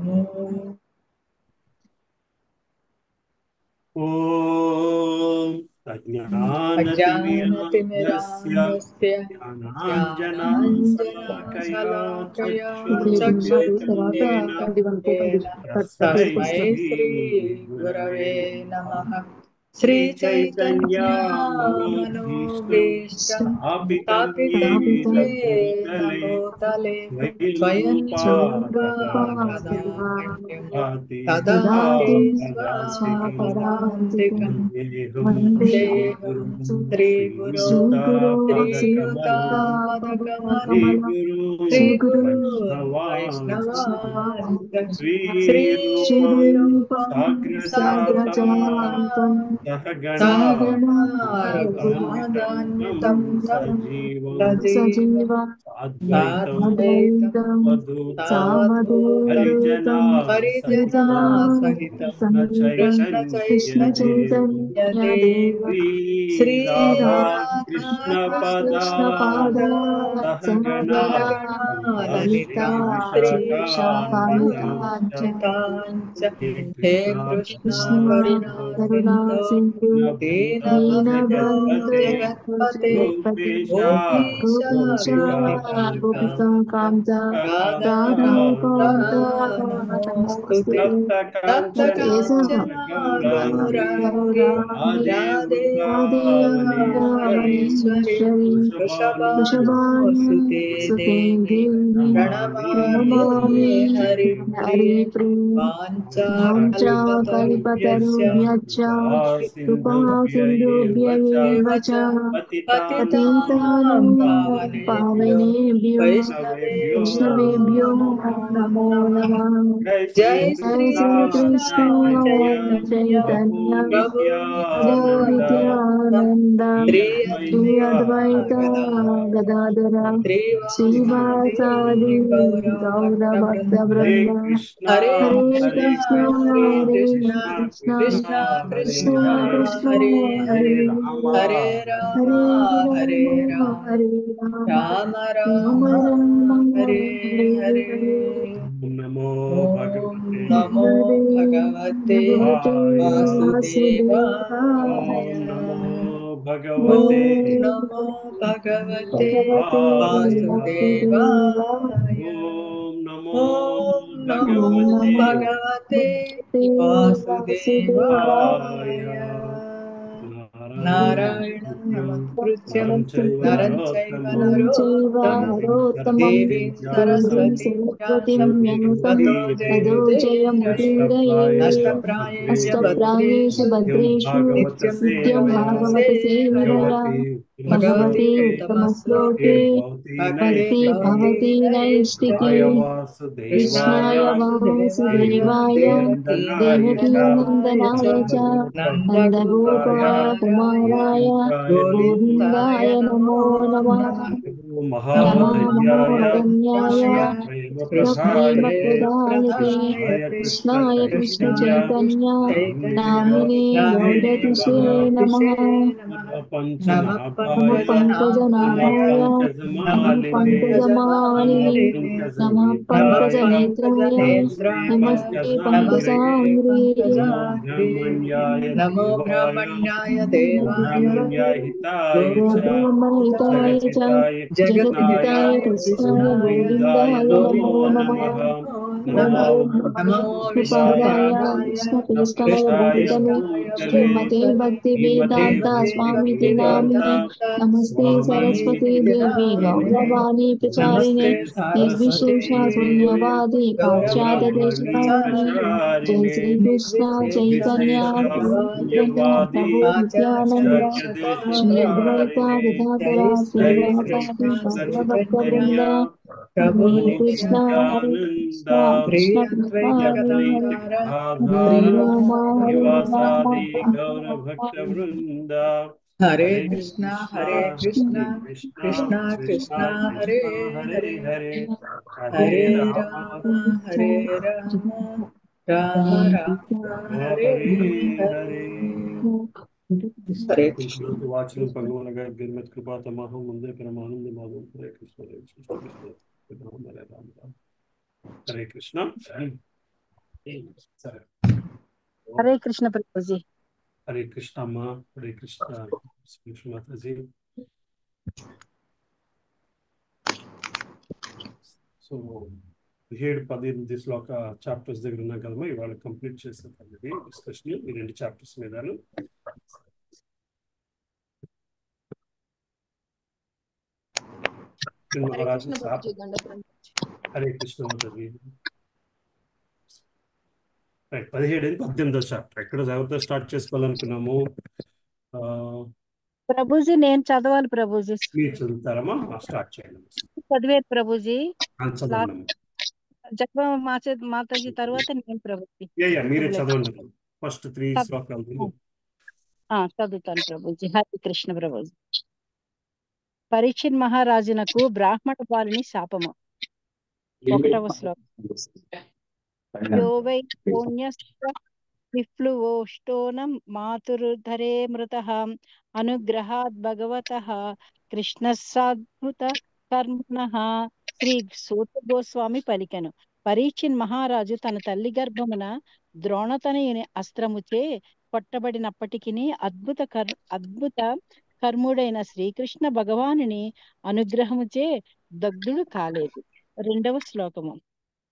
ॐ अज्ञानतिमिरान्धस्य ज्ञानाञ्जनशलाकया चक्षुरुन्मीलितं येन तस्मै श्रीगुरवे नमः। श्रीचैतन्यमनोभीष्टं स्थापितं येन भूतले स्वयं रूपा कदा मह्यं ददाति स्वपदान्तिकं। वन्देऽहं श्रीगुरो श्रीयुतापदकमलं श्रीगुरो वैष्णवांश श्रीरूपं साग्रजातं सहगणा रघुनाथान्वितं तं सजीवं साद्वैतं सावधूतं हरिजनसहितं कृष्णचैतन्यदेव श्रीराधाकृष्णपादान् सहगणा ललिता श्रीविशाखान्वितांश्च हे कृष्ण करुणा सिन्धु दीनबन्धु जगत्पते गोपीश गोपिका कान्ता राधाकान्ता नमोस्तुते तप्तकाञ्चन गौराङ्गे राधे वृन्दावनेश्वरी वृषभानुसुते देवी प्रणमामि हरिप्रिये वाञ्छाकल्पतरुभ्यश्च कृपा सिन्धुभ्यैव च पतितानां पावनेभ्यो वैष्णवेभ्यो नमो नमः। जय श्री कृष्ण चैतन्य प्रभु नित्यानंद श्री अद्वैत गदाधर श्रीवासादि गौरभक्तवृंद। हरे कृष्ण कृष्ण कृष्ण हरे हरे हरे हरे राम राम हरे हरे। नमो नमो भगवते वासुदेवाय। भगवते नमो भगवते वासुदेवाय। नमो नमो भगवते वासुदेवाय। नारायणं नमस्कृत्य नरं चैव नरोत्तमं देवीं सरस्वतीं व्यासं ततो जयमुदीरये। नष्टप्रायेषु भद्रेषु नित्यं भागवत सेवया भगवते उत्तमश्लोके भक्ति भवति नैष्टिकी। कृष्णाय वासुदेवाय देवकीनन्दनाय च नन्दगोपकुमाराय गोविन्दाय नमो नमः। नमो धन्याय प्रेमप्रदायते कृष्णाय कृष्णचैतन्य नामिने गौरतिषे नमः। नमः पंकजनाभाय नमः पंकजमालिने नमः पंकजनेत्राय नमस्ते पंकजाङ्घ्रि। नमो ब्राह्मण्याय देवाय ब्रह्महिताय च जगद्हिताय कृष्णाय गोविन्दाय नमो नमः। नमो विष्णुपादाय कृष्णप्रेष्ठाय भूतले श्रीमते भक्तिवेदान्ता स्वामिति नामिने नमस्ते सरस्वती देवी गौरवाणी प्रचारिणे निर्विशेषा शून्यवादी पाश्चात्यदेशतारिणे। जय श्री कृष्ण चैतन्य प्रभु नित्यानंद श्री अद्वैता गदाधर श्रीवासादि गौरभक्तवृंद। हरे कृष्णा कृष्ण कृष्णा हरे हरे हरे राम हरे राम गौर भक्त वृंद। हरे कृष्णा कृष्णा कृष्ण कृष्णा हरे हरे हरे हरे हरे राम राम राम राम हरे हरे। हरे। हरे कृष्ण। वाचन भगवान गिरमत कृपा तमाहम वंदे परमानंद माधव। हरे कृष्ण हरे कृष्ण कृष्ण राम हरे राम। हरे कृष्ण। సరే. హరే కృష్ణ ప్రభుజీ. హరే కృష్ణ అమ్మ. హరే కృష్ణ కృష్ణ మాతాజీ. సో 17-18 శ్లోక చాప్టర్స్ దగ్గర ఉన్నాం కదమ్మా. ఇవాళ కంప్లీట్ చేస్తాం తల్లి డిస్కషన్ ఈ 2 చాప్టర్స్ మీద. హరే కృష్ణ మాతాజీ. రైట్, 17-18 చాప్టర్ ఎక్కడ ఎవరితో స్టార్ట్ చేసుకోవాలనుకున్నాము? ప్రభుజీ నేను చదవాలి ప్రభుజీ. మీరు చదువుతారమ్మా? స్టార్ట్ చేయండి. చదివేది ప్రభుజీ. చదవండి. జప మాతాజీ తర్వాత నేను ప్రభుజీ. మీరే చదవండి. ఫస్ట్ 3 శ్లోకాలు చదువుతాను ప్రభుజీ. హరే కృష్ణ ప్రభుజీ. పరీక్షిత్ మహారాజునకు బ్రాహ్మణ బాలుని శాపము. 1వ శ్లోకం. యోవై విప్లువోష్టోనం మాతురుధరే మృతః అనుగ్రహాద్ భగవతః కృష్ణస్సాద్భుత కర్మణః. శ్రీ సూత గోస్వామి పలికెను. పరీక్షిత్ మహారాజు తన తల్లి గర్భమున ద్రోణతనయుని అస్త్రముచే కొట్టబడినప్పటికీ అద్భుత కర్ముడైన శ్రీకృష్ణ భగవానుని అనుగ్రహముచే దగ్ధుడు కాలేదు. 2వ శ్లోకము.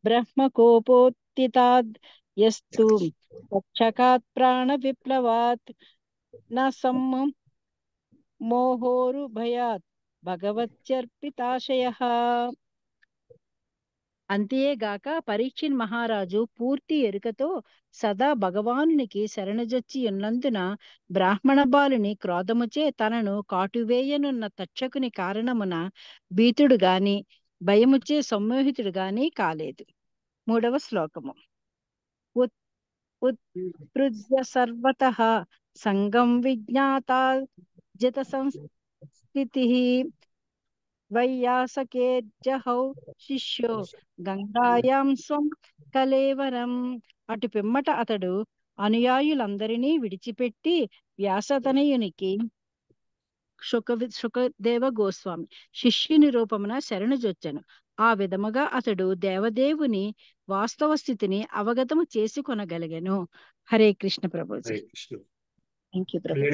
బ్రహ్మకోపోత్తితాద్ యస్తు రక్షకాత్ ప్రాణ విప్లవాత్ న సమ్మం మోహోరు భయాత్ భగవత్యర్పితాశయః. అంతేగాక పరీక్షిత్ మహారాజు పూర్తి ఎరుకతో సదా భగవానునికి శరణుజొచ్చి ఉన్నందున బ్రాహ్మణ బాలుని క్రోధముచే తనను కాటువేయనున్న తక్షకుని కారణమున భీతుడు గాని భయముచే సమ్మోహితుడు గాని కాలేదు. 3వ శ్లోకము. ఉత్పృజ్య సర్వతః సంగం విజ్ఞాతా జత సంస్థితిః వైయాసకేర్జహౌ శిష్యో గంగాయాం స్వం కలేవరం. అటు పిమ్మట అతడు అనుయాయులందరినీ విడిచిపెట్టి వ్యాసతనయునికి శుకదేవ గోస్వామి శిష్యుని రూపమున శరణుజొచ్చెను. ఆ విధముగా అతడు దేవదేవుని వాస్తవ స్థితిని అవగతము చేసుకొనగలిగెను. హరే కృష్ణ ప్రభుజీ. Thank you Prabhuji.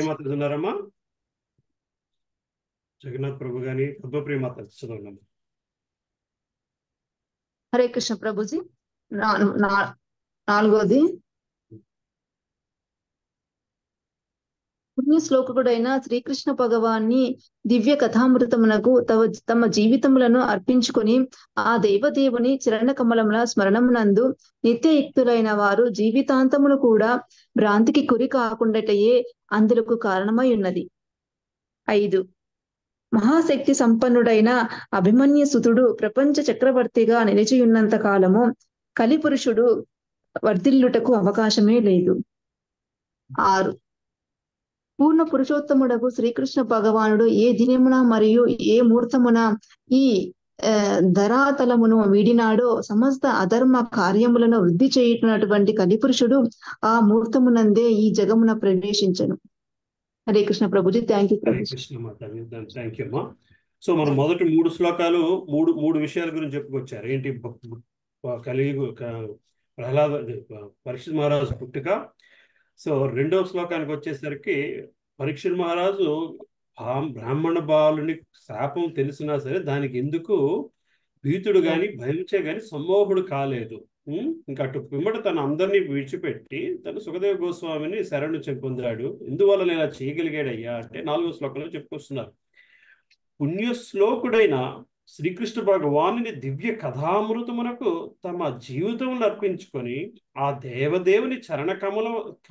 జగన్నాథ్ ప్రభు గాని పద్మప్రియ మాత చదవండి. హరే కృష్ణ ప్రభుజీ. 4వది. పుణ్యశ్లోకుడైన శ్రీకృష్ణ భగవాన్ని దివ్య కథామృతమునకు తమ జీవితములను అర్పించుకొని ఆ దేవదేవుని చరణ కమలముల స్మరణమునందు నిత్యయుక్తులైన వారు జీవితాంతమును కూడా భ్రాంతికి గురి కాకుండాటయే అందులకు కారణమై ఉన్నది. 5. మహాశక్తి సంపన్నుడైన అభిమన్యు సుతుడు ప్రపంచ చక్రవర్తిగా నిలిచియున్నంత కాలము కలిపురుషుడు వర్ధిల్లుటకు అవకాశమే లేదు. 6. పూర్ణ పురుషోత్తముడకు శ్రీకృష్ణ భగవానుడు ఏ దినమున మరియు ఏ ముహూర్తమున ఈ ధరాతలమును వీడినాడో సమస్త అధర్మ కార్యములను వృద్ధి చేయుతున్నటువంటి కలిపురుషుడు ఆ ముహూర్తమునందే ఈ జగమున ప్రవేశించను. Hare Krishna Prabhuji. Thank you. Thank you అమ్మా. సో మనం మొదటి 3 శ్లోకాలు మూడు విషయాల గురించి చెప్పుకొచ్చారు. ఏంటి? కలియుగ ప్రహ్లాద పరీక్షిత్ మహారాజు పుట్టుక. సో 2వ శ్లోకానికి వచ్చేసరికి పరీక్షిత్ మహారాజు బ్రాహ్మణ బాలుని శాపం తెలిసినా సరే దానికి ఎందుకు భీతుడు గాని భయంచే గాని సమ్మోహుడు కాలేదు. ఇంకా అటు పిమ్మట తను అందరినీ విడిచిపెట్టి తను సుఖదేవ గోస్వామిని శరణు పొందాడు. ఎందువల్ల నేను ఇలా చేయగలిగాడయ్యా అంటే 4వ శ్లోకంలో చెప్పుకొస్తున్నారు. పుణ్యశ్లోకుడైన శ్రీకృష్ణ భగవానుని దివ్య కథామృతమునకు తమ జీవితములను అర్పించుకొని ఆ దేవదేవుని చరణ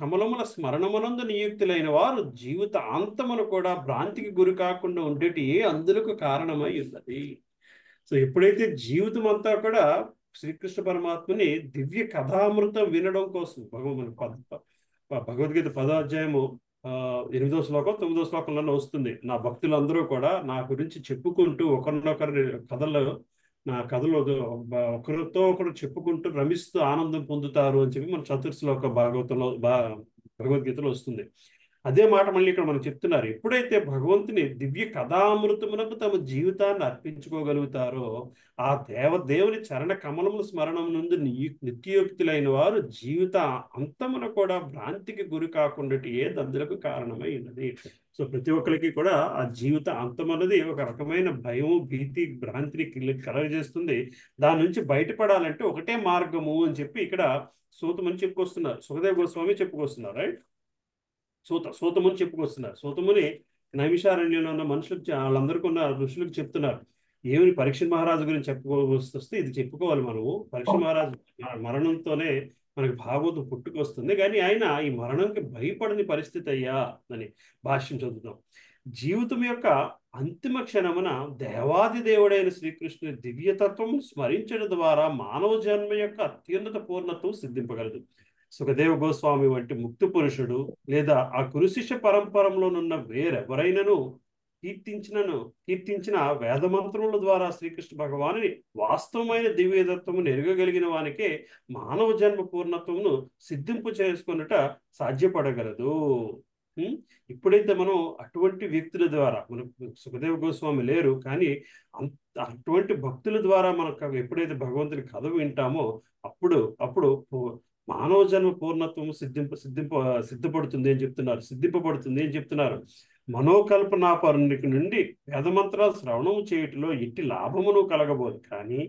కమలముల స్మరణమునందు నియుక్తులైన వారు జీవిత అంతమును కూడా భ్రాంతికి గురి కాకుండా ఉండేటి అందులకు కారణమై ఉన్నది. సో ఎప్పుడైతే జీవితం అంతా కూడా శ్రీకృష్ణ పరమాత్మని దివ్య కథామృతం వినడం కోసం భగవద్గీత 10వ అధ్యాయము 8వ శ్లోకం 9వ శ్లోకంలో వస్తుంది. నా భక్తులందరూ కూడా నా గురించి చెప్పుకుంటూ ఒకరినొకరి నా కథలో ఒకరితో ఒకరు చెప్పుకుంటూ రమిస్తూ ఆనందం పొందుతారు అని చెప్పి మన చతుర్శ్లోక భగవద్గీతలో వస్తుంది. అదే మాట మళ్ళీ ఇక్కడ మనం చెప్తున్నారు. ఎప్పుడైతే భగవంతుని దివ్య కథామృతమునకు తమ జీవితాన్ని అర్పించుకోగలుగుతారో ఆ దేవుని చరణ కమలముల స్మరణం నుండి నిత్యయుక్తులైన వారు జీవిత అంతమున కూడా భ్రాంతికి గురి కాకుండా ఏ దద్దులకు కారణమై ఉన్నది. సో ప్రతి ఒక్కరికి కూడా ఆ జీవిత అంతం అన్నది ఒక రకమైన భయం, భీతి, భ్రాంతిని కలగజేస్తుంది. దాని నుంచి బయటపడాలంటే ఒకటే మార్గము అని చెప్పి ఇక్కడ సూతమని చెప్పుకొస్తున్నారు, సుఖదేవ గోస్వామి చెప్పుకొస్తున్నారు. రైట్, సూతముని చెప్పుకొస్తున్నారు. సూతముని నైమిషారణ్యంలో ఉన్న మనుషులకు, వాళ్ళందరికీ ఉన్న ఋషులకు చెప్తున్నారు. ఏమని పరీక్ష మహారాజు గురించి చెప్పుకోవస్తే ఇది చెప్పుకోవాలి మనము. పరీక్ష మహారాజు మరణంతోనే మనకి భాగవతం పుట్టుకొస్తుంది, కానీ ఆయన ఈ మరణంకి భయపడని పరిస్థితి అయ్యా అని భాష్యం చదువుతాం. జీవితం యొక్క అంతిమ క్షణమున దేవాది దేవుడైన శ్రీకృష్ణుని దివ్యతత్వం స్మరించడం ద్వారా మానవ జన్మ యొక్క అత్యున్నత పూర్ణత్వం సిద్ధింపగలదు. సుఖదేవ గోస్వామి వంటి ముక్తి పురుషుడు లేదా ఆ కురుశిష్య పరంపరలోనున్న వేరెవరైనను కీర్తించిన వేదమంత్రముల ద్వారా శ్రీకృష్ణ భగవానుని వాస్తవమైన దివ్యదత్వము ఎరగగలిగిన వానికే మానవ జన్మ పూర్ణత్వమును సిద్ధింపు చేసుకున్నట సాధ్యపడగలదు. ఇప్పుడైతే మనం అటువంటి వ్యక్తుల ద్వారా, మనకు సుఖదేవ గోస్వామి లేరు, కానీ అటువంటి భక్తుల ద్వారా మనకు ఎప్పుడైతే భగవంతుని కథ వింటామో అప్పుడు మానవ జన్మ పూర్ణత్వము సిద్ధింపబడుతుంది అని చెప్తున్నారు. మనోకల్పనాపరునికి నుండి వేదమంత్రాలు శ్రవణము చేయుటలో ఎట్టి లాభమును కలగబోదు, కానీ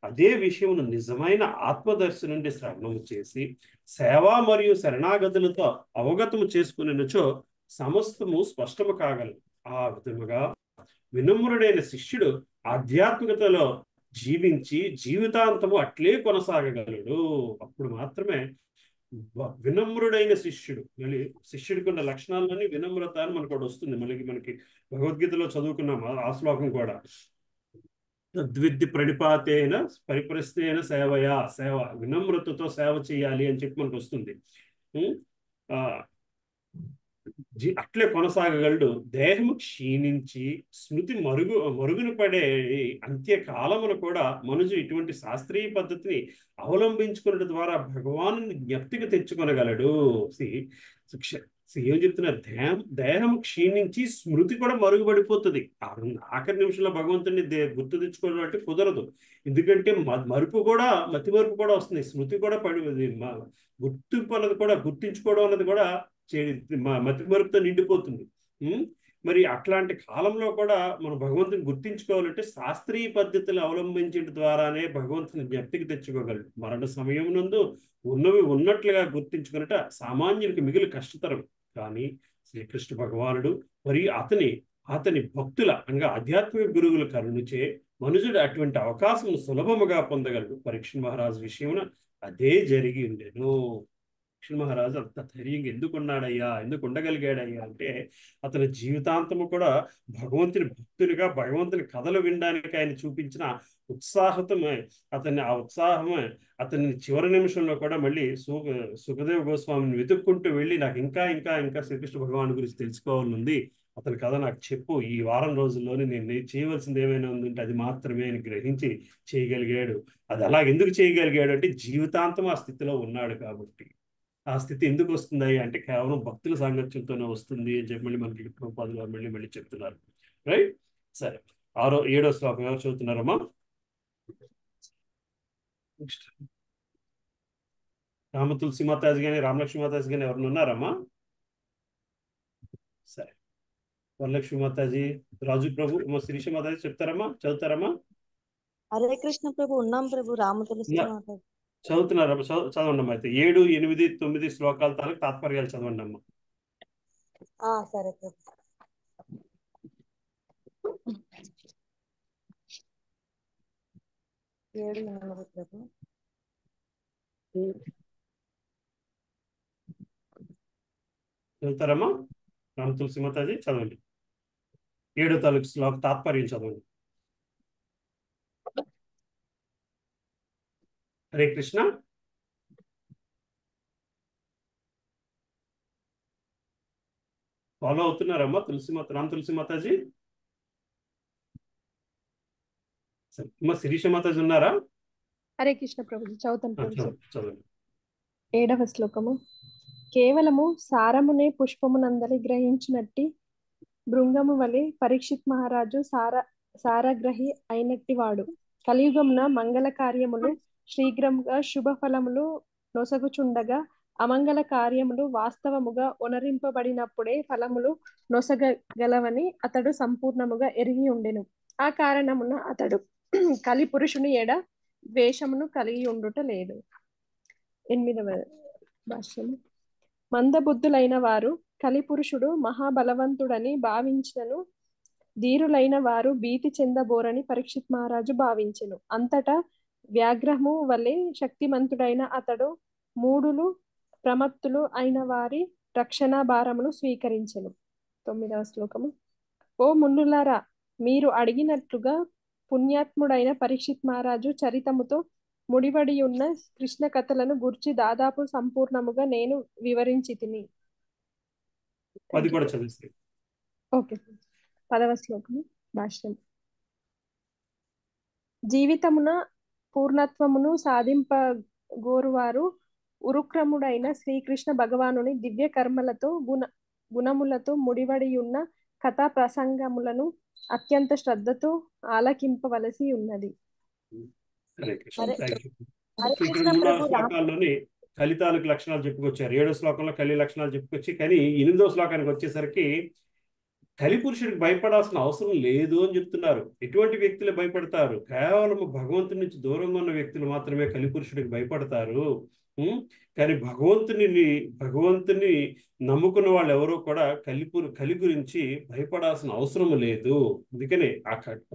అదే విషయమును నిజమైన ఆత్మదర్శి నుండి శ్రవణము చేసి సేవ మరియు శరణాగతులతో అవగతము చేసుకునేచో సమస్తము స్పష్టము కాగలదు. ఆ విధముగా వినమ్రుడైన శిష్యుడు ఆధ్యాత్మికతలో జీవించి జీవితాంతము అట్లే కొనసాగగలడు. అప్పుడు మాత్రమే వినమ్రుడైన శిష్యుడు, మళ్ళీ శిష్యుడికి ఉన్న లక్షణాలని వినమ్రత అని మనకు వస్తుంది. మనకి భగవద్గీతలో చదువుకున్నాం ఆ శ్లోకం కూడా. తద్విద్ది ప్రణిపాతేన పరిపరిస్తేన సేవ, వినమ్రతతో సేవ చేయాలి అని చెప్పి మనకు వస్తుంది. అట్లే కొనసాగగలడు. దేహము క్షీణించి స్మృతి మరుగున పడే అంత్యకాలమును కూడా మనుషుడు ఇటువంటి శాస్త్రీయ పద్ధతిని అవలంబించుకున్న ద్వారా భగవాను జ్ఞప్తికి తెచ్చుకొనగలడు. ఏం చెప్తున్నారు? దేహము క్షీణించి స్మృతి కూడా మరుగుపడిపోతుంది. ఆఖరి నిమిషంలో భగవంతుని గుర్తు తెచ్చుకోవడం అంటే కుదరదు. ఎందుకంటే మతి మరుపు కూడా వస్తుంది, స్మృతి కూడా గుర్తింపు అన్నది కూడా, గుర్తించుకోవడం అన్నది కూడా మతి మరుపుతో నిండిపోతుంది. మరి అట్లాంటి కాలంలో కూడా మనం భగవంతుని గుర్తించుకోవాలంటే శాస్త్రీయ పద్ధతులు అవలంబించడం ద్వారానే భగవంతుని జ్ఞప్తికి తెచ్చుకోగలడు. మరణ సమయం నందు ఉన్నవి ఉన్నట్లుగా గుర్తించుకున్నట సామాన్యునికి మిగిలి కష్టతరం. కానీ శ్రీకృష్ణ భగవానుడు మరియు అతని భక్తుల అనగా ఆధ్యాత్మిక గురువుల కరుణిచే మనుషుడు అటువంటి అవకాశం సులభముగా పొందగలడు. పరీక్ష మహారాజు విషయమున అదే జరిగి ఉండేను. పరీక్ష మహారాజు అంత ధైర్యంగా ఎందుకు ఉండగలిగాడయ్యా అంటే అతని జీవితాంతము కూడా భగవంతుని భక్తునిగా, భగవంతుని కథలు వినడానికి ఆయన చూపించిన ఉత్సాహమే అతన్ని చివరి నిమిషంలో కూడా మళ్ళీ సుఖదేవ గోస్వామిని వెతుక్కుంటూ వెళ్ళి నాకు ఇంకా శ్రీకృష్ణ భగవాన్ గురించి తెలుసుకోవాలనుంది, అతని కథ నాకు చెప్పు, ఈ వారం రోజుల్లోనే నేను చేయవలసింది ఏమైనా ఉందంటే అది మాత్రమే అని గ్రహించి చేయగలిగాడు. అది అలా ఎందుకు చేయగలిగాడు అంటే జీవితాంతం ఆ స్థితిలో ఉన్నాడు కాబట్టి. ఆ స్థితి ఎందుకు వస్తుంది అంటే కేవలం భక్తుల సాంగత్యంతోనే వస్తుంది అని చెప్పి మళ్ళీ మనకి ప్రభుపాదులు మళ్ళీ చెప్తున్నారు. రైట్, సరే 7వ శ్లోకం ఎవరు చదువుతున్నారమ్మా? రామ తులసి మాతాజీ కానీ రామలక్ష్మి మాతాజీ కానీ ఎవరిని ఉన్నారమ్మా? సరే, వరలక్ష్మి మాతాజీ, రాజు ప్రభు, శిరీష మాతాజీ చదువుతారమ్మా? హరే కృష్ణ ప్రభు. ఉన్నాం ప్రభు. రామ తులసి మాతాజీ చదువుతున్నారమ్మా? చదవండి అమ్మా. అయితే 7, 8, 9 శ్లోకాల తాలూకు తాత్పర్యాలు చదవండి అమ్మా. సరే ప్రభు. ప్రభు చదువుతారమ్మా? రామ తులసి మాతాజీ చదవండి. 7వ తాలూకు శ్లోక తాత్పర్యం చదవండి. హరే కృష్ణ. ఫాలో అవుతున్నారమ్మా రామ తులసి మాతాజీ? అమ్మా శిరీష మాతాజీ ఉన్నారా? హరే కృష్ణ ప్రభుజీ. చదువుతాను ప్రభుజీ. చదవండి. 7వ శ్లోకము. కేవలము సారమునే పుష్పమునందలి గ్రహించినట్టి భృంగము వలె పరీక్షిత్ మహారాజు సారగ్రహి అయినట్టివాడు. కలియుగమున మంగళ కార్యములు శీఘ్రముగా శుభ ఫలములు నొసగుచుండగా అమంగళ కార్యములు వాస్తవముగా ఒనరింపబడినప్పుడే ఫలములు నొసగగలవని అతడు సంపూర్ణముగా ఎరిగి ఉండెను. ఆ కారణమున అతడు కలి పురుషుని ఎడ ద్వేషమును కలిగి ఉండుట లేదు. 8వ భాష్యము. మందబుద్ధులైన వారు కలిపురుషుడు మహాబలవంతుడని భావించినను ధీరులైన వారు భీతి చెందబోరని పరీక్షిత్ మహారాజు భావించెను. అంతటా వ్యాఘ్రము వలె శక్తిమంతుడైన అతడు మూడులు ప్రమత్తులు అయిన వారి రక్షణ భారమును స్వీకరించెను. 9వ శ్లోకము. ఓ మునులారా, మీరు అడిగినట్లుగా పుణ్యాత్ముడైన పరీక్షిత్ మహారాజు చరితముతో ముడివడి ఉన్న కృష్ణ కథలను గురించి దాదాపు సంపూర్ణముగా నేను వివరించి తిని. అది కూడా చదివిస్తే. ఓకే. 10వ శ్లోకము భాష్యం. జీవితమున పూర్ణత్వమును సాధింపగోరువారు ఉరుక్రముడైన శ్రీకృష్ణ భగవానుని దివ్య కర్మలతో గుణములతో ముడివడి ఉన్న కథా ప్రసంగములను అత్యంత శ్రద్ధతో ఆలకింపవలసి ఉన్నది. హరే కృష్ణ. Hare thank you. హరే ఇక్కడ కృష్ణ 3వ ప్రభు శ్లోకాల్లోని కలి తాలూకు లక్షణాలు చెప్పుకొచ్చారు. 7వ శ్లోకంలో కలి లక్షణాలు చెప్పుకొచ్చి, కానీ 8వ శ్లోకానికి వచ్చేసరికి కలి పురుషుడికి భయపడాల్సిన అవసరం లేదు అని చెప్తున్నారు. ఎటువంటి వ్యక్తులు భయపడతారు? కేవలం భగవంతుడి నుంచి దూరంగా ఉన్న వ్యక్తులు మాత్రమే కలి పురుషుడికి భయపడతారు. కానీ భగవంతుని నమ్ముకున్న వాళ్ళు ఎవరో కూడా కలి గురించి భయపడాల్సిన అవసరం లేదు. అందుకనే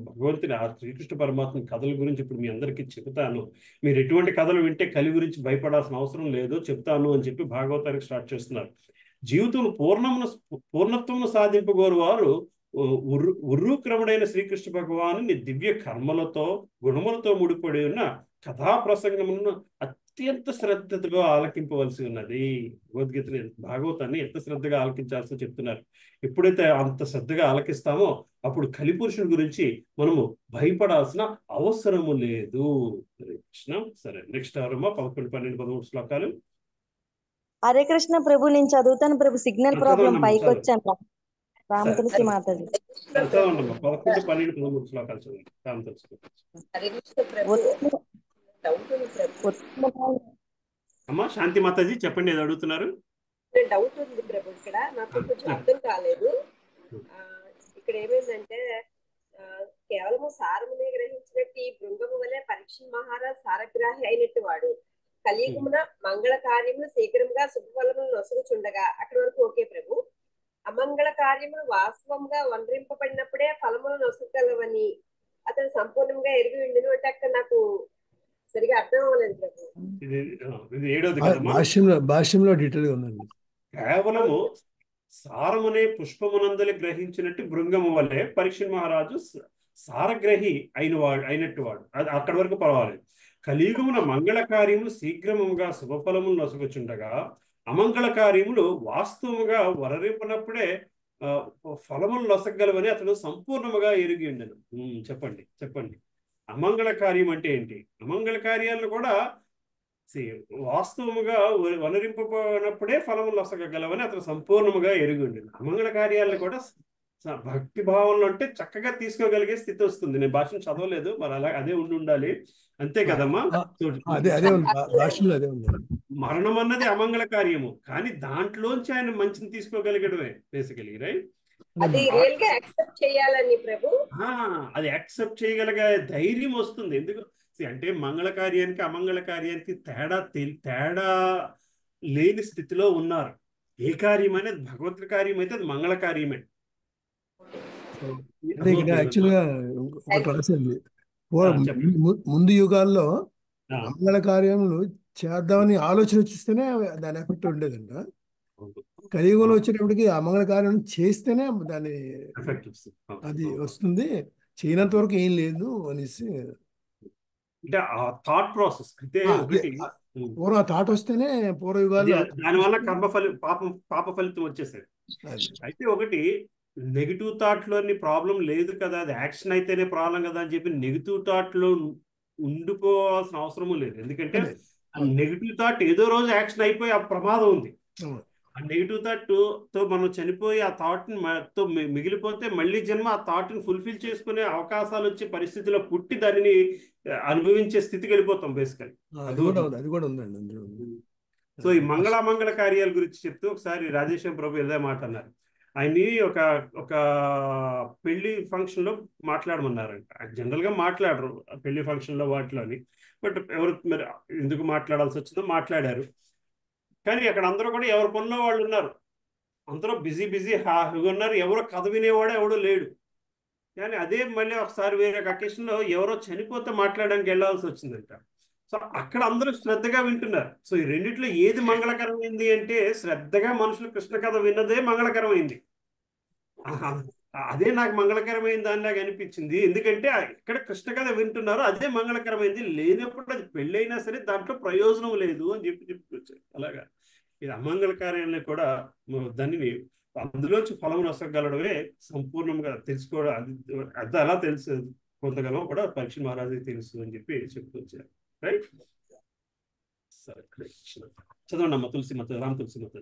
భగవంతుని ఆ శ్రీకృష్ణ పరమాత్మ కథల గురించి ఇప్పుడు మీ అందరికీ చెబుతాను. మీరు ఎటువంటి కథలు వింటే కలి గురించి భయపడాల్సిన అవసరం లేదు చెప్తాను అని చెప్పి భాగవతానికి స్టార్ట్ చేస్తున్నారు. జీవితంలో పూర్ణత్వమును సాధింపగోరు వారు ఉర్రూక్రముడైన శ్రీకృష్ణ భగవాను దివ్య కర్మలతో గుణములతో ముడిపడి ఉన్న కథా ప్రసంగములను అత్యంత శ్రద్ధగా ఆలకింపవలసి ఉన్నది. భగవద్గీతని భాగవతాన్ని ఎంత శ్రద్ధగా ఆలకించాల్సో చెప్తున్నారు. ఎప్పుడైతే అంత శ్రద్ధగా ఆలకిస్తామో అప్పుడు కలిపురుషుని గురించి మనము భయపడాల్సిన అవసరము లేదు. కృష్ణ. సరే, నెక్స్ట్ ఎవరమ్మా? 11, 12, 13 శ్లోకాలు. హరే కృష్ణ ప్రభు, నేను చదువుతాను ప్రభు. సిగ్నల్ ప్రాబ్లం పైకి వచ్చాను. రామ తులసి మాతాజీ. చదవండమ్మా. 11, 12, 13 శ్లోకాలు చదవండి. రామ తులసి. అమ్మా శాంతి మాతాజీ చెప్పండి, ఏదో అడుగుతున్నారు. డౌట్ ఉంది ప్రభు. ఇక్కడ నాకు కొంచెం అర్థం కాలేదు. ఇక్కడ ఏమైందంటే కేవలము సారమునే గ్రహించినట్టు ఈ బృంగము వలె పరీక్షిత్ మహారాజ్ సారగ్రాహి అయినట్టు వాడు. కలియుగమున మంగళ కార్యములు శీఘ్రంగా శుభఫలములు నొసగుచుండగా అక్కడి వరకు ఓకే ప్రభు. అమంగళ కార్యములు వాస్తవంగా వనరింపబడినప్పుడే ఫలములు నొసగలవని అతను సంపూర్ణంగా ఎరిగి ఉండును అంటే అక్కడ నాకు సరిగా అర్థం అవ్వలేదు ప్రభు. ఇది 7వది కదమ్మా. భాష్యంలో డీటెయిల్ గా ఉందండి. కేవలము సారమునే పుష్పమునందలి గ్రహించినట్టు భృంగము వల్లే పరీక్షిత్ మహారాజు సారగ్రహి అయినట్టు వాడు. అది అక్కడి వరకు పర్వాలేదు. కలియుగమున మంగళ కార్యములు శీఘ్రముగా శుభఫలములు నొసగుచుండగా అమంగళ కార్యములు వాస్తవముగా వరరింపనప్పుడే ఫలములు నొసగలవని అతడు సంపూర్ణముగా ఎరిగి ఉండను. చెప్పండి. అమంగళ కార్యం అంటే ఏంటి? అమంగళ కార్యాలను కూడా వాస్తవముగా వనరింపనప్పుడే ఫలములు నొసగలవని అతను సంపూర్ణముగా ఎరిగి ఉండను. అమంగళ కార్యాలను కూడా భక్తి భావంలో అంటే చక్కగా తీసుకోగలిగే స్థితి వస్తుంది. నేను భాషను చదవలేదు, మరి అలా అదే ఉండాలి. అంతే కదమ్మా. మరణం అన్నది అమంగళ కార్యము, కానీ దాంట్లోంచి ఆయన మంచిని తీసుకోగలిగడమే బేసికలీ, రైట్? అది రియల్ గా యాక్సెప్ట్ చేయాలని ప్రభు. అది యాక్సెప్ట్ చేయగలిగే ధైర్యం వస్తుంది. ఎందుకు అంటే మంగళ కార్యానికి అమంగళ కార్యానికి తేడా లేని స్థితిలో ఉన్నారు. ఏ కార్యం అనేది భగవంతుడి కార్యం అయితే అది మంగళ కార్యమే. యాక్చువల్గా ఒకటి రాసింది, ముందు యుగాల్లో మంగళ కార్యములు చేద్దామని ఆలోచన వచ్చిస్తేనే దాని ఎఫెక్ట్ ఉండేదంట. కలియుగంలో వచ్చేటప్పటికి ఆ మంగళ కార్యం చేస్తేనే దాని అది వస్తుంది, చేయనంత వరకు ఏం లేదు అనేసి అంటే ఆ థాట్ ప్రాసెస్ అయితే పూర్వ థాట్ వస్తేనే పూర్వయుగాల్లో దానివల్ల పాప ఫలితం వచ్చేసేది. అయితే ఒకటి నెగిటివ్ థాట్ లోని ప్రాబ్లం లేదు కదా, అది యాక్షన్ అయితేనే ప్రాబ్లం కదా అని చెప్పి నెగిటివ్ థాట్ లో ఉండిపోవాల్సిన అవసరము లేదు. ఎందుకంటే నెగిటివ్ థాట్ ఏదో రోజు యాక్షన్ అయిపోయి ఆ ప్రమాదం ఉంది. ఆ నెగిటివ్ థాట్ తో మనం చనిపోయి ఆ థాట్ తో మిగిలిపోతే మళ్ళీ జన్మ ఆ థాట్ ని ఫుల్ఫిల్ చేసుకునే అవకాశాలు వచ్చే పరిస్థితిలో పుట్టి దానిని అనుభవించే స్థితికి వెళ్ళిపోతాం బేసికల్. అది కూడా ఉందండి అందులో. సో ఈ మంగళ కార్యాల గురించి చెప్తూ ఒకసారి రాజేశ్వర ప్రభు ఇదే మాట అన్నారు. ఆయన్ని ఒక పెళ్లి ఫంక్షన్ లో మాట్లాడమన్నారంట. జనరల్ గా మాట్లాడరు పెళ్లి ఫంక్షన్ లో వాటిలోని, బట్ ఎవరు మరి ఎందుకు మాట్లాడాల్సి వచ్చిందో మాట్లాడారు. కానీ అక్కడ అందరూ కూడా ఎవరి పనిలో వాళ్ళు ఉన్నారు, అందరూ బిజీ హ్యాపీగా ఉన్నారు, ఎవరో కథ వినేవాడు ఎవడో లేడు. కానీ అదే మళ్ళీ ఒకసారి వేరే అకేషన్ లో ఎవరో చనిపోతే మాట్లాడడానికి వెళ్ళాల్సి వచ్చిందంట. సో అక్కడ అందరూ శ్రద్ధగా వింటున్నారు. సో ఈ రెండిట్లో ఏది మంగళకరమైంది అంటే శ్రద్ధగా మనుషులు కృష్ణ కథ విన్నదే మంగళకరమైంది. అదే నాకు మంగళకరమైన దానిలాగా అనిపించింది. ఎందుకంటే ఇక్కడ కృష్ణ కథ వింటున్నారో అదే మంగళకరమైంది. లేనప్పుడు అది పెళ్ళైనా సరే దాంట్లో ప్రయోజనం లేదు అని చెప్పుకొచ్చారు. అలాగా ఇది అమంగళకార్యాన్ని కూడా దానిని అందులోంచి ఫలం నొసగలడమే సంపూర్ణంగా తెలుసుకోవడం. అది అలా తెలుసు పొందగలం కూడా పరీక్ష మహారాజు తెలుసు అని చెప్పి చెప్పుకొచ్చారు. రైట్. సరే, చదవండి అమ్మ తులసిమత, రామ్ తులసిమత.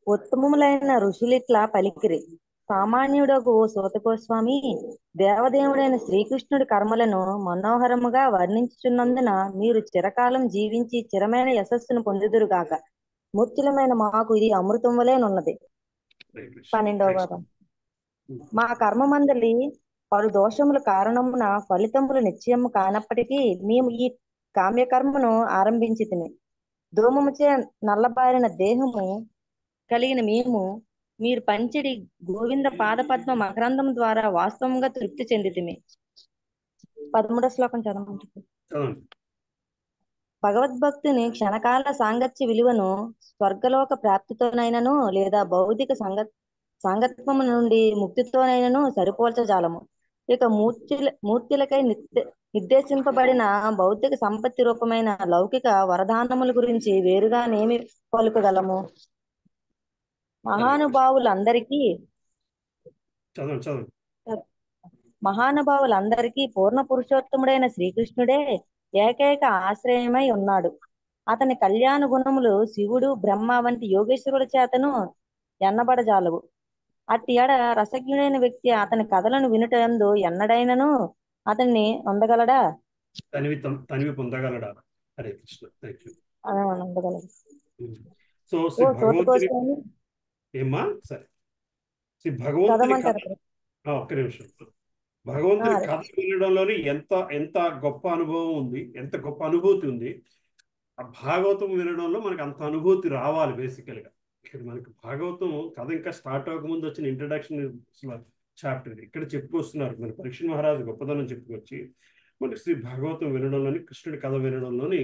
ఉత్తమములైన ఋషులిట్లా పలికిరి. సామాన్యుడకు సూత గోస్వామి, దేవదేవుడైన శ్రీకృష్ణుడి కర్మలను మనోహరముగా వర్ణించుచున్నందున మీరు చిరకాలం జీవించి చిరమైన యశస్సును పొందుదురుగాక. మూర్తులమైన మాకు ఇది అమృతం వలెనున్నది. 12వ భాగం. మా కర్మమందలి పలు దోషముల కారణమున ఫలితములు నిశ్చయము కానప్పటికీ మేము ఈ కామ్యకర్మను ఆరంభించితిమి. దోమముచే నల్లబారిన దేహము కలిగిన మేము మీరు పంచడి గోవింద పాదపద్మ మకరందం ద్వారా వాస్తవంగా తృప్తి చెందితిమి. 13వ శ్లోకం చదవండి. భగవద్భక్తుని క్షణకాల సాంగత్య విలువను స్వర్గలోక ప్రాప్తితోనైనను లేదా భౌతిక సాంగత్వము నుండి ముక్తితోనైనను సరిపోల్చజాలము. ఇక మూర్తులకై నిర్దేశింపబడిన భౌతిక సంపత్తి రూపమైన లౌకిక వరదానముల గురించి వేరుగానేమి పలుకగలము? మహానుభావులందరికీ పూర్ణ పురుషోత్తముడైన శ్రీకృష్ణుడే ఏకైక ఆశ్రయమై ఉన్నాడు. అతని కళ్యాణ గుణములు శివుడు, బ్రహ్మ వంటి యోగేశ్వరుల చేతను ఎన్నబడజాలవు. అట్టి ఎడ రసజ్ఞుడైన వ్యక్తి అతని కథలను వినుటందు ఎన్నడైనను అతన్ని పొందగలడా? తనివి పొందగలడా? హరే కృష్ణ. పొందగలడు. సో భగవంతుని ఏమ్మా సరే భగవంతుని ఒక్క నిమిషం. భగవంతుని కథ వినడంలోని ఎంత గొప్ప అనుభవం ఉంది, ఎంత గొప్ప అనుభూతి ఉంది. ఆ భాగవతం వినడంలో మనకు అంత అనుభూతి రావాలి. బేసికల్ గా ఇక్కడ మనకి భాగవతం కథ ఇంకా స్టార్ట్ అవ్వకముందు వచ్చిన ఇంట్రడక్షన్ చాప్టర్ ఇక్కడ చెప్పుకొస్తున్నారు. మన పరీక్ష మహారాజు గొప్పదనం చెప్పుకొచ్చి మనకి శ్రీ భాగవతం వినడంలోని, కృష్ణుడి కథ వినడంలోని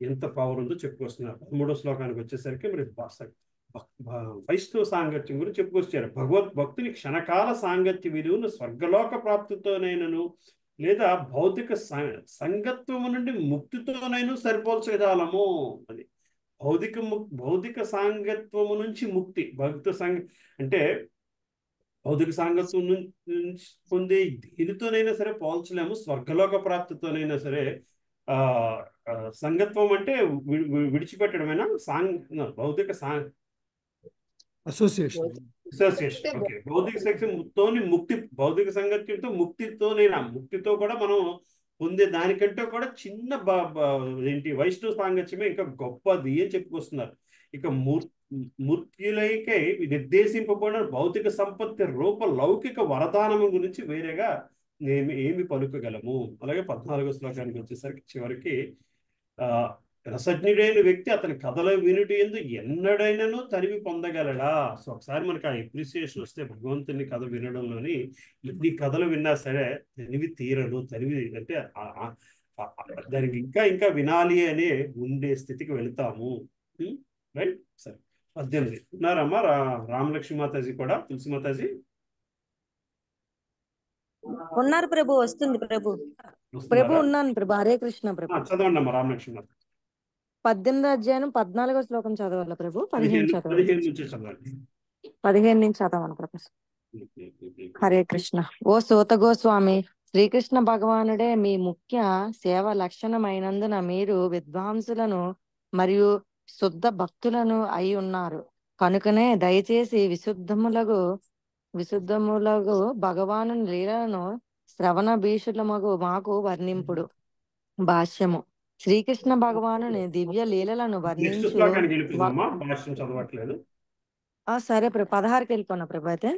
ఎంత పవర్ ఉందో చెప్పుకొస్తున్నారు. 13వ శ్లోకానికి వచ్చేసరికి మరి వైష్ణవ సాంగత్యం గురించి చెప్పుకొచ్చారు. భక్తుని క్షణకాల సాంగత్య విలువను స్వర్గలోక ప్రాప్తితోనైనను లేదా భౌతిక సంగత్వము నుండి ముక్తితోనైనా సరిపోల్చగలము. అది భౌతిక సాంగత్వము నుంచి ముక్తి. అంటే భౌతిక సాంగత్వం నుంచి పొందే దేనితోనైనా సరే పోల్చలేము. స్వర్గలోక ప్రాప్తితోనైనా సరే సంగత్వం అంటే విడిచిపెట్టడమేనా? భౌతిక అసోసియేషన్. ఓకే. భౌతిక సంగత్యంతోని ముక్తి, భౌతిక సంగత్యంతో ముక్తితోనైనా, ముక్తితో కూడా మనం పొందే దానికంటే కూడా చిన్న ఏంటి వైష్ణవ సాంగత్యమే ఇంకా గొప్పది అని చెప్పుకొస్తున్నారు. ఇక మూర్తులకై నిర్దేశింపబడిన భౌతిక సంపత్తి రూప లౌకిక వరదానము గురించి వేరేగా ఏమి పలుకగలము? అలాగే 14వ శ్లోకానికి వచ్చేసరికి చివరికి రసజ్ఞుడైన వ్యక్తి అతని కథల వినుటి ఎందు ఎన్నడైనాను తనివి పొందగలడా? సో ఒకసారి మనకి ఆ అప్రిసియేషన్ వస్తే భగవంతుని కథ వినడంలోని ఎన్ని కథలు విన్నా సరే తనివి తీరడు. తనివి అంటే దానికి ఇంకా వినాలి అనే ఉండే స్థితికి వెళతాము. రైట్. సరే 18 ఉన్నారమ్మా రామలక్ష్మి మాతాజీ కూడా, తులసి మాతాజీ ఉన్నారు ప్రభు. వస్తుంది ప్రభు. ఉన్నాను ప్రభు. హరే కృష్ణ ప్రభు. చదవండి అమ్మా రామలక్ష్మి మాత. 18వ అధ్యాయం 14వ శ్లోకం చదవాల ప్రభు. 15 నుంచి చదవండి. 15 నుంచి చదవాలి ప్రభు. హరే కృష్ణ. ఓ సూత గోస్వామి, శ్రీకృష్ణ భగవానుడే మీ ముఖ్య సేవ లక్షణమైనందున మీరు విద్వాంసులను మరియు శుద్ధ భక్తులను అయి ఉన్నారు. కనుకనే దయచేసి విశుద్ధములగు భగవాను లీలను శ్రవణ భీషులమగు మాకు వర్ణింపుడు. భాష్యము. శ్రీకృష్ణ భగవానుని దివ్య లీలలను నెక్స్ట్ వర్ణించు శ్లోకానికి వెళ్ళిపోయిందమ్మా, భాష్యం చదవట్లేదు. సరే ప్రభు, 16కి వెళ్ళిపోయినా ప్రభు. అయితే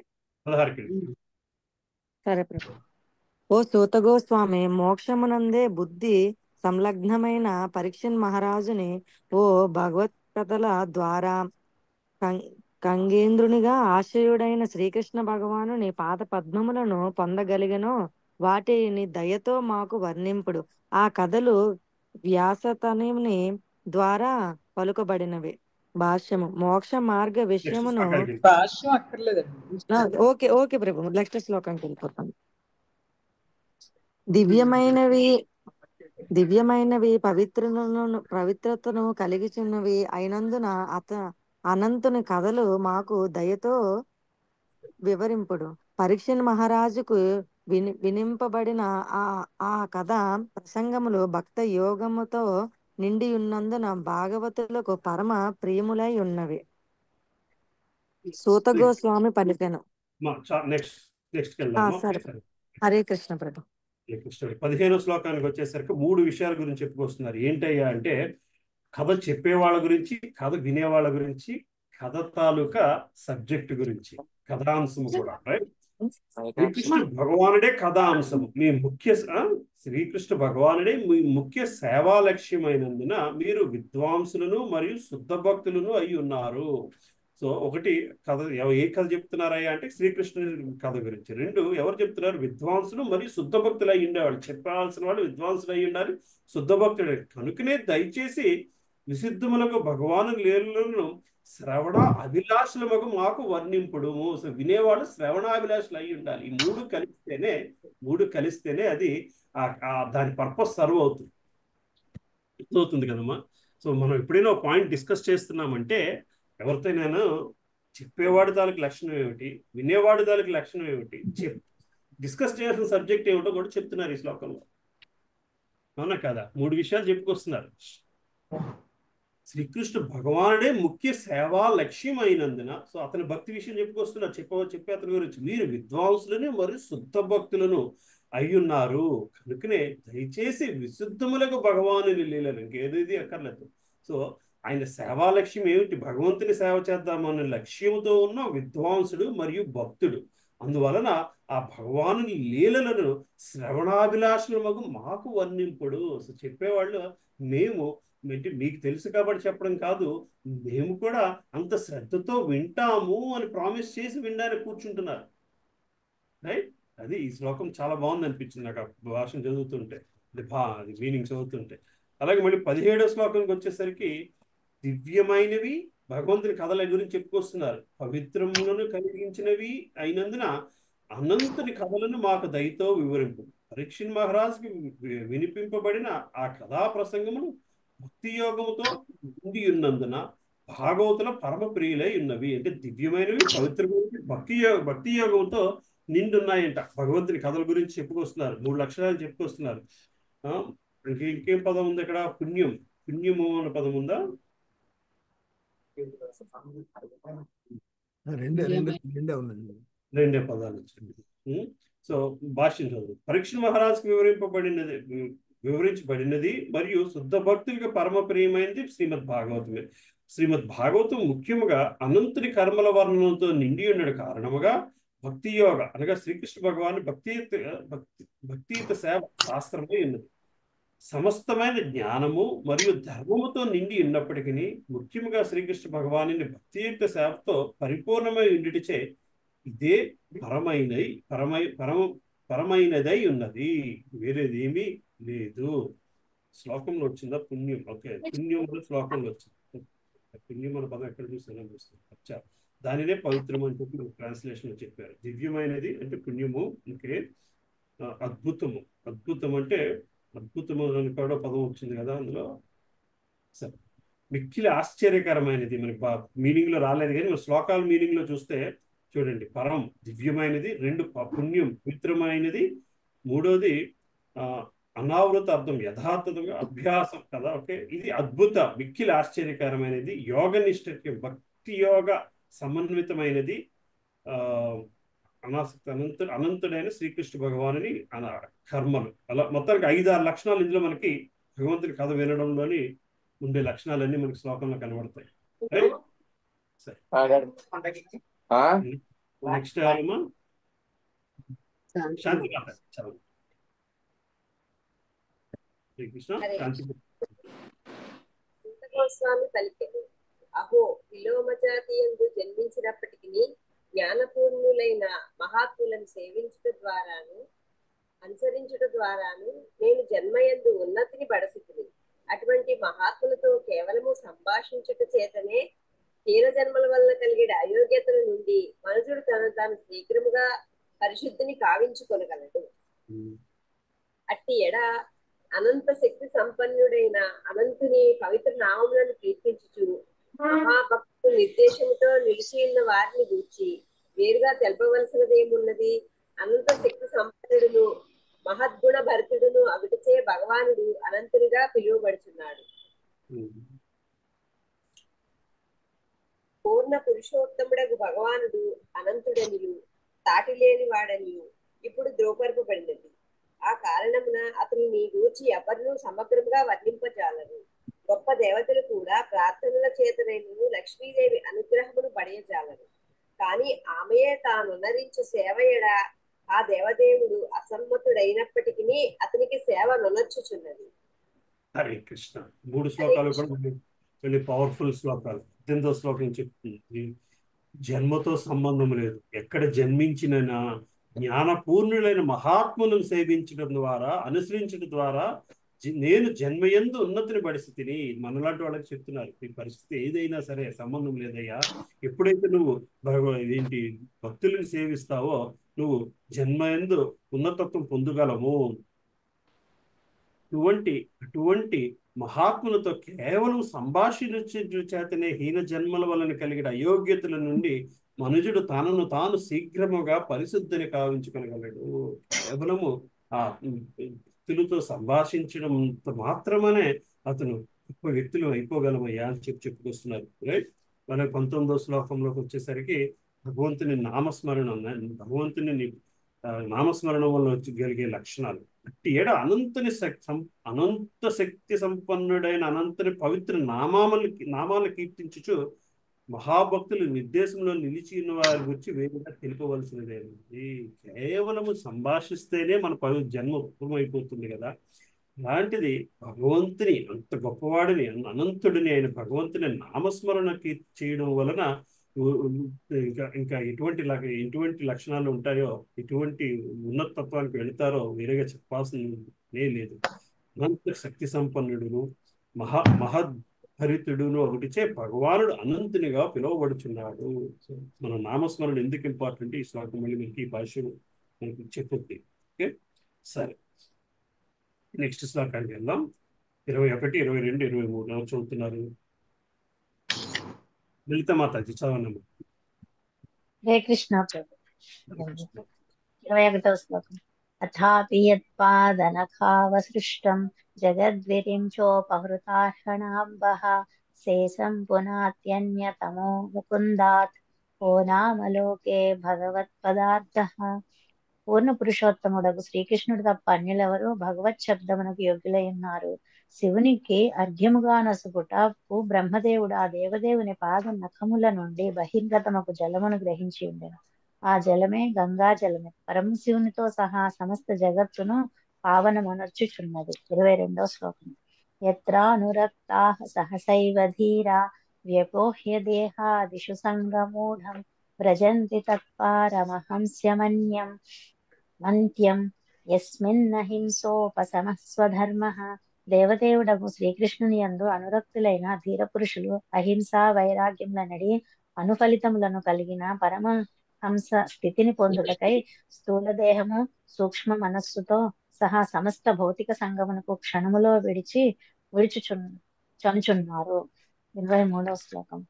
16కి సరే ప్రభు. ఓ సూత గోస్వామి, మోక్షమునందే బుద్ధి సంలగ్నమైన పరీక్షణ్ మహారాజుని ఓ భగవత్ కథల ద్వారా కంగేంద్రునిగా ఆశ్రయుడైన శ్రీకృష్ణ భగవానుని పాద పద్మములను పొందగలిగనో వాటిని దయతో మాకు వర్ణింపుడు. ఆ కథలు వ్యాసతనుని ద్వారా పలుకబడినవి. భాష్యము. మోక్ష మార్గ విషయమును భాష్యం అక్కర్లేదండి. ఓకే ప్రభు, నెక్స్ట్ శ్లోకంకి వెళ్ళిపోతాను. దివ్యమైనవి పవిత్రతను కలిగిచున్నవి అయినందున అనంతుని కథలు మాకు దయతో వివరింపుడు. పరీక్షణ్ మహారాజుకు వినింపబడిన ఆ కథ ప్రసంగములు భక్త యోగముతో నిండి ఉన్నందున భాగవతులకు పరమ ప్రియములై ఉన్నవి. సూత గోస్వామి పలికెను. సరే, హరే కృష్ణ ప్రభు. 15వ శ్లోకానికి వచ్చేసరికి 3 విషయాల గురించి చెప్పుకొస్తున్నారు. ఏంటయ్యా అంటే, కథ చెప్పేవాళ్ళ గురించి, కథ వినేవాళ్ళ గురించి, కథ తాలూకా సబ్జెక్ట్ గురించి, కథాంశము కూడా. రైట్? శ్రీకృష్ణ భగవానుడే కథాంశము. శ్రీకృష్ణ భగవానుడే మీ ముఖ్య సేవా లక్ష్యమైనందున మీరు విద్వాంసులను మరియు శుద్ధ భక్తులను అయి ఉన్నారు. సో ఒకటి కథ, ఏ కథ చెప్తున్నారయ్యా అంటే శ్రీకృష్ణుడి కథ గురించి. 2, ఎవరు చెప్తున్నారు? విద్వాంసులు మరియు శుద్ధ భక్తులు అయి ఉండేవాళ్ళు. చెప్పాల్సిన వాళ్ళు విద్వాంసులు అయి ఉండాలి, శుద్ధ భక్తులు. కనుకనే దయచేసి విశుద్ధములకు భగవాను లీలలను శ్రవణ అభిలాషులకు మాకు వర్ణింపుడు. సో వినేవాళ్ళు శ్రవణాభిలాషులు అయి ఉండాలి. ఈ 3 కలిస్తేనే అది దాని పర్పస్ సర్వ్ అవుతుంది కదమ్మా. సో మనం ఎప్పుడైనా పాయింట్ డిస్కస్ చేస్తున్నామంటే, ఎవరితో నేను చెప్పేవాడి తాలూకు లక్షణం ఏమిటి, వినేవాడి తాలూకు లక్షణం ఏమిటి, డిస్కస్ చేయాల్సిన సబ్జెక్ట్ ఏమిటో కూడా చెప్తున్నారు ఈ శ్లోకంలో. అవునా కదా? 3 విషయాలు చెప్పుకొస్తున్నారు. శ్రీకృష్ణ భగవానుడే ముఖ్య సేవా లక్ష్యం అయినందున, సో అతని భక్తి విషయం చెప్పుకొస్తున్నారు. చెప్పే అతని గురించి, మీరు విద్వాంసులను మరియు శుద్ధ భక్తులను అయ్యున్నారు. కనుకనే దయచేసి విశుద్ధములకు భగవాను లీలలు, ఇంకేది అక్కర్లేదు. సో ఆయన సేవా లక్ష్యం ఏమిటి? భగవంతుని సేవ చేద్దామనే లక్ష్యంతో ఉన్న విద్వాంసుడు మరియు భక్తుడు. అందువలన ఆ భగవాను లీలలను శ్రవణాభిలాషులకు మాకు వర్ణింపుడు. సో చెప్పేవాళ్ళు మీకు తెలుసు కాబట్టి చెప్పడం కాదు, మేము కూడా అంత శ్రద్ధతో వింటాము అని ప్రామిస్ చేసి వినడానికి కూర్చుంటున్నారు. రైట్? అది ఈ శ్లోకం చాలా బాగుంది అనిపించింది నాకు భాషను చదువుతుంటే, అది మీనింగ్ చదువుతుంటే. అలాగే మళ్ళీ 17వ శ్లోకానికి వచ్చేసరికి దివ్యమైనవి భగవంతుని కథల గురించి చెప్పుకొస్తున్నారు. పవిత్రములను కలిగించినవి అయినందున అనంతుని కథలను మాకు దయతో వివరింపు. పరీక్షణ్ మహారాజుకి వినిపింపబడిన ఆ కథా ప్రసంగమును భక్తి యోగముతో నిండి ఉన్నందున భాగవతుల పరమ ప్రియులై ఉన్నవి. అంటే దివ్యమైనవి, పవిత్రమైనవి, భక్తి యోగంతో నిండున్నాయంట. భగవంతుని కథల గురించి చెప్పుకొస్తున్నారు. 3 లక్షణాలు చెప్పుకొస్తున్నారు. ఇంకేం పదం ఉంది అక్కడ? పుణ్యము అనే పదం ఉందా? రెండే పదాలు వచ్చింది. సో భాష్యం చదువు. పరీక్షణ్ మహారాజుకి వివరించబడినది మరియు శుద్ధ భక్తులకు పరమ ప్రియమైనది శ్రీమద్భాగవతమే. శ్రీమద్భాగవతం ముఖ్యముగా అనంతుని కర్మల వర్ణనంతో నిండి ఉండడం కారణముగా భక్తి యోగ అనగా శ్రీకృష్ణ భగవాన్ భక్తియుత సేవ శాస్త్రమై ఉన్నది. సమస్తమైన జ్ఞానము మరియు ధర్మముతో నిండి ఉన్నప్పటికీ ముఖ్యముగా శ్రీకృష్ణ భగవాను భక్తియుక్త సేవతో పరిపూర్ణమై ఉండిటిచే ఇదే పరమైనదై ఉన్నది, వేరేదేమీ లేదు. శ్లోకంలో వచ్చిందా పుణ్యం? ఓకే, పుణ్యంలో శ్లోకంలో వచ్చింది. పుణ్యం అనే పదం ఎక్కడ చూసినా అచ్చా, దానినే పవిత్రం అని చెప్పి ట్రాన్స్లేషన్ చెప్పారు. దివ్యమైనది అంటే పుణ్యము. ఓకే, అద్భుతం అంటే అద్భుతము అని కూడా పదం వచ్చింది కదా అందులో. సరే, మిక్కిలి ఆశ్చర్యకరమైనది మనకి మీనింగ్ లో రాలేదు, కానీ మన శ్లోకాల మీనింగ్ లో చూస్తే చూడండి, పరం దివ్యమైనది, 2 పుణ్యం పవిత్రమైనది, 3వది అనావృత అర్థం యథార్థంగా అభ్యాసం కదా. ఓకే, ఇది అద్భుత మిక్కిలి ఆశ్చర్యకరమైనది, యోగనిష్ఠకి భక్తి యోగ సమన్వితమైనది అనాసక్తి అనంతుడైన శ్రీకృష్ణ భగవానుని కర్మలు. అలా మొత్తానికి 5-6 లక్షణాలు ఇందులో మనకి భగవంతుని కథ వినడంలోని ఉండే లక్షణాలన్నీ మనకి శ్లోకంలో కనబడతాయి. నెక్స్ట్ ఏమో శాంతి మాత. శ్రీకృష్ణ శాంతి. గోస్వామి పలికెను, అహో విలోమజాతియందు జన్మించినప్పటికీ జ్ఞానపూర్ణులైన మహాత్ములను సేవించుట ద్వారాను అనుసరించుట ద్వారాను నేను జన్మయందు ఉన్నతిని బడసితిని. అటువంటి మహాత్ములతో కేవలము సంభాషించుట చేతనే హీన జన్మల వల్ల కలిగే అయోగ్యతల నుండి మనుషుడు తాను శీఘ్రముగా పరిశుద్ధిని కావించుకొనగలడు. అట్టి ఎడ అనంత శక్తి సంపన్నుడైన అనంతుని పవిత్ర నామములను కీర్తించుచు మహాభక్తు నిర్దేశముతో నిలిచి ఉన్న వారిని గూర్చి వేరుగా తెలపవలసినదేమున్నది? అనంత శక్తి సంపన్నుడును మహద్గుణ భరితుడును అవిటచే భగవానుడు అనంతునిగా పిలువబడుచున్నాడు. పూర్ణ పురుషోత్తముడగు భగవానుడు అనంతుడనియు సాటి లేని వాడనియు ఇప్పుడు ద్రోపరపబడినది. ఆ కారణమున అతనిని గూర్చి ఎవరినూ సమగ్రంగా వర్ణింపజాలరు. గొప్ప దేవతలు కూడా ప్రార్థనల చేతనైనను లక్ష్మీదేవి అనుగ్రహమును పడయజాలరు. కానీ ఆమెయే తానునరించు సేవయడ ఆ దేవదేవుడు అసమ్మతుడైనప్పటికీ అతనికి సేవ నొనర్చుచున్నది. హరే కృష్ణ. 3 శ్లోకాలు కూడా వెళ్ళి పవర్ఫుల్ శ్లోకాలు. 8వ శ్లోకం చెప్తుంది, జన్మతో సంబంధం లేదు, ఎక్కడ జన్మించినైనా జ్ఞానపూర్ణులైన మహాత్ములను సేవించడం ద్వారా అనుసరించడం ద్వారా నేను జన్మయందు ఉన్నతిని పరిస్థితిని మనలాంటి వాళ్ళకి చెప్తున్నారు. ఈ పరిస్థితి ఏదైనా సరే సంబంధం లేదయ్యా, ఎప్పుడైతే నువ్వు ఏంటి భక్తులను సేవిస్తావో నువ్వు జన్మయందు ఉన్నతత్వం పొందగలము. అటువంటి మహాత్ములతో కేవలం సంభాషించు చేతనే హీన జన్మల వలన కలిగిన అయోగ్యతల నుండి మనుజుడు తనను తాను శీఘ్రముగా పరిశుద్ధిని కావించుకొనగలడు. కేవలము ఆ వ్యక్తులతో సంభాషించడం మాత్రమే అతను గొప్ప వ్యక్తులు అయిపోగలమయ్యా అని చెప్పుకొస్తున్నారు. రైట్. మన 19వ శ్లోకంలోకి వచ్చేసరికి భగవంతుని నామస్మరణం, భగవంతుని నామస్మరణం వల్ల కలిగే లక్షణాలు. అట్టి ఏడ అనంత శక్తి సంపన్నుడైన అనంతుని పవిత్ర నామాలను కీర్తించుచు మహాభక్తులు నిర్దేశంలో నిలిచి ఉన్న వారి గురించి వేరుగా తెలుపవలసినదేంటి? కేవలము సంభాషిస్తేనే మన జన్మ పూర్వమైపోతుంది కదా. అలాంటిది భగవంతుని అంత గొప్పవాడిని అనంతుడిని అయిన భగవంతుని నామస్మరణ చేయడం వలన ఇంకా ఎటువంటి లక్షణాలు ఉంటాయో, ఎటువంటి ఉన్నతత్వానికి వెళతారో వేరేగా చెప్పాల్సిందే లేదు. అనంత శక్తి సంపన్నుడును మహద్భరితుడును ఒకటిచే భగవానుడు అనంతునిగా పిలువబడుచున్నాడు. మన నామస్మరణ ఎందుకు ఇంపార్టెంట్ ఈ శ్లోకం మళ్ళీ మనకి ఈ భాష మనకి చెప్పుద్ది. ఓకే, సరే. నెక్స్ట్ శ్లోకానికి వెళ్దాం. 21, 22, 23 ఎవరు చదువుతున్నారు? లలిత మాతాజీ చదవనమ్మా. హరే కృష్ణ ప్రభు. 21వ శ్లోకం. అథాపి యత్పాదనఖావసృష్టం జగద్విరిం చోపహృతార్హణాంబః శేషం పునాత్యన్యతమో ముకుందాత్ ఓ నామలోకే భగవత్పదార్థః. పూర్ణ పురుషోత్తముడగు శ్రీకృష్ణుడు తప్ప అన్యులెవరూ భగవత్ శబ్దమునకు యోగ్యులై ఉన్నారు. శివునికి అర్ఘ్యముగా నసుపుటకు బ్రహ్మదేవుడు ఆ దేవదేవుని పాద నఖముల నుండి బహిర్గతముకు జలమును గ్రహించి ఉండెను. ఆ జలమే గంగా జలమే పరమశివునితో సహా సమస్త జగత్తును పావనమనర్చుచున్నది. 22వ శ్లోకం. యత్రానురక్తాః సహసైవ ధీరా వ్యపోహ్య దేహాదిషు సంగమూఢం వ్రజంతి తత్పారమహంస్యమన్యం మంత్యం యస్మిన్నహింసోపశమః స్వధర్మః. దేవదేవుడగు శ్రీకృష్ణుని యందు అనురక్తులైన ధీర పురుషులు అహింస వైరాగ్యములనడి అనుఫలితములను కలిగిన పరమహంస స్థితిని పొందుటకై స్థూల దేహము సూక్ష్మ మనస్సుతో సహా సమస్త భౌతిక సంగమునకు క్షణములో విడిచుచున్నారు. 23వ శ్లోకం.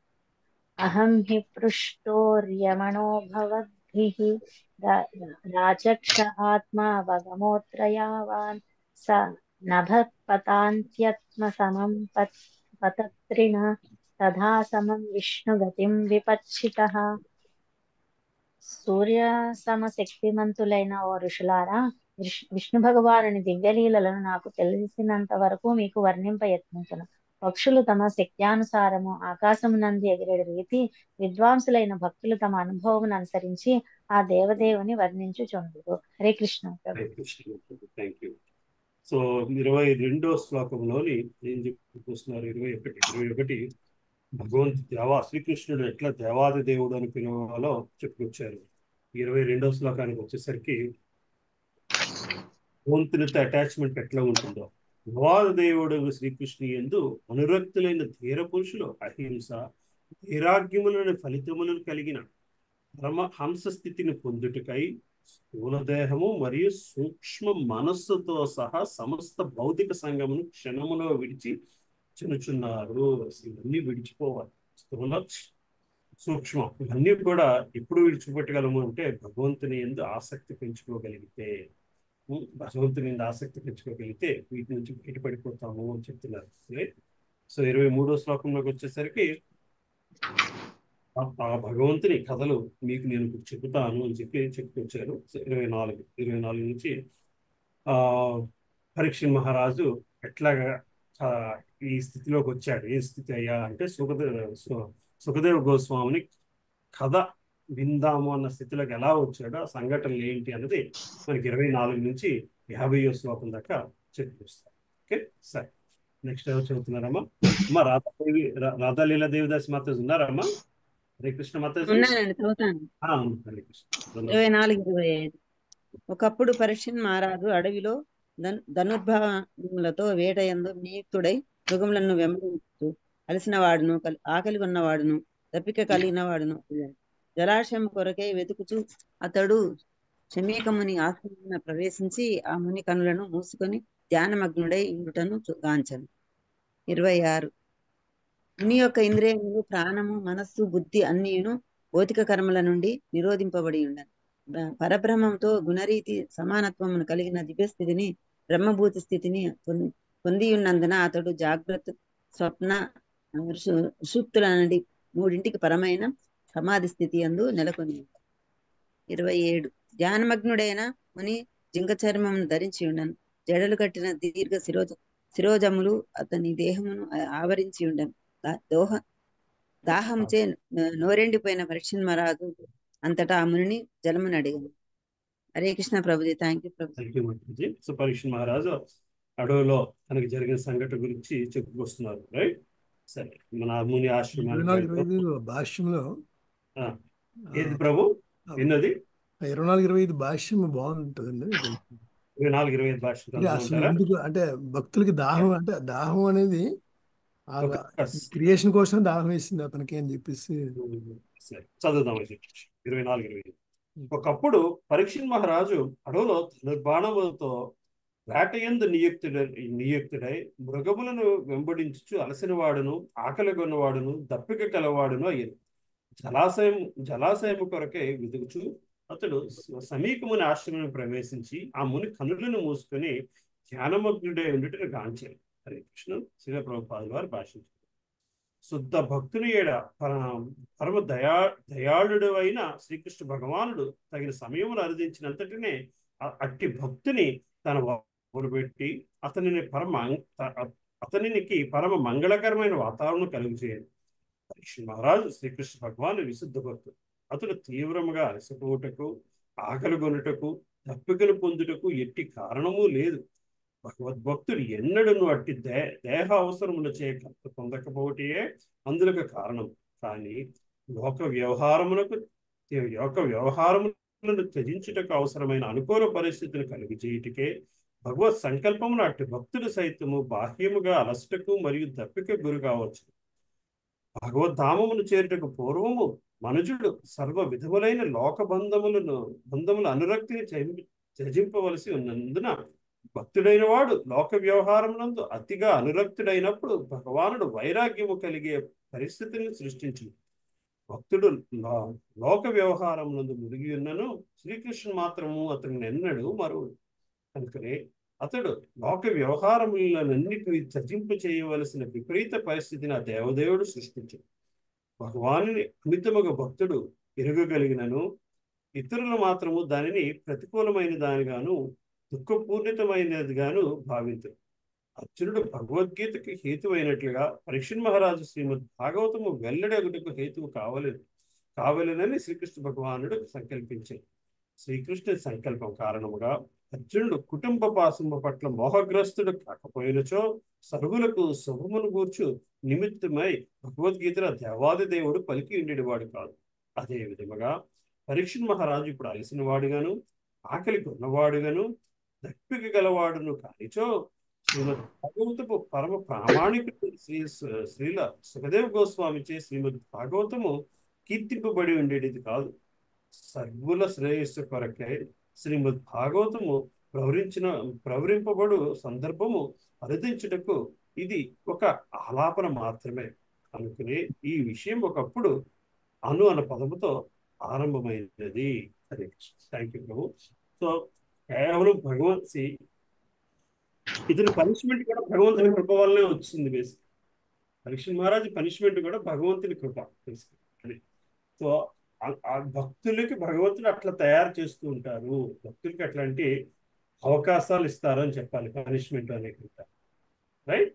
అహం హి పృష్టోర్యమణో భవద్భిః రాచక్ష ఆత్మావగమోత్రయావాన్ స నభఃపతాంత్యత్మ సమం పతత్రిణ తథా సమం విష్ణుగతిం విపచ్చితః. సూర్య సమశక్తిమంతులైన ఓ ఋషులారా, విష్ణు భగవానుని దివ్యలీలలను నాకు తెలిసినంత వరకు మీకు వర్ణింప యత్నించును. పక్షులు తమ శక్త్యానుసారము ఆకాశమునందు ఎగిరే రీతి విద్వాంసులైన భక్తులు తమ అనుభవమును అనుసరించి ఆ దేవదేవుని వర్ణించుచుండురు. Hare Krishna. Thank you. So 22వ శ్లోకంలోని ఏం చెప్పుకొస్తున్నారు? 21 భగవంతు శ్రీకృష్ణుడు ఎట్లా దేవాది దేవుడు అని పిలవాలో చెప్పుకొచ్చారు. 22వ శ్లోకానికి వచ్చేసరికి భగవంతునితో అటాచ్మెంట్ ఎట్లా ఉంటుందో, దేవాది దేవుడు శ్రీకృష్ణు యందు అనురక్తులైన ధీర పురుషులు అహింస వైరాగ్యములను ఫలితములను కలిగిన పరమహంస స్థితిని పొందుటకై స్థూలదేహము మరియు సూక్ష్మ మనస్సుతో సహా సమస్త భౌతిక సంగమును క్షణములో విడిచి చెనుచున్నారు. ఇవన్నీ విడిచిపోవాలి. స్థూల సూక్ష్మం ఇవన్నీ కూడా ఎప్పుడు విడిచిపెట్టగలము అంటే భగవంతుని యందు ఆసక్తి పెంచుకోగలిగితే, వీటి నుంచి బయటపడిపోతాము అని చెప్తున్నారు. సో 23వ శ్లోకంలోకి వచ్చేసరికి ఆ భగవంతుని కథలు మీకు నేను చెబుతాను అని చెప్పుకొచ్చారు. 24 నుంచి పరీక్ష మహారాజు ఎట్లాగా ఈ స్థితిలోకి వచ్చాడు. ఏ స్థితి అయ్యా అంటే సుఖదేవ గోస్వామిని కథ విందాము అన్న స్థితిలోకి ఎలా వచ్చాడో, ఆ సంఘటనలు ఏంటి అన్నది మనకి 24 నుంచి 50వ శ్లోకం దాకా చెప్పుకొస్తారు. ఓకే, సరే. నెక్స్ట్ ఎవరు చదువుతున్నారమ్మా? అమ్మా రాధాలీల దేవిదాస్ మాతాజీ ఉన్నారమ్మా? హరే కృష్ణ మాతాజీ. ఉన్నానండి, చదువుతాను. హరే కృష్ణ. 24-25. ఒకప్పుడు పరీక్షిత్ మహారాజు అడవిలో ధనుర్భాములతో వేటయందు నియుక్తుడై మృగములను వెంబడించు అలసిన వాడును ఆకలి ఉన్నవాడును దప్పిక కలిగిన వాడును జలాశయం కొరకై వెతుకుచు అతడు శమీకముని ఆశ్రమమున ప్రవేశించి ఆ ముని కనులను మూసుకొని ధ్యానమగ్నుడై ఇండుటను గాంచను. 26. ముని యొక్క ఇంద్రియములు ప్రాణము మనస్సు బుద్ధి అన్నీను భౌతిక కర్మల నుండి నిరోధింపబడి ఉండను. పరబ్రహ్మంతో గుణరీతి సమానత్వమును కలిగిన దివ్యస్థితిని బ్రహ్మభూతి స్థితిని పొంది ఉన్నందున అతడు జాగ్రత్త స్వప్న సుషుప్తుల నుండి మూడింటికి పరమైన సమాధి స్థితి అందు నెలకొని. 27. ధ్యానమగ్నుడైన ముని జింక చర్మమును ధరించి ఉండను. జడలు కట్టిన దీర్ఘ శిరోజములు అతని దేహమును ఆవరించి ఉండను. దాహముచే నోరెండిపోయిన పరీక్షిత్ మహారాజు అంతటా ఆ మునిని జలమును అడిగాను. Hare Krishna Prabhuji. Thank you Prabhuji. So Parikshit మహారాజు అడవిలో తనకి జరిగిన సంఘటన గురించి చెప్పుకొస్తున్నారు. రైట్, సరే. మన ముని ఆశ్రమానికి భాష్యంలో ఏది ప్రభు విన్నది? 24-25 భాష్యం బాగుంటుందండి. 24-25 భాష్యం ఎందుకు అంటే భక్తులకి దాహం, అంటే దాహం అనేది క్రియేషన్ కోసం దాహం వేసింది అతనికి అని చెప్పేసి చదువుదాం. 24-25. ఒకప్పుడు పరీక్షిత్ మహారాజు అడవులో ధనుర్బాణములతో వేటయందు నియుక్తుడై మృగములను వెంబడించుచు అలసిన వాడును ఆకలి కొన్నవాడును దప్పిక కలవాడును అయ్యారు. జలాశయము కొరకై వెతుకుచు అతడు సమీకముని ఆశ్రమం ప్రవేశించి ఆ ముని కనులను మూసుకొని ధ్యానమగ్నుడై ఉండుటను గాంచారు. హరే కృష్ణ. శ్రీల ప్రభుపాదుల వారు భాషించారు. శుద్ధ భక్తుని ఏడ పరమ దయాళుడు అయిన శ్రీకృష్ణ భగవానుడు తగిన సమయమును అర్థించినంతటినే అట్టి భక్తుని తన పెట్టి అతనికి పరమ మంగళకరమైన వాతావరణం కలుగు చేయాలి. పరీక్ష మహారాజు శ్రీకృష్ణ భగవాను విశుద్ధ భక్తుడు. అతడు తీవ్రముగా అలసిపోవుటకు ఆకలి కొనుటకు తప్పికను పొందుటకు ఎట్టి కారణము లేదు. భగవద్భక్తుడు ఎన్నడూ అట్టి దేహ అవసరముల చే పొందకపోవటే అందులకు కారణం. కానీ లోక వ్యవహారములను త్యజించుటకు అవసరమైన అనుకూల పరిస్థితిని కలిగి చేయుటకే భగవత్ సంకల్పమును అట్టి భక్తుడు సైతము బాహ్యముగా అలసటకు మరియు దప్పిక గురి కావచ్చు. భగవద్ధామమును చేరుటకు పూర్వము మనుజుడు సర్వ విధములైన లోక బంధముల అనురక్తిని త్యజింపవలసి ఉన్నందున భక్తుడైన వాడు లోక వ్యవహారమునందు అతిగా అనురక్తుడైనప్పుడు భగవానుడు వైరాగ్యము కలిగే పరిస్థితిని సృష్టించింది. భక్తుడు లోక వ్యవహారమునందు మునిగి ఉన్నను శ్రీకృష్ణుడు మాత్రము అతన్ని ఎన్నడూ మరువడు. కనుకనే అతడు లోక వ్యవహారములన్నిటిని త్యజింప చేయవలసిన విపరీత పరిస్థితిని ఆ దేవదేవుడు సృష్టించాడు. భగవానుని అమితముగా భక్తుడు ఎరుగగలిగినను ఇతరులు మాత్రము దానిని ప్రతికూలమైన దానిగాను దుఃఖపూర్ణితమైనదిగాను భావించరు. అర్జునుడు భగవద్గీతకు హేతువైనట్లుగా పరీక్షణ్ మహారాజు శ్రీమద్ భాగవతము వెల్లడగుటకు హేతువు కావలెనని శ్రీకృష్ణ భగవానుడు సంకల్పించాడు. శ్రీకృష్ణ సంకల్పం కారణముగా అర్జునుడు కుటుంబ పాశము పట్ల మోహగ్రస్తుడు కాకపోయినచో సర్వులకు శుభమును గూర్చు నిమిత్తమై భగవద్గీతలో దేవాది దేవుడు పలికి ఉండేవాడు కాదు. అదే విధముగా పరీక్షణ్ మహారాజు ఇప్పుడు అలసిన వాడుగాను ఆకలి కొన్నవాడుగాను దప్పిక గలవాడును కానిచో శ్రీమద్ భాగవతము పరమ ప్రామాణికుడు శ్రీల సుఖదేవ్ గోస్వామిచే శ్రీమద్ భాగవతము కీర్తింపబడి ఉండేది కాదు. సర్వుల శ్రేయస్సు కొరకై శ్రీమద్ భాగవతము ప్రవరింపబడు సందర్భము అరుదించుటకు ఇది ఒక ఆలాపన మాత్రమే అనుకునే ఈ విషయం ఒకప్పుడు అన్న పదముతో ఆరంభమైనది. హరే కృష్ణ. థ్యాంక్ యూ ప్రభు. సో కేవలం భగవంత్ ఇతని పనిష్మెంట్ కూడా భగవంతుని కృప వల్లనే వచ్చింది. బేసిక్ పరీక్షణ్ మహారాజు పనిష్మెంట్ కూడా భగవంతుని కృప. సో ఆ భక్తులకి భగవంతుడు అట్లా తయారు చేస్తూ ఉంటారు. భక్తులకి అట్లాంటి అవకాశాలు ఇస్తారు అని చెప్పాలి పనిష్మెంట్ అనేకుండా. రైట్.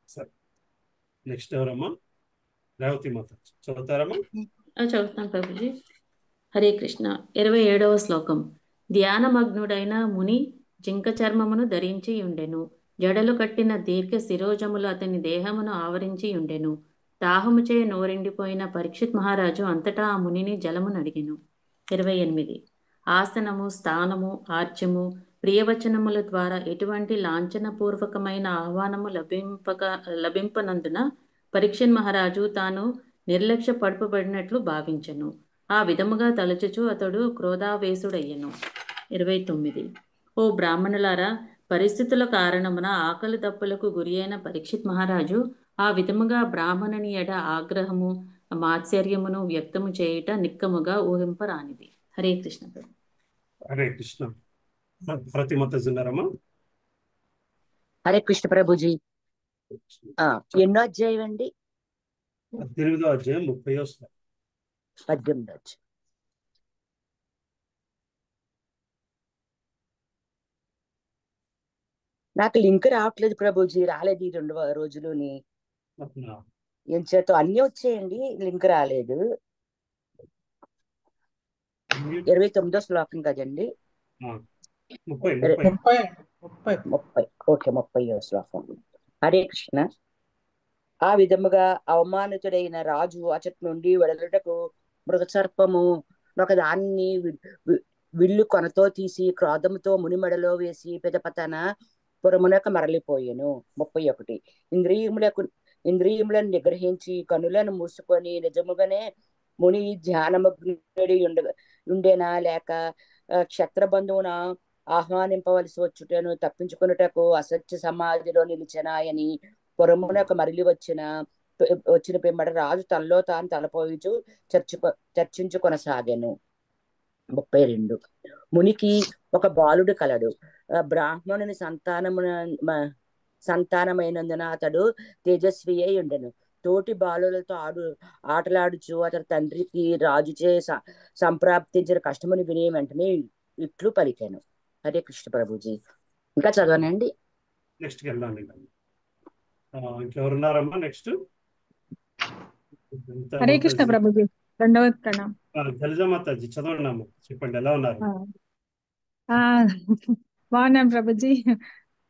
సరే, నెక్స్ట్ ఎవరమ్మా? రేవతి మాత చదువుతారమ్మా? చదువుతాను ప్రభుజీ. హరే కృష్ణ. 27వ శ్లోకం. ధ్యానమగ్నుడైన ముని జింక చర్మమును ధరించి ఉండెను. జడలు కట్టిన దీర్ఘ శిరోజములు అతని దేహమును ఆవరించి ఉండెను. దాహముచే నోరెండిపోయిన పరీక్షిత్ మహారాజు అంతటా ఆ మునిని జలము నడిగెను. 28. ఆసనము, స్థానము, ఆర్చము, ప్రియవచనముల ద్వారా ఎటువంటి లాంఛనపూర్వకమైన ఆహ్వానము లభింపనందున పరీక్షిత్ మహారాజు తాను నిర్లక్ష్య పడుపబడినట్లు భావించెను. ఆ విధముగా తలచుచు అతడు క్రోధావేశుడయ్యెను. 29. ఓ బ్రాహ్మణులారా, పరిస్థితుల కారణమున ఆకలి దప్పులకు గురి అయిన పరీక్షిత్ మహారాజు ఆ విధముగా బ్రాహ్మణుని ఎడ ఆగ్రహము మాత్సర్యమును వ్యక్తము చేయుట నిక్కముగా ఊహింపరానిది. హరే కృష్ణ. హరే కృష్ణ. ప్రతిమత జున్నారమ్మా? హరే కృష్ణ ప్రభుజీ. ఎన్నో అధ్యాయం అండి? 18వ అధ్యాయం 30వ శ్లోకం. 18వ అధ్యాయం. నాకు లింక్ రావట్లేదు ప్రభుజీ. రాలేదు ఈ 2 రోజులుని. ఏం చేత అన్ని వచ్చేయండి, లింక్ రాలేదు. 29వ శ్లోకం కదండి? 30. ఓకే, 30వ శ్లోకం. హరే కృష్ణ. ఆ విధముగా అవమానితుడైన రాజు అచట్ నుండి వెడలుటకు మృగసర్పము ఒక దాన్ని విల్లు కొనతో తీసి క్రోధముతో మునిమెడలో వేసి పెదపతన పురమునకు మరలిపోయెను. 31. ఇంద్రియములను నిగ్రహించి కనులను మూసుకొని నిజముగానే ముని ధ్యానమగ్నుడి ఉండేనా లేక క్షత్రబంధువున ఆహ్వానింపవలసి వచ్చుటను తప్పించుకున్నటకు అసత్య సమాధిలో నిలిచెనాయని పురమునకు మరలి వచ్చిన పిమ్మట రాజు తనలో తాను తలపోయిచు చర్చించుకొనసాగాను. 32. మునికి ఒక బాలుడు కలడు. బ్రాహ్మణుని సంతానమైనందున అతడు తేజస్వి అయి ఉండెను. తోటి బాలులతో ఆటలాడుచు అతని తండ్రికి రాజుచే సంప్రాప్తించిన కష్టముని విని వెంటనే ఇట్లు పలికాను. హరే కృష్ణ ప్రభుజీ. ఇంకా చదవనండి. నెక్స్ట్ వెళ్దాం. ఇంకెవరున్నారమ్మా? నెక్స్ట్ హరే కృష్ణ ప్రభుజీ. 2వ ప్రణామం. జలజమాతాజీ చదవండి అమ్మా. చెప్పండి, ఎలా ఉన్నారు? బాగున్నాను ప్రభుజీ.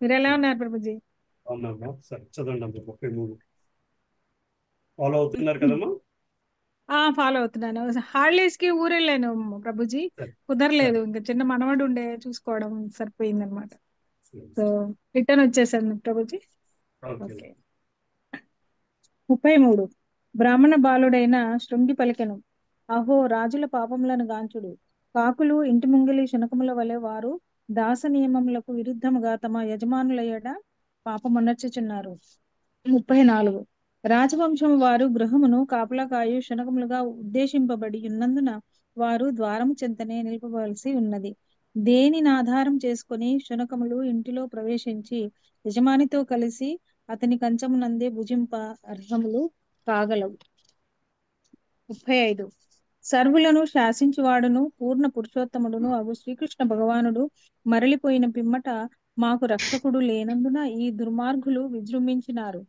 మీరు ఎలా ఉన్నారు ప్రభుజీ? అవునమ్మా. సరే చదవండి అమ్మా. 33 ఫాలో అవుతున్నారు కదమ్మా? ఫాలో అవుతున్నాను. హాలిడేస్ కి ఊరెళ్ళాను ప్రభుజీ. కుదరలేదు, ఇంకా చిన్న మనవడు ఉండే చూసుకోవడం సరిపోయింది అనమాట. సో రిటర్న్ వచ్చేసాను ప్రభుజీ. ఓకే. 33. బ్రాహ్మణ బాలుడైన శృంగి పలికెను. అహో రాజుల పాపములను గాంచుడు. కాకులు ఇంటి ముంగిలి శునకముల వలె వారు దాస నియమములకు విరుద్ధముగా తమ యజమానులయ్యడ పాపమునర్చుచున్నారు. 34. రాజవంశము వారు గృహమును కాపులా కాయు శునకములుగా ఉద్దేశింపబడి ఉన్నందున వారు ద్వారము చెంతనే నిలుపవలసి ఉన్నది. దేనిని ఆధారం చేసుకొని శునకములు ఇంటిలో ప్రవేశించి యజమానితో కలిసి అతని కంచమునందే భుజింప అర్హములు కాగలవు. 35 సర్వులను శాసించువాడును పూర్ణ పురుషోత్తముడును అగు శ్రీకృష్ణ భగవానుడు మరలిపోయిన పిమ్మట మాకు రక్షకుడు లేనందున ఈ దుర్మార్గులు విజృంభించినారు.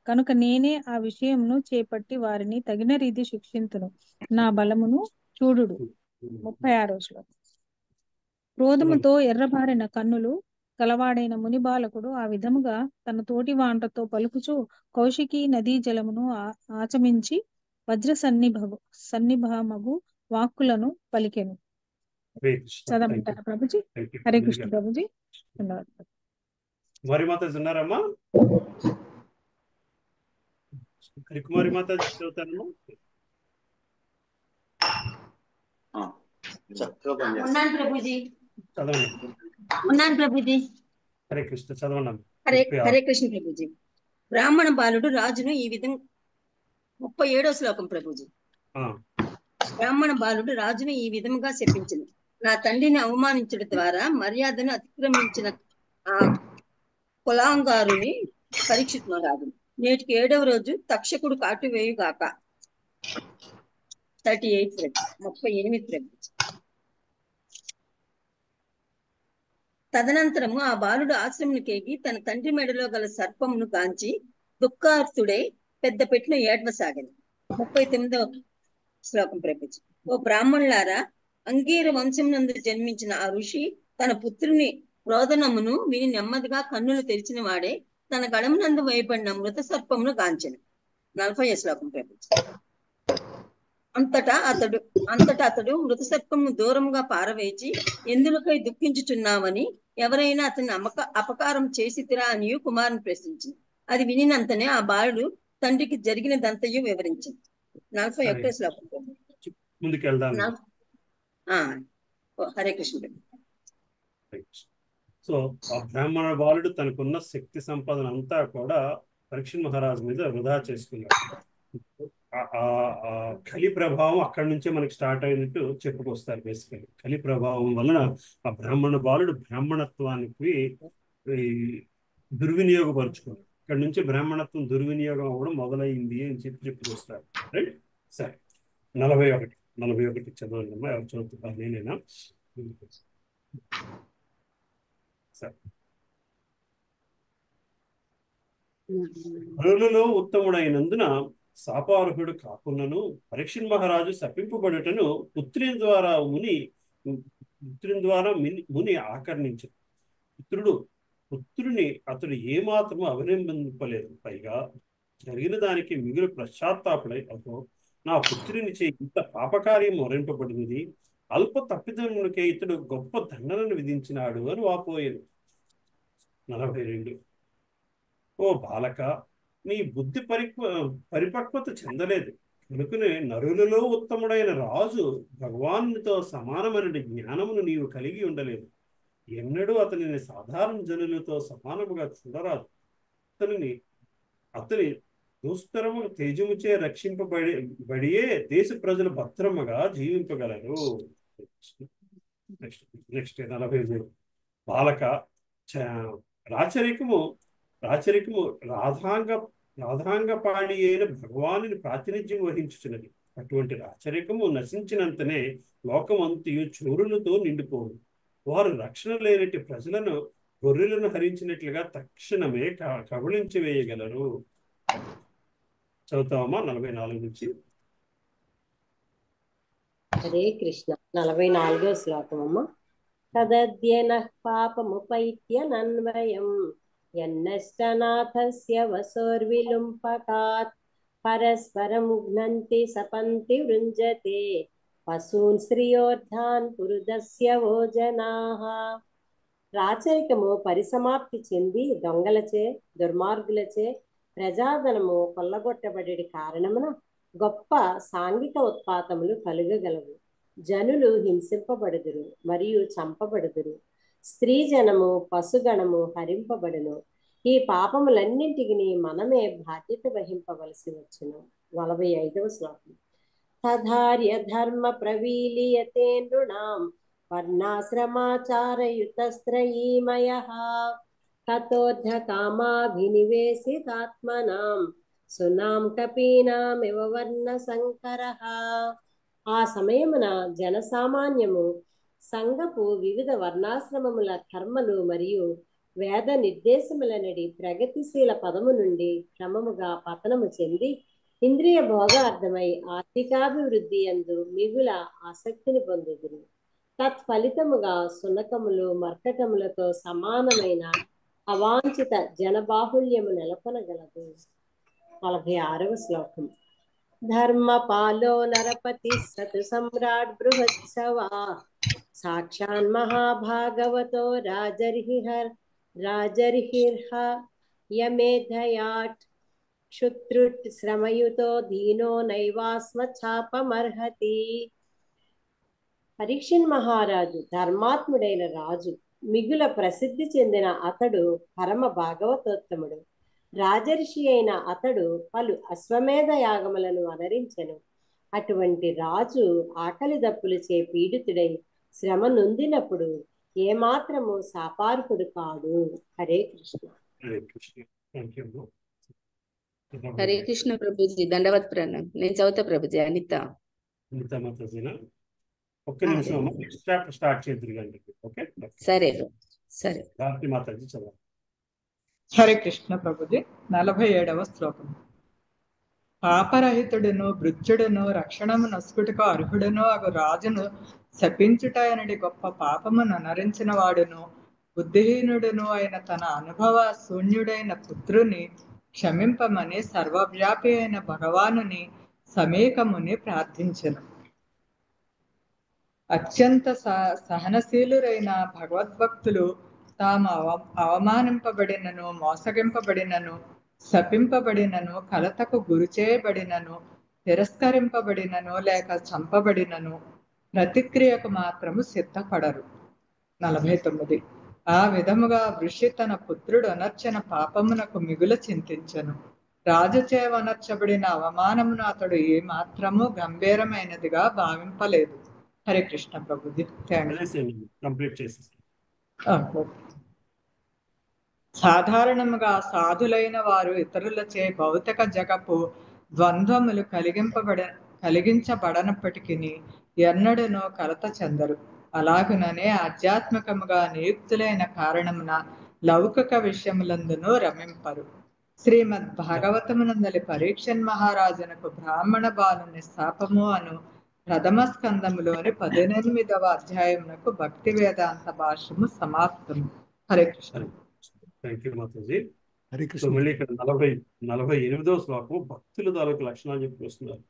కనుక నేనే ఆ విషయమును చేపట్టి వారిని తగిన రీతి శిక్షింతును. నా బలమును చూడుడు. 36వ శ్లోకం. క్రోధముతో ఎర్రబారిన కన్నులు కలవాడైన ముని బాలకుడు ఆ విధముగా తన తోటి వాంటతో పలుకుచూ కౌశికీ నదీ జలమును ఆచమించి వజ్ర సన్నిభమగు వాక్కులను పలికెను. చదవమంటారా ప్రభుజీ? హరే కృష్ణ ప్రభుజీ. కుమారి మాతాజీ ఉన్నారమ్మా? హరికుమారి మాతాజీ చదువుతారమ్మా. ఉన్నాను ప్రభుజీ. చదవండి. ఉన్నాను ప్రభుజీ. హరే కృష్ణ చదవండి. హరే కృష్ణ ప్రభుజీ. బ్రాహ్మణ బాలుడు రాజును ఈ విధంగా 37వ శ్లోకం ప్రభుజీ. బ్రాహ్మణ బాలుడు రాజును ఈ విధముగా శపించింది. నా తండ్రిని అవమానించడం ద్వారా మర్యాదను అతిక్రమించిన ఆ కులాంగారుని పరీక్షిత్ మహారాజు నేటికి 7వ రోజు తక్షకుడు కాటువేయుగాక. 38 ప్రభుజీ. తదనంతరము ఆ బాలుడు ఆశ్రమునికేగి తన తండ్రి మెడలో గల సర్పమును గాంచి దుఃఖార్తుడై పెద్ద పెట్టిన ఏడ్వసాగను. 39వ శ్లోకం ప్రభుజీ. ఓ బ్రాహ్మణులారా, అంగీర వంశమునందు జన్మించిన ఆ ఋషి తన పుత్రుని రోదనమును విని నెమ్మదిగా కన్నులు తెరిచిన వాడే తన గళమునందు వేయబడిన మృత సర్పమును గాంచెను. 40వ శ్లోకం ప్రభుజీ. అంతటా అతడు మృత సర్పమును దూరంగా పారవేచి ఎందులకై దుఃఖించుచున్నావని ఎవరైనా అతన్ని అపకారం చేసితిరా అని కుమారుని ప్రశ్నించింది. అది వినినంతనే ఆ బాలుడు తండ్రికి జరిగినదంతయు వివరించింది. 41వ శ్లోకం. హరే కృష్ణ. సో ఆ బ్రాహ్మణ బాలుడు తనకున్న శక్తి సంపదన అంతా కూడా పరీక్షిత్ మహారాజు మీద వృధా చేసుకున్నాడు. కలి ప్రభావం అక్కడి నుంచే మనకి స్టార్ట్ అయినట్టు చెప్పుకొస్తారు. బేసికలీ కలి ప్రభావం వలన ఆ బ్రాహ్మణ బాలుడు బ్రాహ్మణత్వానికి దుర్వినియోగపరుచుకున్నాడు. ఇక్కడ నుంచి బ్రాహ్మణత్వం దుర్వినియోగం అవ్వడం మొదలైంది అని చెప్పుకొస్తారు. రైట్. సరే, 41 చదవండి అమ్మా. ఎవరు చదువుతున్నారు? నేనేనా? సరే. నరులలో ఉత్తముడైనందున శాపార్హుడు కాకున్నను పరీక్షిత్ మహారాజు శపింపబడుటను పుత్రుని ద్వారా ముని ఆకర్ణించు. పుత్రుని అతడు ఏమాత్రము అభినందింపలేదు. పైగా జరిగిన దానికి మిగులు పశ్చాత్తాపుడై, అహో నా పుత్రుని చే ఇంత పాపకార్యం మొరింపబడినది, అల్ప తప్పిదములకే ఇతడు గొప్ప దండనను విధించినాడు అని వాపోయాను. 42 ఓ బాలక, నీ బుద్ధి పరిపక్వత చెందలేదు కనుకనే నరులలో ఉత్తముడైన రాజు భగవానునితో సమానమైన జ్ఞానమును నీవు కలిగి ఉండలేదు. ఎన్నడూ అతనిని సాధారణ జనులతో సమానముగా చూడరాదు. అతని దుస్తరము తేజముచే రక్షింపబడియే దేశ ప్రజలు భద్రముగా జీవింపగలరు. నెక్స్ట్ 43 బాలక, రాచరికము రాధాంగపాణి అయిన భగవానుని ప్రాతినిధ్యం వహించుచున్నది. అటువంటి రాచరికము నశించినంతనే లోకమంతయు చోరులతో నిండిపోను. వారు రక్షణ లేనట్టి ప్రజలను గొర్రెలను హరించినట్లుగా తక్షణమే కబళించి వేయగలరు. చదువుతామా 44 నుంచి. హరే కృష్ణ. 44వ శ్లోకం అమ్మ. తదద్యన పాపముపైత్య నన్వయం యన్నష్టనాథస్య వసోర్విలుంపకాత్ పరస్పరముఘ్నంతి సపంతి వృంజతే పశూన్ శ్రియోర్ధాన్ పురుదస్య వో జనాః. రాచరికము పరిసమాప్తి చెంది దొంగలచే దుర్మార్గులచే ప్రజాధనము కొల్లగొట్టబడి కారణమున గొప్ప సాంఘిక ఉత్పాతములు కలుగగలవు. జనులు హింసింపబడుదురు మరియు చంపబడుదురు. స్త్రీ జనము పశుగణము హరింపబడును. ఈ పాపములన్నింటికి మనమే బాధ్యత వహింపవలసి వచ్చును. 45వ శ్లోకం. తధార్య ధర్మ ప్రవీలియతే నృణాం వర్ణాశ్రమాచారయుతస్త్రయీమయః తతోర్ధకామాభినివేశితాత్మనాం సునాం కపీనామివ వర్ణశంకరః. ఆ సమయమున జనసామాన్యము సంఘపు వివిధ వర్ణాశ్రమముల కర్మలు మరియు వేద నిర్దేశములనడి ప్రగతిశీల పదము నుండి క్రమముగా పతనము చెంది ఇంద్రియ భోగార్థమై ఆర్థికాభివృద్ధి యందు మిగుల ఆసక్తిని పొందుదురు. తత్ఫలితముగా సునకములు మర్కటములతో సమానమైన అవాంఛిత జనబాహుళ్యము నెలకొనగలదు. 46వ శ్లోకం. ధర్మపాలో నరపతి సతు సమ్రాట్ బృహత్సవా సాక్షాన్ మహాభాగవతో రాజర్హిర్హ యమేధయాట్ క్షుత్రుట్ శ్రమయుతో దీనో నైవాస్మఛాపమర్హతి. పరీక్షన్ మహారాజు ధర్మాత్ముడైన రాజు. మిగుల ప్రసిద్ధి చెందిన అతడు పరమ భాగవతోత్తముడు. రాజర్షి అయిన అతడు పలు అశ్వమేధ యాగములను అనరించెను. అటువంటి రాజు ఆకలి దప్పులచే పీడితుడై శ్రమ నొందినప్పుడు ఏమాత్రము శాపార్హుడు కాడు. హరే కృష్ణ. హరే కృష్ణ ప్రభుజీ. దండవత్ ప్రణాం. నేను చదువుతా ప్రభుజీ. అనిత ఒక్క నిమిషం స్టార్ట్ చేద్దాం. ఓకే సరే సరే. మాతాజీ చదవండి. హరే కృష్ణ ప్రభుజీ. 47వ శ్లోకం. పాపరహితుడును భృత్యుడును రక్షణము నొసుకుటకు అర్హుడును అగు రాజును శపించుట అనడి గొప్ప పాపమును నరించిన వాడును బుద్ధిహీనుడును అయిన తన అనుభవ శూన్యుడైన పుత్రుని క్షమింపమని సర్వవ్యాపి అయిన భగవానుని సమీకముని ప్రార్థించెను. అత్యంత సహనశీలురైన భగవద్భక్తులు తాము అవమానింపబడినను, మోసగింపబడినను, శపింపబడినను, కలతకు గురి చేయబడినను, తిరస్కరింపబడినను లేక చంపబడినను ప్రతిక్రియకు మాత్రము సిద్ధపడరు. 49. ఆ విధముగా వృషి తన పుత్రుడు అనర్చన పాపమునకు మిగుల చింతించెను. రాజుచే అనర్చబడిన అవమానమును అతడు ఏ మాత్రము గంభీరమైనదిగా భావింపలేదు. హరే కృష్ణ ప్రభుజీ. సాధారణముగా సాధులైన వారు ఇతరులచే భౌతిక జగపు ద్వంద్వములు కలిగించబడనప్పటికీ ఎన్నడనో కలత చెందరు. అలాగుననే ఆధ్యాత్మికముగా నియుక్తులైన కారణమున లౌకిక విషయములందును రమింపరు. శ్రీమద్ భాగవతమునందలి పరీక్షన్ మహారాజునకు బ్రాహ్మణ బాలుని శాపము అను ప్రథమ స్కందములోని 18వ అధ్యాయమునకు భక్తి వేదాంత భాష్యము సమాప్తము. హరే కృష్ణ. థ్యాంక్ యూ మాతాజీ. మళ్ళీ ఇక్కడ 48వ శ్లోకము భక్తుల తాలూకు లక్షణాలు చెప్పి వస్తున్నారు.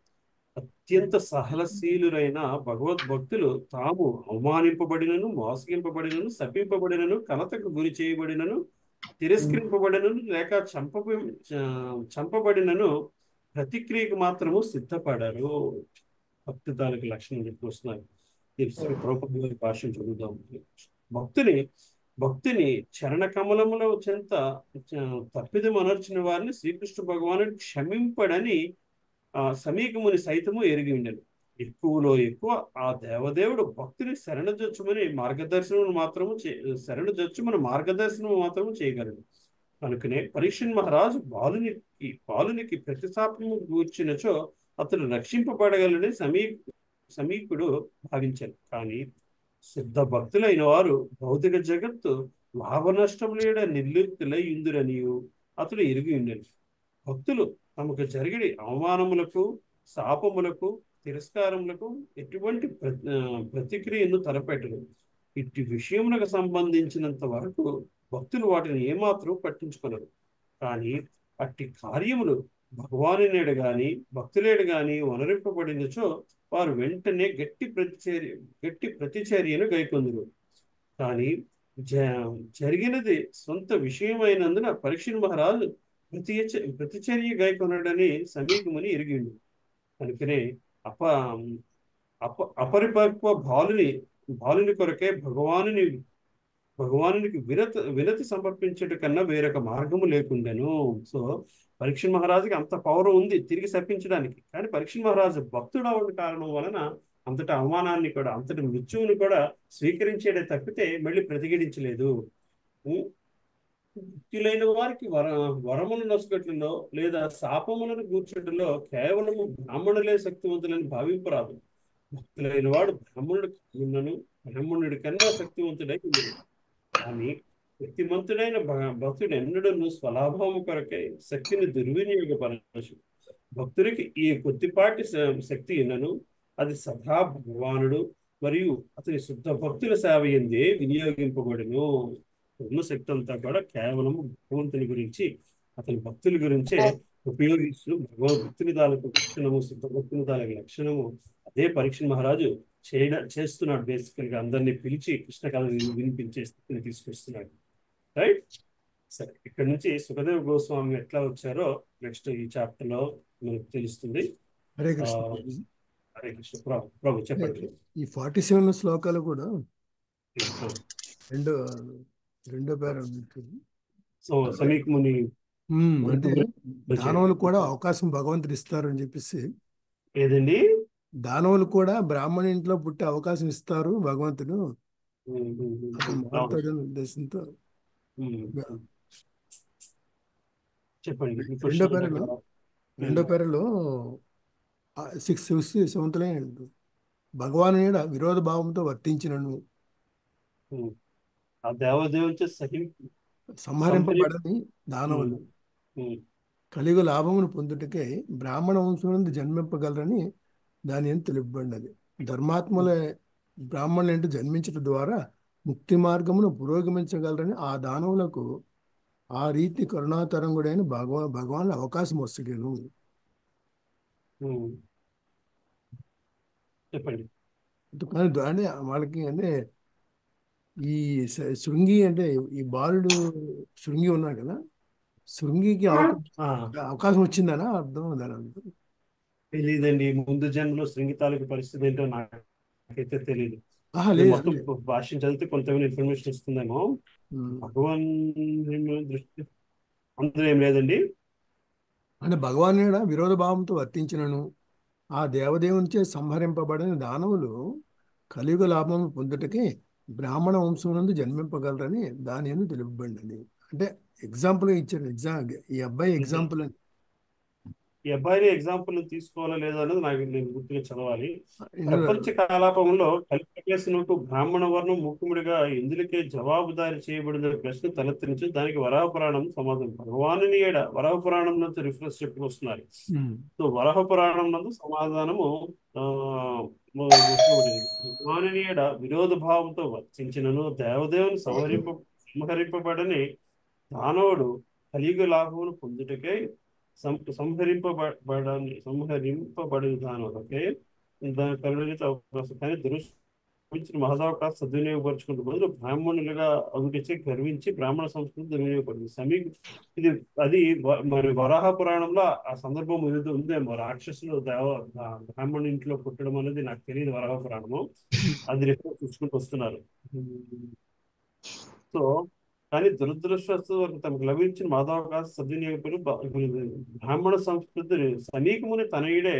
అత్యంత సహనశీలురైన భగవద్భక్తులు తాము అవమానింపబడినను, మోసగింపబడినను, శపింపబడినను, కలతకు గురి చేయబడినను, తిరస్కరింపబడినను లేక చంపబడినను ప్రతిక్రియకు మాత్రము సిద్ధపడరు. భక్తి తాలూకు లక్షణం చెప్పి వస్తున్నారు. ప్రభుత్వ భాష చదువుదాం. భక్తిని చరణ కమలముల చెంత తప్పిదం అనర్చిన వారిని శ్రీకృష్ణ భగవానుడు క్షమింపడని సమీకముని సైతము ఎరిగి ఉండను. ఎక్కువలో ఎక్కువ ఆ దేవదేవుడు భక్తిని శరణజొచ్చుమని మార్గదర్శనము మాత్రము చేయగలడు. కనుకనే పరీక్షన్ మహారాజు బాలునికి ప్రతిశాపము కూర్చున్నచో అతను రక్షింపబడగలని సమీకుడు భావించారు. కానీ శుద్ధ భక్తులైన వారు భౌతిక జగత్తు లాభ నష్టములేడ నిర్లిప్తులై ఇందురనియు అతడు ఎరిగి ఉండను. భక్తులు తమకు జరిగిన అవమానములకు, శాపములకు, తిరస్కారములకు ఎటువంటి ప్రతిక్రియను తలపెట్టరు. ఇట్టి విషయములకు సంబంధించినంత వరకు భక్తులు వాటిని ఏమాత్రం పట్టించుకొనరు. కానీ అట్టి కార్యములు భగవానునేడు గాని భక్తులేడు గాని వనరింపబడినచో వారు వెంటనే గట్టి ప్రతిచర్యను గైకొందురు. కానీ జరిగినది సొంత విషయమైనందున పరీక్షన్ మహారాజు ప్రతిచర్య గైకొనడని సమీకముని ఎరిగిండు. కనుకనే అపరిపక్వ బాలుని కొరకే భగవానునికి వినతి సమర్పించట కన్నా వేరొక మార్గము లేకుండాను. సో పరీక్షన్ మహారాజుకి అంత పవర్ ఉంది తిరిగి శపించడానికి. కానీ పరీక్షన్ మహారాజు భక్తుడు అవడం కారణం వలన అంతటి అవమానాన్ని కూడా, అంతటి మృత్యువుని కూడా స్వీకరించేదే తప్పితే మళ్ళీ ప్రతిఘటించలేదు. భక్తులైన వారికి వరమును నొసగట్లలో లేదా శాపములను కూర్చోటంలో కేవలము బ్రాహ్మణులే శక్తివంతులని భావింపరాదు. భక్తులైన వాడు బ్రాహ్మణుడి కన్నా శక్తివంతుడై ఉండడు. కానీ శక్తివంతుడైన భక్తుడు ఎన్నడూ స్వలాభము కొరకై శక్తిని దుర్వినియోగపరచు. భక్తుడికి ఈ కొద్దిపాటి శక్తి ఉన్నను అది సదా భగవానుడు మరియు అతని శుద్ధ భక్తుల సేవ ఎందే వినియోగింపబడును. ఉన్న శక్తి అంతా కూడా కేవలం భగవంతుని గురించి, అతని భక్తుల గురించే ఉపయోగిస్తూ భక్తుని తాలూకు లక్షణము, శుద్ధ భక్తుని తాలూకు లక్షణము అదే పరీక్ష మహారాజు చేస్తున్నాడు. బేసికల్ గా అందరినీ పిలిచి కృష్ణ కథ వినిపించే స్థితిని తీసుకొస్తున్నాడు. రైట్. సరే, ఇక్కడ నుంచి సుఖదేవ గోస్వామి ఎట్లా వచ్చారో నెక్స్ట్ ఈ చాప్టర్ లో మనకు తెలుస్తుంది. హరే కృష్ణ. హరే కృష్ణ. ప్రభు చెప్పండి. ఈ 47 శ్లోకాలు కూడా రెండో పేరు సమీకముని అంటే దానవులు కూడా అవకాశం భగవంతుడు ఇస్తారు అని చెప్పేసి. ఏదండి? దానవులు కూడా బ్రాహ్మణ ఇంట్లో పుట్టే అవకాశం ఇస్తారు భగవంతుడు, అతను మాట్లాడని ఉద్దేశంతో. చెప్పండి. రెండో పేరులో 6 భగవాను విరోధ భావంతో వర్తించినను ఆ దేవదేవునిచే సంహరింపబడని దానవులు కలిగి లాభమును పొందుటకే బ్రాహ్మణ వంశం నుండి జన్మింపగలరని దాని అని తెలుపబడినది. ధర్మాత్ముల బ్రాహ్మణులు జన్మించడం ద్వారా ముక్తి మార్గమును పురోగమించగలరని ఆ దానవులకు ఆ రీతి కరుణాతరంగుడైన భగవాన్ అవకాశం వస్తుగను. చెప్పండి. అంటే వాళ్ళకి అంటే ఈ శృంగి అంటే ఈ బాలుడు శృంగి ఉన్నాడు కదా, శృంగికి అవకాశం వచ్చిందనా అర్థం ఉందని తెలియదండి. ముందు జన్మలో శృంగి తాలూకు పరిస్థితి ఏంటో నాకైతే తెలియదు. మొత్తం భాష్యం చదివితే కొంతమంది ఇన్ఫర్మేషన్ ఇస్తుందేమో. భగవాన్ దృష్టి అందులో ఏం లేదండి. అంటే భగవాన్ విరోధ భావంతో వర్తించినను ఆ దేవదేవునిచే సంహరింపబడిన దానవులు కలియుగ లాభం పొందుటకి బ్రాహ్మణ వంశం నుండి జన్మింపగలరని దాని అని తెలుపబడింది. అంటే ఎగ్జాంపుల్ ఇచ్చారు. ఈ అబ్బాయి ఎగ్జాంపుల్ అని. ఈ అబ్బాయిని ఎగ్జాంపుల్ తీసుకోవాలా లేదా అనేది నేను గుర్తుగా చదవాలి. ప్రపంచ కాలాపంలో కలిపేసినట్టు బ్రాహ్మణ వర్ణం ముఖ్యముడిగా ఎందులకే జవాబుదారి చేయబడిన ప్రశ్న తలెత్తించు. దానికి వరాహ పురాణం సమాధానం. భగవానుని ఏడ వరాహ పురాణం నందు రిఫరెన్స్ చెప్పుకొస్తున్నారు. సో వరాహ పురాణం నందు సమాధానము భగవానుని ఏడ విరోధ భావంతో వర్తించినను దేవదేవుని సంహరింపబడని దానవుడు కలియుగ లాభమును పొందుటకై సంహరింపబడిన దానవులకే దాని కలిగిన అవకాశం. కానీ దురుమించిన మహదావకాశం సద్వినియోగపరుచుకుంటూ బదులు బ్రాహ్మణులుగా అగుటిచే గర్వించి బ్రాహ్మణ సంస్కృతి దుర్వినియోగపడింది. ఇది అది మరి వరాహ పురాణంలో ఆ సందర్భం ఉందేమో. రాక్షసులు బ్రాహ్మణ ఇంట్లో పుట్టడం అనేది నాకు తెలియదు. వరాహ పురాణము అది రిఫరెన్స్ చూసుకుంటూ వస్తున్నారు. సో కానీ దురదృష్టవశాత్తు తమకు లభించిన మాధవకాశం సద్వినియోగపడి బ్రాహ్మణ సంస్కృతి సమీకముని తనయుడే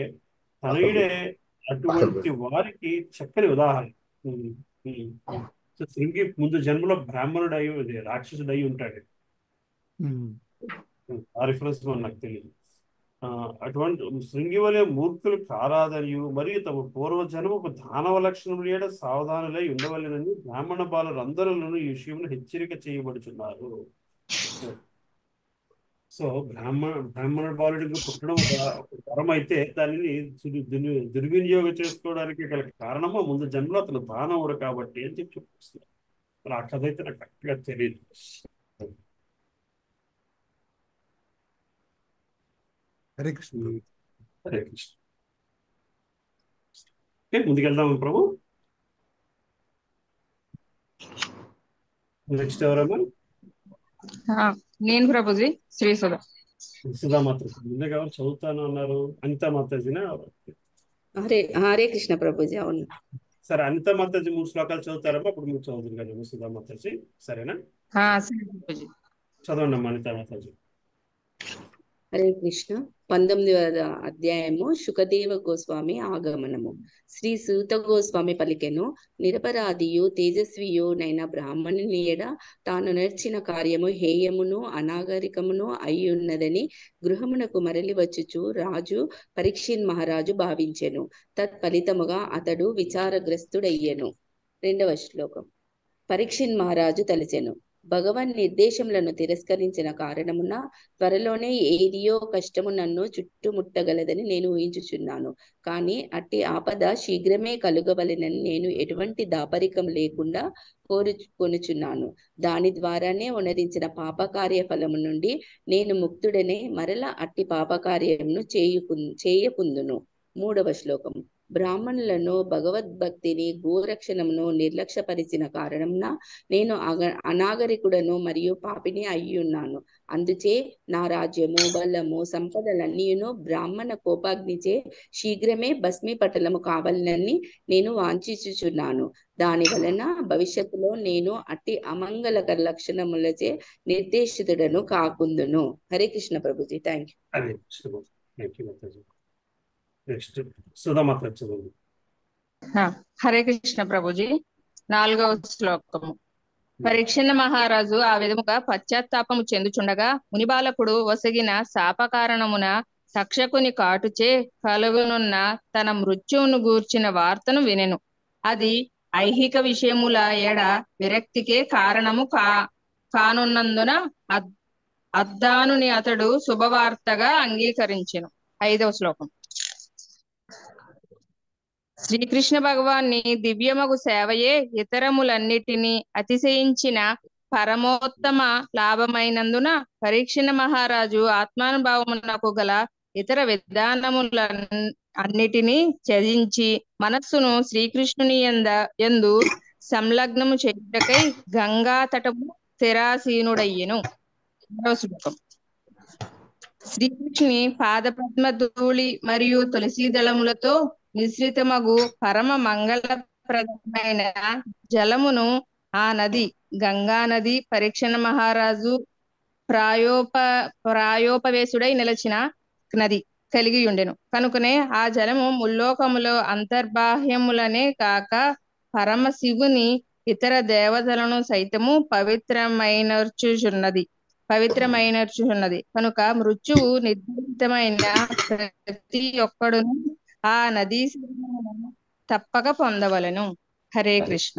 అటువంటి వారికి చక్కని ఉదాహరణ. శృంగి ముందు జన్మలో బ్రాహ్మణుడు అయి రాక్షసుడు అయి ఉంటాడు. ఆ రిఫరెన్స్ నాకు తెలియదు. అటువంటి శృంగి వలె మూర్ఖులు కారాదనియు మరియు తమ పూర్వజన్మకు దానవ లక్షణములు సావధానులై ఉండవలెనని బ్రాహ్మణ బాలురు అందరూ ఈ విషయంలో హెచ్చరిక చేయబడుచున్నారు. సో బ్రాహ్మణ బాలుడికి పుట్టడం ఒక వరం అయితే దానిని దుర్వినియోగం చేసుకోవడానికి గల కారణము ముందు జన్మలో అతను దానవుడు కాబట్టి అని చెప్పి చెప్తున్నారు. ఆ కథ అయితే నాకు కరెక్ట్గా తెలియదు. హరే కృష్ణ. హరే కృష్ణ. ముందుకెళ్దాము ప్రభు. నెక్స్ట్ ఎవరమ్మా? నేను ప్రభుజీ శ్రీ సుధామాత ముందుగా ఎవరు చదువుతాను అన్నారు? అనితా మాతాజీనా? హరే కృష్ణ ప్రభుజీ. అవును సరే, అనితా మాతాజీ 3 శ్లోకాలు చదువుతారమ్మా. అప్పుడు మీరు చదువుతుంది కదా సుధామాతాజీ. సరేనా? సరే ప్రభుజీ. చదవండి అమ్మా అనితా మాతాజీ. హరే కృష్ణ. 19వ అధ్యాయము శుకదేవ గోస్వామి ఆగమనము. శ్రీ సూత గోస్వామి పలికెను, నిరపరాధియు తేజస్వియు నైన బ్రాహ్మణుని ఎడ తాను నేర్చిన కార్యము హేయమును అనాగరికమును అయ్యున్నదని గృహమునకు మరలి వచ్చుచు రాజు పరీక్షిన్ మహారాజు భావించెను. తత్ఫలితముగా అతడు విచారగ్రస్తుడయ్యెను. 2వ శ్లోకం. పరీక్షిన్ మహారాజు తలచెను, భగవన్ నిర్దేశములను తిరస్కరించిన కారణమున త్వరలోనే ఏదియో కష్టము నన్ను చుట్టుముట్టగలదని నేను ఊహించుచున్నాను. కానీ అట్టి ఆపద శీఘ్రమే కలుగవలెనని నేను ఎటువంటి దాపరికం లేకుండా కోరుకొనుచున్నాను. దాని ద్వారానే ఉనరించిన పాపకార్య ఫలము నుండి నేను ముక్తుడనే మరల అట్టి పాపకార్యమును చేయకుందును. 3వ శ్లోకం. బ్రాహ్మణులను భగవద్భక్తిని గోరక్షణమును నిర్లక్ష్యపరిచిన కారణంన నేను అనాగరికుడను మరియు పాపిని అయ్యున్నాను. అందుచే నా రాజ్యము బలము సంపదలన్నీయును బ్రాహ్మణ కోపాగ్నిచే శీఘ్రమే భస్మీపటలము కావాలని నేను వాంఛించుచున్నాను. దాని వలన భవిష్యత్తులో నేను అట్టి అమంగళకర లక్షణములచే నిర్దేశితుడను కాకుందును. Hare Krishna Prabhuji. Thank you. Next సుధామాత చదువు. హరే కృష్ణ ప్రభుజీ. 4వ శ్లోకము. పరీక్షణ మహారాజు ఆ విధముగా పశ్చాత్తాపము చెందుచుండగా మునిబాలకుడు వసగిన శాప కారణమున తక్షకుని కాటుచే కలుగునున్న తన మృత్యువును గూర్చిన వార్తను వినెను. అది ఐహిక విషయముల ఎడ విరక్తికే కారణము కానున్నందున అద్దానుని అతడు శుభవార్తగా అంగీకరించెను. 5వ శ్లోకం. శ్రీకృష్ణ భగవాన్ని దివ్యమగు సేవయే ఇతరములన్నిటినీ అతిశయించిన పరమోత్తమ లాభమైనందున పరీక్షణ మహారాజు ఆత్మానుభవమునకు గల ఇతర విధానములన్నిటినీ త్యజించి మనస్సును శ్రీకృష్ణుని యందు సంలగ్నము చేయుటకై గంగా తటము స్థిరాసీనుడయ్యెను. 6వ శ్లోకం. శ్రీకృష్ణుని పాదపద్మ ధూళి మరియు తులసీ దళములతో మిశ్రితమగు పరమ మంగళప్రదమైన జలమును ఆ నది గంగా నది పరీక్షణ మహారాజు ప్రాయోపవేశుడై నిలిచిన నది కలిగి ఉండెను. కనుకనే ఆ జలము ముల్లోకములో అంతర్బాహ్యములనే కాక పరమశివుని ఇతర దేవతలను సైతము పవిత్రమైనర్చుచున్నది. కనుక మృత్యువు నిర్ధారితమైన ప్రతి ఒక్కడును ఆ నదీ తప్పక పొందవలను. హరే కృష్ణ.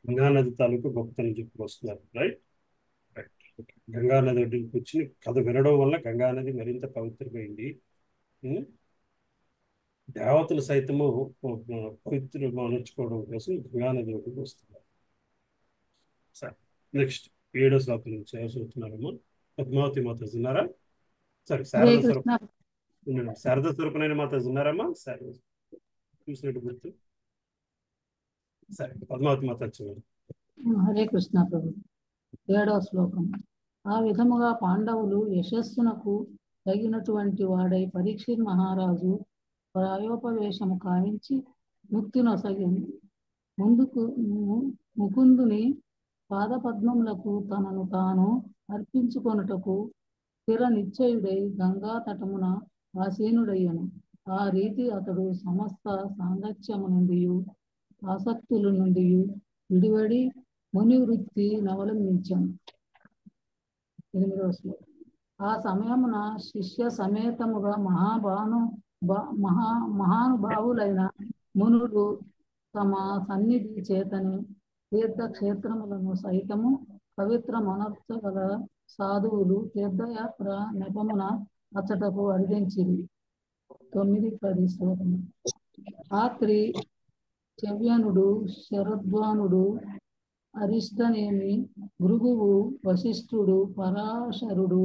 గంగా నది తాలూకు గొప్పతనం చెప్పుకొస్తున్నారు. రైట్. గంగా నది వచ్చి కథ వినడం వల్ల గంగా నది మరింత పవిత్రమైంది. దేవతలు సైతము పవిత్రం అనర్చుకోవడం కోసం గంగా నది ఒకటికి వస్తున్నారు. సరే, నెక్స్ట్ 7వ శ్లోకం నుంచి చదువుతున్నారమ్మా. పద్మావతి మాత ఉన్నారా? సరే, శారద స్వరూపమైన మాత ఉన్నారమ్మా? సరే, చూసినట్టు గుర్తు. సరే, పద్మావతి మాత వచ్చినారు. హరే కృష్ణ ప్రభు. 7వ శ్లోకం. ఆ విధముగా పాండవులు యశస్సునకు తగినటువంటి వాడై పరీక్షిత్ మహారాజు ప్రాయోపవేశము కావించి ముక్తి నొసగింది. ముందుకు ముకుందుని పాదపద్మములకు తనను తాను అర్పించుకొనుటకు స్థిర నిశ్చయుడై గంగా తటమున ఆసీనుడయ్యను. ఆ రీతి అతడు సమస్త సాంగత్యము నుండి ఆసక్తుల నుండి విడివడి ముని వృత్తి నవలంబించాను. 8వ శ్లోకం. ఆ సమయమున శిష్య సమేతముగా మహానుభావులైన మునులు తమ సన్నిధి చేతని తీర్థక్షేత్రములను సైతము పవిత్రమనర్చగల సాధువులు తీర్థయాత్ర నెపమున అచ్చటకు అడిగించిరి. 9-10 శ్లోకము. రాత్రి చవ్యనుడు శరద్వానుడు అరిష్టనేమి భృగువు వశిష్ఠుడు పరాశరుడు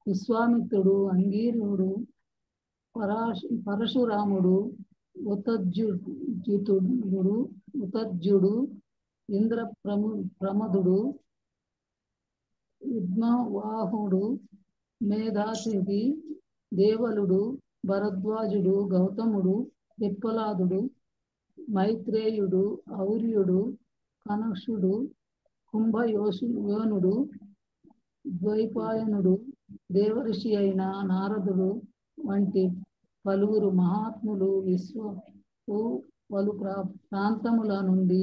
విశ్వామిత్రుడు అంగీరుడు పరశురాముడు ఉతజ్జుడు ఇంద్ర ప్రమదుడు విద్మవాహుడు మేధాతిథి దేవలుడు భరద్వాజుడు గౌతముడు పిప్పలాదుడు మైత్రేయుడు ఔర్యుడు కనక్షుడు కుంభయోనుడు ద్వైపాయనుడు దేవర్షి అయిన నారదుడు వంటి పలువురు మహాత్ములు పలు ప్రాంతముల నుండి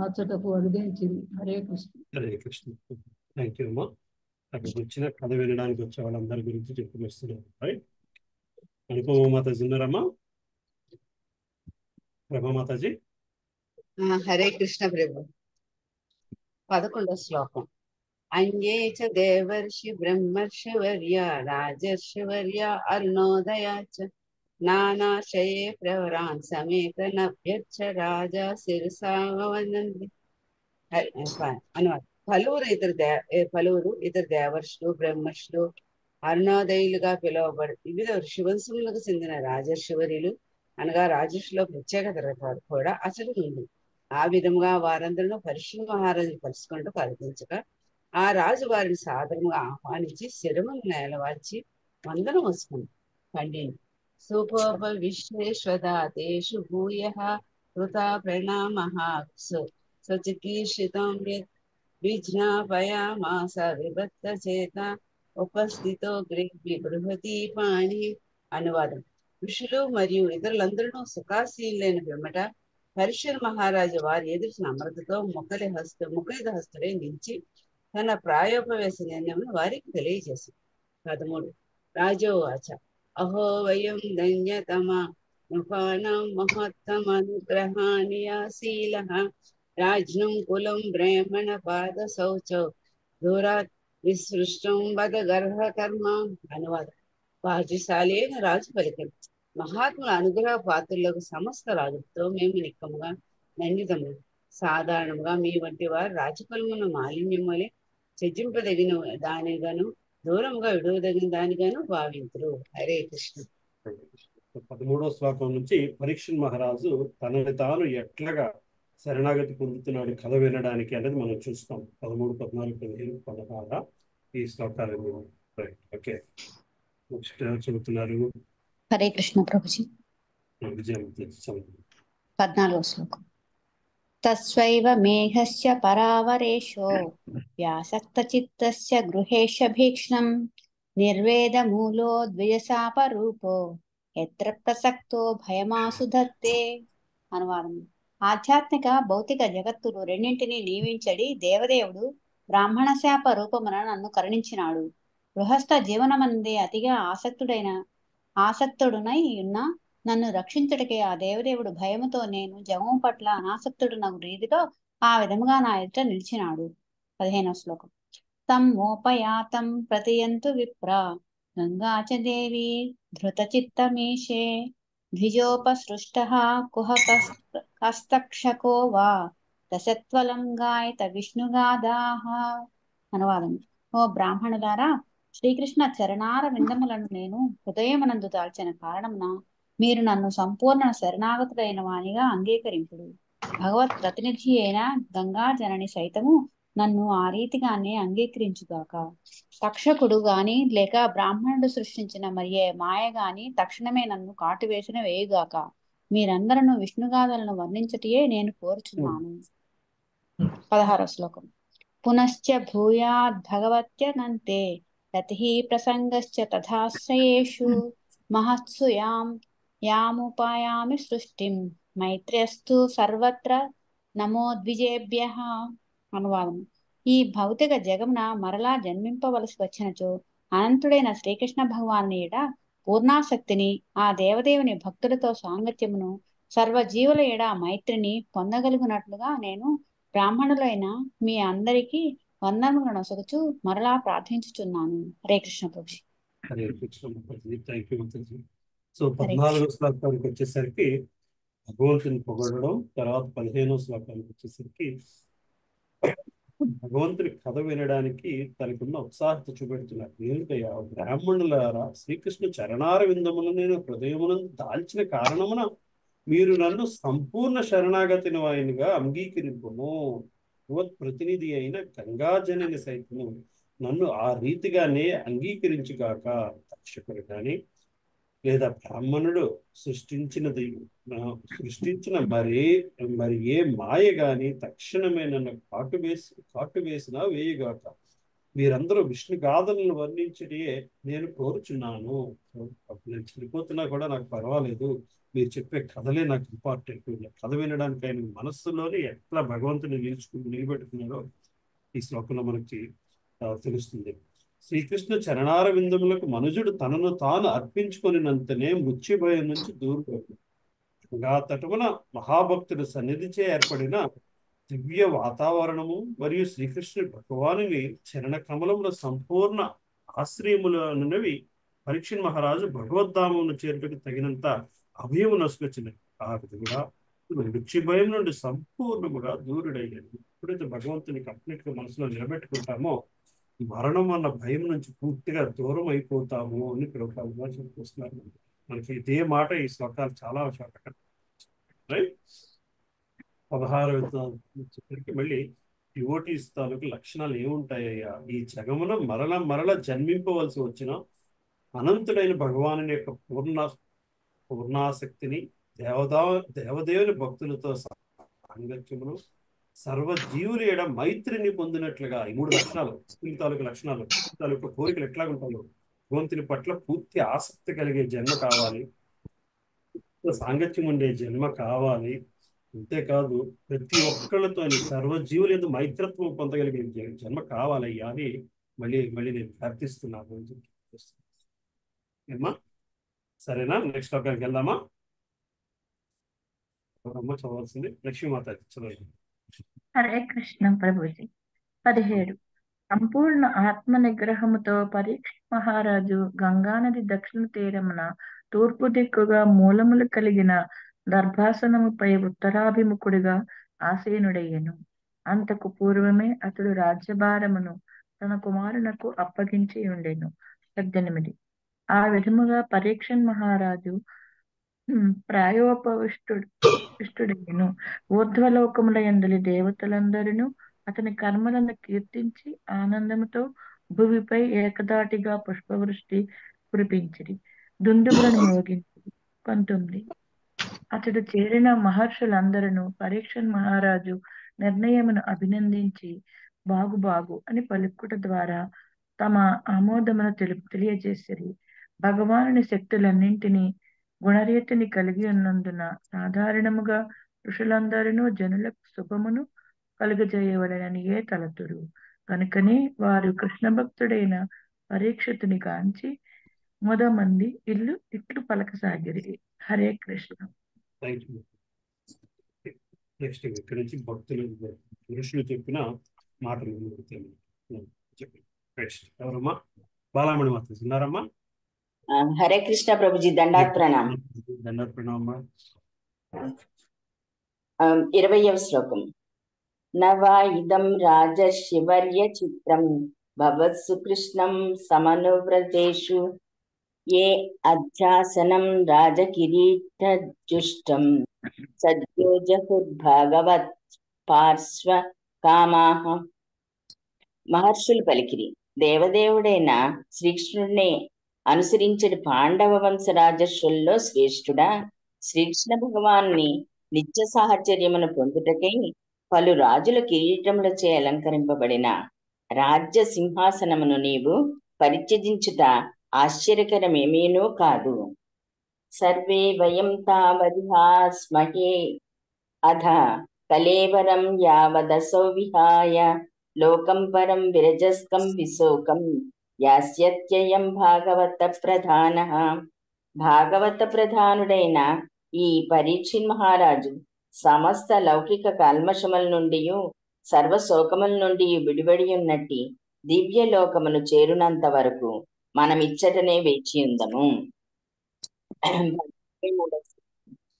అచ్చటకు అడిగించిరి. హరే కృష్ణ. హరే కృష్ణ. థ్యాంక్ యూ అమ్మా. అక్కడికి వచ్చిన కథ వినడానికి వచ్చే వాళ్ళందరి గురించి చెప్పుకొస్తున్నారు. రైట్. అనుపమ మాతాజీ ఉన్నారమ్మా? ప్రభా మాతాజీ. హరే కృష్ణ ప్రభు. 11వ శ్లోకం. అన్యే చ దేవర్షి బ్రహ్మర్షివర్య రాజర్షివర్య అరుణోదయా చ నానాశయే ప్రవరాన్ సమేత నభ్యచ్చ రాజా శిరసా వందంతి. అనువాదం. పలువురు ఇతర దేవర్షులు బ్రహ్మర్షులు అరుణోదయులుగా పిలువబడి వివిధ ఋషివంశములకు చెందిన రాజర్షివర్యులు అనగా రాజర్షులో ప్రత్యేకత వారు కూడా అసలు ఉంది. ఆ విధముగా వారందరూ పరీక్ష మహారాజు కలుసుకుంటూ కల్పించగా ఆ రాజు వారిని సాదరముగా ఆహ్వానించి శిరమును నేలవాల్చి వందనం వస్తుంది. పండిని సుపోప విశ్వేశ్వదాతేషు భూయ కృతా ప్రణామః సచికీర్షితం విజ్ఞాపయామాస విభక్త చేత ఉపస్థితో బృహతి పాణి. అనువాదం. ఋషులు మరియు ఇతరులందరూ సుఖాసీనులైన పిమ్మట పరీక్ష మహారాజు వారి ఎదుటి నమ్రతతో ముఖలిత హస్తుడై నిలిచి తన ప్రాయోపవేశ నిర్ణయం వారికి తెలియజేసింది. 13. రాజోవాచ అహో వయం ధన్యతమ నృపాణం మహత్తమనుగ్రహానియాశీలః రాజ్ఞం కులం బ్రాహ్మణ పాద శౌచౌ దూరాత్ విసృష్టం వద గర్భకర్మ. అనువాదం. భాగ్యశాలి అయిన రాజు పలికలు, మహాత్ముల అనుగ్రహ పాత్రలకు సమస్త రాజులతో మేము నిక్కముగా నందితము. సాధారణంగా మీ వంటి వారు రాజకులమును మాలిన్యం వలె త్యజింపదగిన దానిగాను దూరముగా విడువదగిన దానిగాను భావింతురు. హరే కృష్ణ. 13వ శ్లోకం నుంచి పరీక్షణ్ మహారాజు తనని తాను ఎట్లాగా శరణాగతి పొందుతున్నాడు కథ వినడానికి అనేది మనం చూస్తాం. 13, 14, 15, 16 ఈ శ్లోకాలు. ఓకే, చెబుతున్నారు. హరే కృష్ణ ప్రభుజీ. 14వ శ్లోకం. తస్వైవ మేఘస్య పరావరేషో వ్యాసక్తచిత్తస్య గృహేష భీక్ష్ణం నిర్వేదమూలో ద్విజశాపరూపో ఎత్ర ప్రసక్తో భయమాసు ధత్తే. అనువాదం. ఆధ్యాత్మిక భౌతిక జగత్తులు రెండింటినీ నియమించడి దేవదేవుడు బ్రాహ్మణ శాప రూపమున నన్ను కరుణించినాడు. గృహస్థ జీవనమందే అతిగా ఆసక్తుడునై ఉన్న నన్ను రక్షించుటకే ఆ దేవదేవుడు భయముతో నేను జగము పట్ల అనాసక్తుడునగు రీతిలో ఆ విధముగా నా ఎదుట నిలిచినాడు. 15వ శ్లోకం. తం మోపయాతం ప్రతియంతు విప్ర గంగాచ దేవి ధృతచిత్తమీశే ద్విజోపసృష్టః కుహకస్తక్షకో వా దశత్వలం గాయత విష్ణుగాదాః. అనువాదం. ఓ బ్రాహ్మణులారా, శ్రీకృష్ణ చరణార విందములను నేను హృదయమునందు దాల్చిన కారణమున మీరు నన్ను సంపూర్ణ శరణాగతుడైన వానిగా అంగీకరింపుడు. భగవత్ ప్రతినిధి అయిన గంగా జనని సైతము నన్ను ఆ రీతిగానే అంగీకరించుగాక. తక్షకుడు గాని లేక బ్రాహ్మణుడు సృష్టించిన మరియే మాయ గాని తక్షణమే నన్ను కాటువేసిన వేయుగాక. మీరందరూ విష్ణుగాథలను వర్ణించటియే నేను కోరుచున్నాను. 16వ శ్లోకం. పునశ్చ భూయాద్భగవత్యనంతే రతి ప్రసంగశ్చ తథాశ్రయేషు మహత్సు యాముపాయామి సృష్టిం మైత్ర్యస్తు సర్వత్ర నమో ద్విజేభ్యః. అనువాదం. ఈ భౌతిక జగమున మరలా జన్మింపవలసి వచ్చినచో అనంతుడైన శ్రీకృష్ణ భగవాను ఎడ పూర్ణాసక్తిని, ఆ దేవదేవుని భక్తులతో సాంగత్యమును, సర్వజీవుల ఎడ మైత్రిని పొందగలుగునట్లుగా నేను బ్రాహ్మణులైన మీ అందరికీ వందనములను నొసగుచు మరలా ప్రార్థించుచున్నాను. హరే కృష్ణ ప్రభుజీ. Hare Krishna. Thank you. So 14వ శ్లోకానికి వచ్చేసరికి భగవంతుని పొగడడం, తర్వాత 15వ శ్లోకానికి వచ్చేసరికి భగవంతుని కథ వినడానికి తనకున్న ఉత్సాహత చూపెడుతున్నారు. ఎందుకయ్యా బ్రాహ్మణులారా, శ్రీకృష్ణ చరణార విందములను నేను హృదయమునందు దాల్చిన కారణమున మీరు నన్ను సంపూర్ణ శరణాగతిని వాయినిగా అంగీకరింపుము. భగవత్ ప్రతినిధి అయిన గంగాజనని సైతము నన్ను ఆ రీతిగానే అంగీకరించుగాక. తక్షకుడు కానీ లేదా బ్రాహ్మణుడు సృష్టించిన మరి ఏ మాయ గాని తక్షణమే నన్ను కాటువేసినా వేయుగాక. మీరందరూ విష్ణు గాథలను వర్ణించడే నేను కోరుచున్నాను. అప్పుడు నేను చనిపోతున్నా కూడా నాకు పర్వాలేదు, మీరు చెప్పే కథలే నాకు ఇంపార్టెంట్. కథ వినడానికి ఆయన మనస్సులోనే ఎట్లా భగవంతుని నిలబెట్టుకున్నారో ఈ శ్లోకంలో మనకి తెలుస్తుంది. శ్రీకృష్ణ చరణార విందములకు మనుజుడు తనను తాను అర్పించుకొనినంతనే మృత్యు భయం నుంచి దూరపడు. గంగా తటమున మహాభక్తుల సన్నిధిచే ఏర్పడిన దివ్య వాతావరణము మరియు శ్రీకృష్ణుడి భగవానుని చరణ కమలముల సంపూర్ణ ఆశ్రయములనున్నవి పరీక్షణ్ మహారాజు భగవద్ధామమును చేరుటకు తగినంత అభయము నసుకొచ్చినవి. ఆ విధంగా మృత్యు భయం నుండి సంపూర్ణముగా దూరుడయ్యాడు. ఎప్పుడైతే భగవంతుని కంప్లీట్ గా మనసులో నిలబెట్టుకుంటామో మరణం అన్న భయం నుంచి పూర్తిగా దూరం అయిపోతాము అని ప్రభుత్వ చెప్పుకొస్తున్నారు. మనకి ఇదే మాట ఈ శ్లోకాలు చాలా శాతకం. రైట్, 16వ చెప్పరికి మళ్ళీ డివోటీస్ తాలూకు లక్షణాలు ఏముంటాయ్యా? ఈ జగమున మరల జన్మింపవలసి వచ్చిన అనంతుడైన భగవాను యొక్క పూర్ణాసక్తిని, దేవదేవుని భక్తులతో సాంగత్యమును, సర్వజీవులు ఎడ మైత్రిని పొందినట్లుగా ఈ 3 లక్షణాలు తాలూకు లక్షణాలు తాలూకు కోరికలు ఎట్లా ఉంటాయో భగవంతుని పట్ల పూర్తి ఆసక్తి కలిగే జన్మ కావాలి, సాంగత్యం ఉండే జన్మ కావాలి. అంతేకాదు ప్రతి ఒక్కళ్ళతో సర్వజీవులు ఎందుకు మైత్రత్వం పొందగలిగే జన్మ కావాలయ్యా అని మళ్ళీ నేను ప్రార్థిస్తున్నాను అని చెప్పి. సరేనా? నెక్స్ట్ టాపిక్కి వెళ్దామా? అమ్మ చదవాల్సింది లక్ష్మీమాత చదవండి. హరే కృష్ణ ప్రభుజీ. 17 సంపూర్ణ ఆత్మ నిగ్రహముతో పరీక్ష మహారాజు గంగానది దక్షిణ తీరమున తూర్పు దిక్కుగా మూలములు కలిగిన దర్భాసనముపై ఉత్తరాభిముఖుడిగా ఆసీనుడయ్యెను. అంతకు పూర్వమే అతడు రాజ్యభారమును తన కుమారునకు అప్పగించి ఉండెను. 18 ఆ విధముగా పరీక్షన్ మహారాజు ప్రాయోపవిష్టుడయ్యెను. ఊర్ధ్వలోకముల యందలి దేవతలందరూ అతని కర్మలను కీర్తించి ఆనందముతో భూమిపై ఏకదాటిగా పుష్పవృష్టి కురిపించిరి, దుందుబులను మోగించిరి. 19 అతడు చేరిన మహర్షులందరూ పరీక్షన్ మహారాజు నిర్ణయమును అభినందించి బాగు అని పలుకుట ద్వారా తమ ఆమోదమును తెలియజేసిరి. భగవానుని శక్తులన్నింటినీ గుణరీతిని కలిగి ఉన్నందున సాధారణముగా ఋషులందరూ జనులకు శుభమును కలుగజేయవలననియే తలతురు. కనుకనే వారు కృష్ణ భక్తుడైన పరీక్షితుని గాంచి మొదమంది ఇట్లు పలకసాగిరి. హరే కృష్ణ. నెక్స్ట్ ఇక్కడ నుంచి భక్తులు ఋషులు చెప్పిన మాటలు ఎవరమ్మా? బాలామణి మాత ఉన్నారమ్మా? హరే కృష్ణ ప్రభుజీ. దండాత్ ప్రణాం. 20వ శ్లోకం. నవా ఇదం రాజశివర్య చిత్రం భవత్సు కృష్ణం సమనువ్రతేషు ఏ అధ్యాసనం రాజకిరీటజుష్టం సద్యోజహుర్భాగవత్ పార్శ్వ కామాహ. మహర్షులు పలికిరి, దేవదేవుడైన శ్రీకృష్ణుడిని అనుసరించడి పాండవ వంశ రాజర్షుల్లో శ్రేష్ఠుడా, శ్రీకృష్ణ భగవాన్ని నిత్య సాహచర్యమును పొందుటకై పలు రాజుల కిరీటములచే అలంకరింపబడిన రాజ్య సింహాసనమును నీవు పరిత్యజించుట ఆశ్చర్యకరమేమీనూ కాదు. సర్వే వయం తావదిహాస్మహే అధ కలేవరం యావదసౌ విహాయ లోకం పరం విరజస్కం విశోకం యాస్యత్యయం భాగవత ప్రధాన. భాగవత ప్రధానుడైన ఈ పరీక్షిన్ మహారాజు సమస్త లౌకిక కల్మషముల నుండి సర్వశోకముల నుండి విడిబడి ఉన్నట్టి దివ్య లోకమును చేరునంత వరకు మనమిచ్చటనే వేచి ఉందము.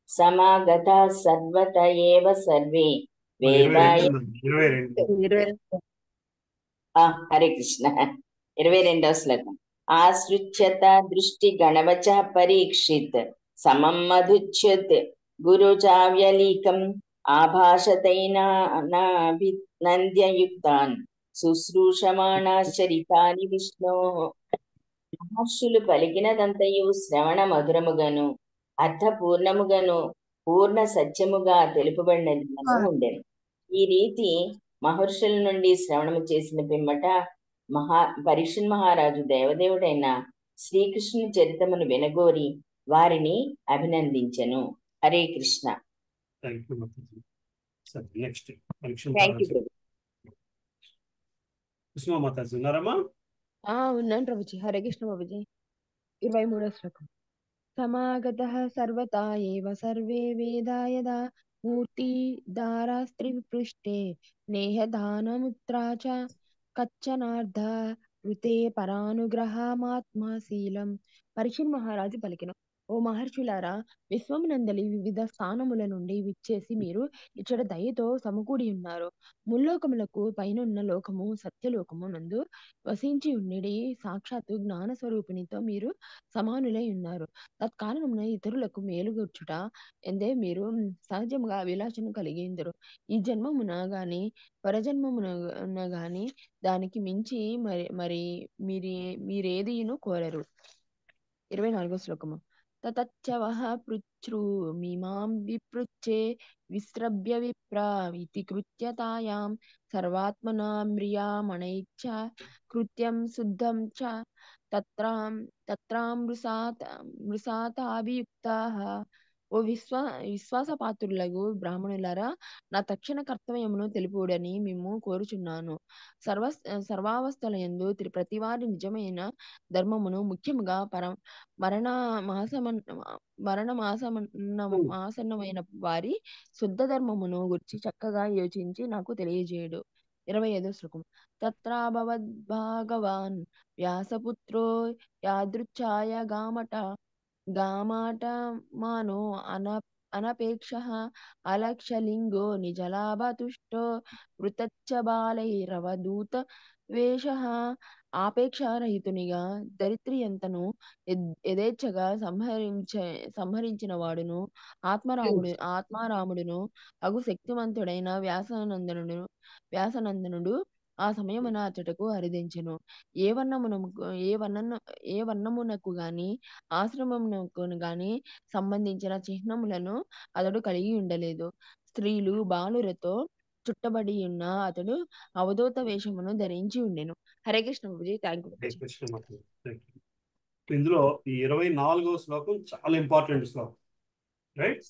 సమాగత సర్వత ఏవ సర్వే వేదాయ. హరే కృష్ణ. 22వ శ్లోకం. ఆశ్రుత్యత దృష్టి గణవచ పరీక్షిత్ సమం మధుచ్యుత్ గురుచావ్యలీకం ఆభాషతైనాభినంద్యయుక్తాన్ శుశ్రూషమాణాశ్చరితాని విష్ణో. మహర్షులు పలికినదంతయు శ్రవణ మధురముగను అర్థపూర్ణముగను పూర్ణ సత్యముగా తెలుపబడినది ఉండెను. ఈ రీతి మహర్షుల నుండి శ్రవణము చేసిన పిమ్మట పరీక్షణ్ మహారాజు దేవదేవుడైన శ్రీకృష్ణుని చరితమును వినగోరి వారిని అభినందించెను. Hare Krishna. Next thank you ప్రభు. కుసుమామాతాజీ ఉన్నారమ్మా? ఉన్నాను ప్రభుజీ. హరే కృష్ణ ప్రభుజీ. 23వ శ్లోకం. సమాగతః సర్వతా ఏవ సర్వే వేదా యదా మూర్తి దారాస్త్రి పృష్ఠే నేహదానముత్రా చ కచ్చనార్ధ కృతే పరానుగ్రహమాత్మశీలం. పరీక్షణ్ మహారాజు పలికెను, ఓ మహర్షులారా, విశ్వమునందలి వివిధ స్థానముల నుండి విచ్చేసి మీరు ఇచ్చట దయతో సమకూడి ఉన్నారు. ముల్లోకములకు పైనున్న లోకము సత్యలోకము నందు వసించి ఉండి సాక్షాత్తు జ్ఞాన స్వరూపిణితో మీరు సమానులై ఉన్నారు. తత్కారణమున ఇతరులకు మేలుగొచ్చుట ఎందే మీరు సహజముగా అభిలాషను కలిగి ఉందరు. ఈ జన్మమున గాని పరజన్మమున గాని దానికి మించి మరి మీరేదియును కోరరు. 24వ శ్లోకము. తతచ్చవః పృచ్ఛ్రుమిమాం విపృచ్ఛే విస్రభ్య విప్ర ఇతి కృత్యతాయాం సర్వాత్మనామ్రియామణైశ్చ కృత్యం శుద్ధం చ తత్రామృషాతాభియుక్తాః. ఓ విశ్వాసపాత్రులగు బ్రాహ్మణులారా, నా తక్షణ కర్తవ్యమును తెలుపుడని మిమ్ము కోరుచున్నాను. సర్వావస్థలయందు ప్రతివారి నిజమైన ధర్మమును ముఖ్యముగా మరణమాసన్నమైన వారి శుద్ధ ధర్మమును గురించి చక్కగా యోచించి నాకు తెలియజేయుడు. 25వ శ్లోకం. తత్రాభవద్భాగవాన్ వ్యాసపుత్రో యాదృచ్ఛాయ గామటమానో అనపేక్షః అలక్ష్యలింగో నిజలాభతుష్టో వృతచ్చ బాలైరవధూత వేషః. ఆపేక్షారహితునిగా దరిద్రియంతను యథేచ్ఛగా సంహరించిన వాడును ఆత్మారాముడును అగు శక్తిమంతుడైన వ్యాసనందనుడు ఆ సమయమున అచ్చటకు హరిదించెను. ఏ వర్ణమునకు గాని ఆశ్రమమునకు గాని సంబంధించిన చిహ్నములను అతడు కలిగి ఉండలేదు. స్త్రీలు బాలురతో చుట్టబడి ఉన్న అతడు అవధూత వేషమును ధరించి ఉండెను. హరే కృష్ణ ప్రభుజీ. Thank you. ఇందులో ఈ 24వ శ్లోకం చాలా ఇంపార్టెంట్ శ్లోకం, రైట్?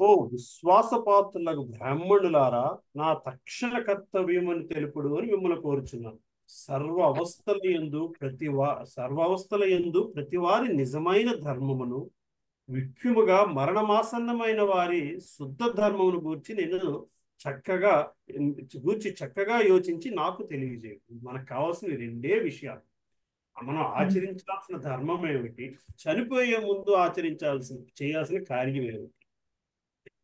ఓ విశ్వాసపాత్రులకు బ్రాహ్మణులారా, నా తక్షణ కర్తవ్యమని తెలుపుడు అని మిమ్మల్ని కోరుచున్నాను. సర్వ అవస్థల యందు ప్రతి వారి నిజమైన ధర్మమును ముఖ్యముగా మరణమాసన్నమైన వారి శుద్ధ ధర్మమును గూర్చి నేను చక్కగా యోచించి నాకు తెలియజేయు. మనకు కావాల్సిన రెండే విషయాలు. మనం ఆచరించాల్సిన ధర్మం ఏమిటి, చనిపోయే ముందు చేయాల్సిన కార్యం ఏమిటి,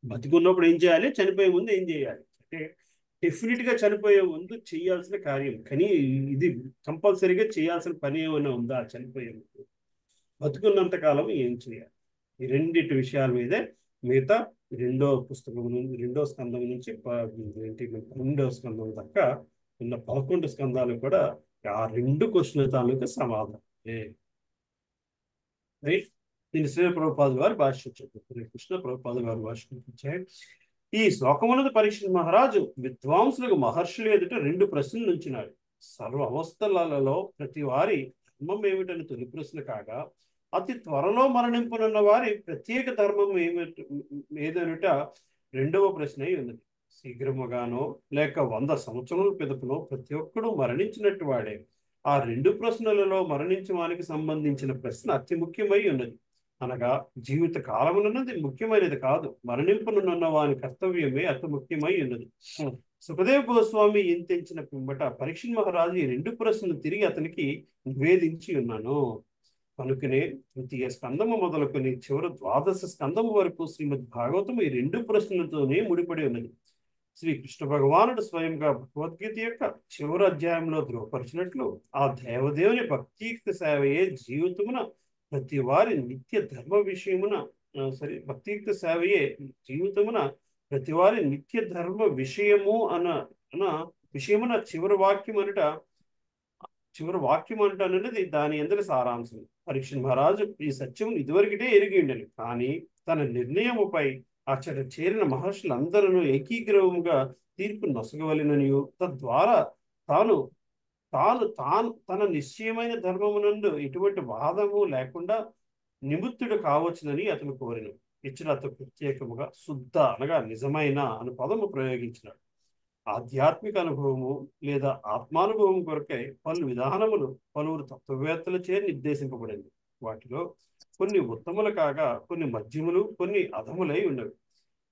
బతికున్నప్పుడు ఏం చేయాలి, చనిపోయే ముందు ఏం చేయాలి. అంటే డెఫినెట్గా చనిపోయే ముందు చేయాల్సిన కార్యం, కానీ ఇది కంపల్సరీగా చేయాల్సిన పని ఏమైనా ఉందా చనిపోయే ముందు, బతుకున్నంత కాలం ఏం చేయాలి. ఈ రెండింటి విషయాల మీదే మిగతా రెండో స్కందం నుంచి 12వ స్కందం దాకా ఉన్న 11 స్కందాలు కూడా ఆ 2 క్వశ్చన్ తాలూకా సమాధానం. రైట్? దీని శ్రీ ప్రభుపాద గారు భాషించారు. కృష్ణ ప్రభుపాద గారు భాషించారు. ఈ శ్లోకమునందు పరీక్షణ్ మహారాజు విద్వాంసులకు మహర్షులు ఎదుట 2 ప్రశ్నలు ఉంచినాడు. సర్వ అవస్థలలో ప్రతి వారి ధర్మం ఏమిటని తొలి ప్రశ్న కాగా, అతి త్వరలో మరణింపనున్న వారి ప్రత్యేక ధర్మం ఏదనుట రెండవ ప్రశ్న అయి ఉన్నది. శీఘ్రముగానో లేక 100 సంవత్సరముల పిదపనో ప్రతి ఒక్కడు మరణించినట్టు వాడే. ఆ 2 ప్రశ్నలలో మరణించే వానికి సంబంధించిన ప్రశ్న అతి ముఖ్యమై ఉన్నది. అనగా జీవిత కాలమునన్నది ముఖ్యమైనది కాదు, మరణింపనున్న వాని కర్తవ్యమే అతి ముఖ్యమై ఉన్నది. సుఖదేవ్ గోస్వామి ఇంతించిన పిమ్మట పరీక్షణ్ మహారాజు ఈ 2 ప్రశ్నలు తిరిగి అతనికి నివేదించి ఉన్నాను. కనుకనే తృతీయ స్కందము మొదలుకొని చివరి 12వ స్కందము వరకు శ్రీమద్ భాగవతం ఈ 2 ప్రశ్నలతోనే ముడిపడి ఉన్నది. శ్రీకృష్ణ భగవానుడు స్వయంగా భగవద్గీత యొక్క చివరి అధ్యాయంలో ధృవపరిచినట్లు ఆ దేవదేవుని భక్తియుక్త సేవయే జీవితమున ప్రతి వారి నిత్య ధర్మ విషయమున భక్తియుక్త సేవయే జీవితమున ప్రతి వారి నిత్య ధర్మ విషయమున చివరి వాక్యం అనేది దాని అందరి సారాంశం. పరీక్షణ్ మహారాజు ఈ సత్యం ఇదివరకిటే ఎరిగి ఉండను, కానీ తన నిర్ణయముపై అచ్చట చేరిన మహర్షులందరూ ఏకీగ్రవముగా తీర్పు నొసగవలెననియు తద్వారా తాను తన నిశ్చయమైన ధర్మమునందు ఎటువంటి వాదము లేకుండా నిమిత్తుడు కావచ్చునని అతను కోరిను. ఇచ్చిన అతను ప్రత్యేకముగా శుద్ధ అనగా నిజమైన అను పదము ప్రయోగించినాడు. ఆధ్యాత్మిక అనుభవము లేదా ఆత్మానుభవం కొరకై పలు విధానములు పలువురు తత్వవేత్తలచే నిర్దేశింపబడింది. వాటిలో కొన్ని ఉత్తములు కాగా కొన్ని మధ్యములు, కొన్ని అధములై ఉన్నవి.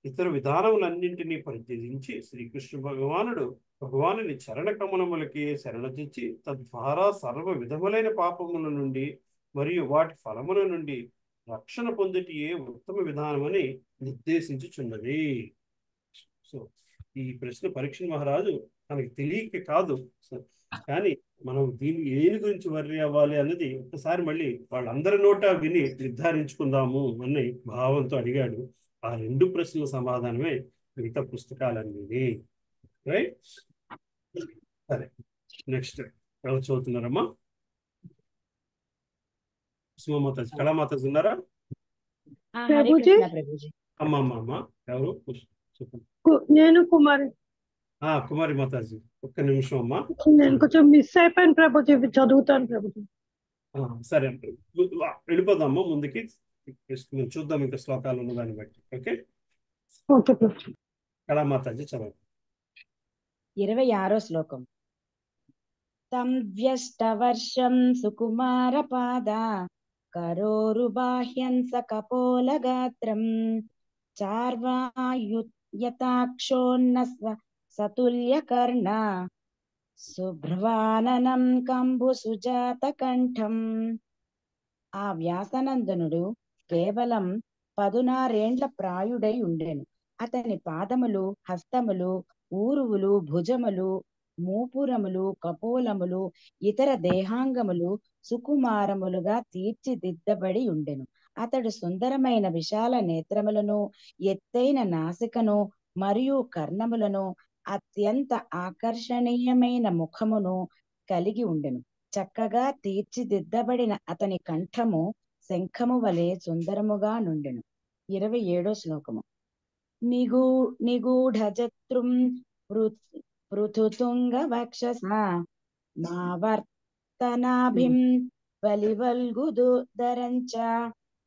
ఇతర విధానములన్నింటినీ పరిత్యజించి శ్రీకృష్ణ భగవానుని చరణ కమలములకి శరణజించి తద్వారా సర్వ విధములైన పాపముల నుండి మరియు వాటి ఫలముల నుండి రక్షణ పొందుటియే ఉత్తమ విధానమని నిర్దేశించుచున్నది. సో ఈ ప్రశ్న పరీక్ష మహారాజు మనకి తెలియక కాదు, కానీ మనం దేని గురించి వర్రీ అవ్వాలి అన్నది ఒకసారి మళ్ళీ వాళ్ళందరి నోట విని నిర్ధారించుకుందాము అనే భావంతో అడిగాడు. ఆ 2 ప్రశ్నల సమాధానమే మిగతా పుస్తకాలన్నీ. రైట్, సరే నెక్స్ట్ ఎవరు చదువుతున్నారమ్మా? సుమమాతాజీ, కళామాతాజీ ఉన్నారా? ప్రభుజీ, అమ్మ ఎవరు చెప్పండి. నేను కుమారి. కుమారి మాతాజీ, ఒక్క నిమిషం అమ్మా. నేను కొంచెం మిస్ అయిపోయాను ప్రభుజీ, చదువుతాను ప్రభుజీ. సరే వెళ్ళిపోదామా ముందుకి, చూద్దాం ఇంకా శ్లోకాలు ఉన్న దాన్ని బట్టి. ఓకే, కళామాతాజీ చదవండి. 26వ శ్లోకం. తం వ్యష్టవర్షం సుకుమార పాద కరోరు బాహ్యం సకపోల గాత్రం చార్వాయుయతాక్షోన్న సతుల్య కర్ణ శుభ్రవాననం కంబు సుజాత కంఠం. ఆ వ్యాసనందనుడు కేవలం 16 ఏండ్ల ప్రాయుడై ఉండెను. అతని పాదములు, హస్తములు, ఊరువులు, భుజములు, మూపురములు, కపోలములు, ఇతర దేహాంగములు సుకుమారములుగా తీర్చిదిద్దబడి ఉండెను. అతడు సుందరమైన విశాల నేత్రములను, ఎత్తైన నాసికను మరియు కర్ణములను, అత్యంత ఆకర్షణీయమైన ముఖమును కలిగి ఉండెను. చక్కగా తీర్చిదిద్దబడిన అతని కంఠము శంఖము వలె సుందరముగా నుండెను. 27వ శ్లోకము. నిగూఢజత్రుం పృథుతుంగ వక్షస మావర్తనాభిం బలివల్గుదరంచ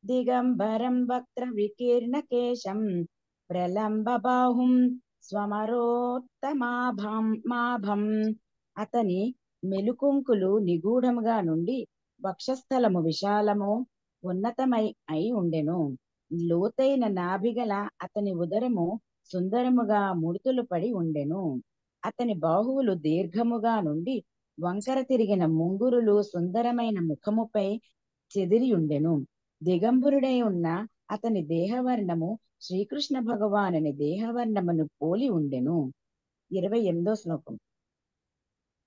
దిగంబరం వక్త్ర వికీర్ణ కేశం ప్రలంబ బాహుం స్వమరోత్తమాభం. అతని మెలుకుంకులు నిగూఢముగా నుండి వక్షస్థలము విశాలము ఉన్నతమై ఉండెను. లోతైన నాభిగల అతని ఉదరము సుందరముగా ముడుతులు పడి ఉండెను. అతని బాహువులు దీర్ఘముగా నుండి వంకర తిరిగిన ముంగురులు సుందరమైన ముఖముపై చెదిరి ఉండెను. దిగంబరుడై ఉన్న అతని దేహవర్ణము శ్రీకృష్ణ భగవానుని దేహవర్ణమును పోలి ఉండెను. 28వ శ్లోకం.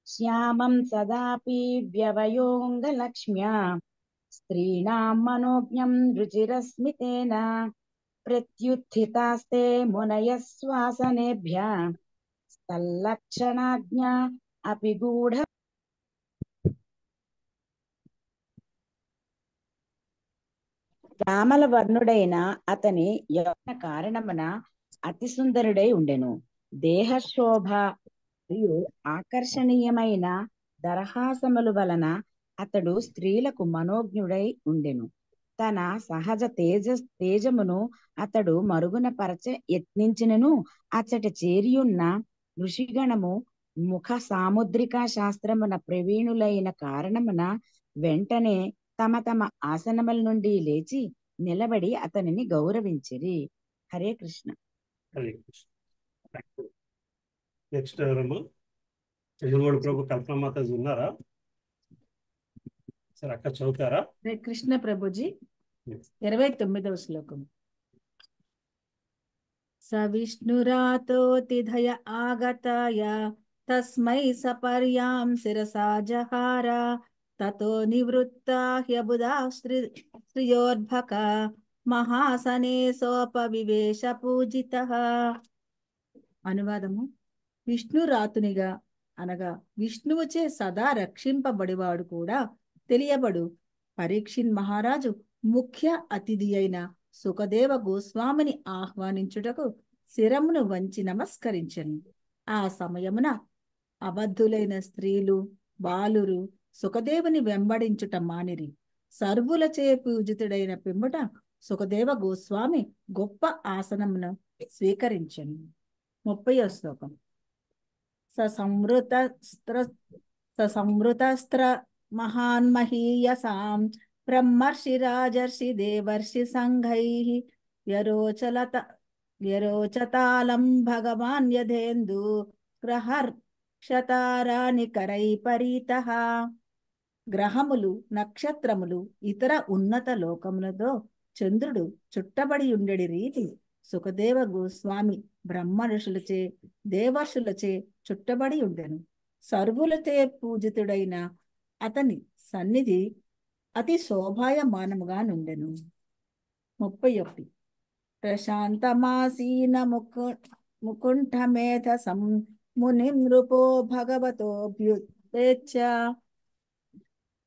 శ్యామం సదాపి వ్యవయోంగ లక్ష్మ్యా స్త్రీణాం మనోజ్ఞం రుచిరస్మితేన ప్రత్యుత్థితాస్తే మునయః శ్వాసనేభ్యః స్తల్లక్షణాజ్ఞ అపి గూఢ. శ్యామల వర్ణుడైన అతని యవ్వన కారణమున అతి సుందరుడై ఉండెను. దేహశోభ మరియు ఆకర్షణీయమైన దరహాసముల వలన అతడు స్త్రీలకు మనోజ్ఞుడై ఉండెను. తన సహజ తేజమును అతడు మరుగున పరచ యత్నించినను అచ్చట చేరియున్న ఋషిగణము ముఖ సాముద్రికా శాస్త్రమున ప్రవీణులైన కారణమున వెంటనే తమ తమ ఆసనముల నుండి లేచి నిలబడి అతనిని గౌరవించిరి. హరే కృష్ణ. హరే కృష్ణ. నెక్స్ట్ ఎవరమ్మా? చంద్రమౌళి ప్రభు, కల్పన మాతాజీ ఉన్నారా? సరే అక్క చదువుతారా? హరే కృష్ణ ప్రభుజీ. 29వ శ్లోకం. స విష్ణురాతోతిధయ ఆగతాయ తస్మై సపర్యాం శిరసా జహార తతో నివృత్తా హ్యబుధా శ్రియోర్భక మహాసనే సోపవివేశ పూజితః. అనువాదము. విష్ణురాతునిగా అనగా విష్ణువుచే సదా రక్షింపబడివాడు కూడా తెలియబడు పరీక్షిత్ మహారాజు ముఖ్య అతిథి అయిన సుఖదేవ గోస్వామిని ఆహ్వానించుటకు శిరమును వంచి నమస్కరించెను. ఆ సమయమున అబద్ధులైన స్త్రీలు, బాలురు సుఖదేవుని వెంబడించుట మానిరి. సర్వులచే పూజితుడైన పిమ్మట సుఖదేవ గోస్వామి గొప్ప ఆసనమును స్వీకరించను. 30వ శ్లోకం. ససంవృతస్త్ర మహాన్మహీయసాం బ్రహ్మర్షి రాజర్షి దేవర్షి సంఘైః వ్యరోచతాలం భగవాన్ యథేందు గ్రహర్షతారాని కరై పరీతః. గ్రహములు, నక్షత్రములు, ఇతర ఉన్నత లోకములతో చంద్రుడు చుట్టబడి ఉండేడి రీతి సుఖదేవ గోస్వామి బ్రహ్మ ఋషులచే దేవర్షులచే చుట్టబడి ఉండెను. సర్వులచే పూజితుడైన అతని సన్నిధి అతి శోభాయమానముగా నుండెను. 31. ప్రశాంతమాసీన ముకుంఠమేధసం మునిం నృపో భగవతోభ్యుపేత్య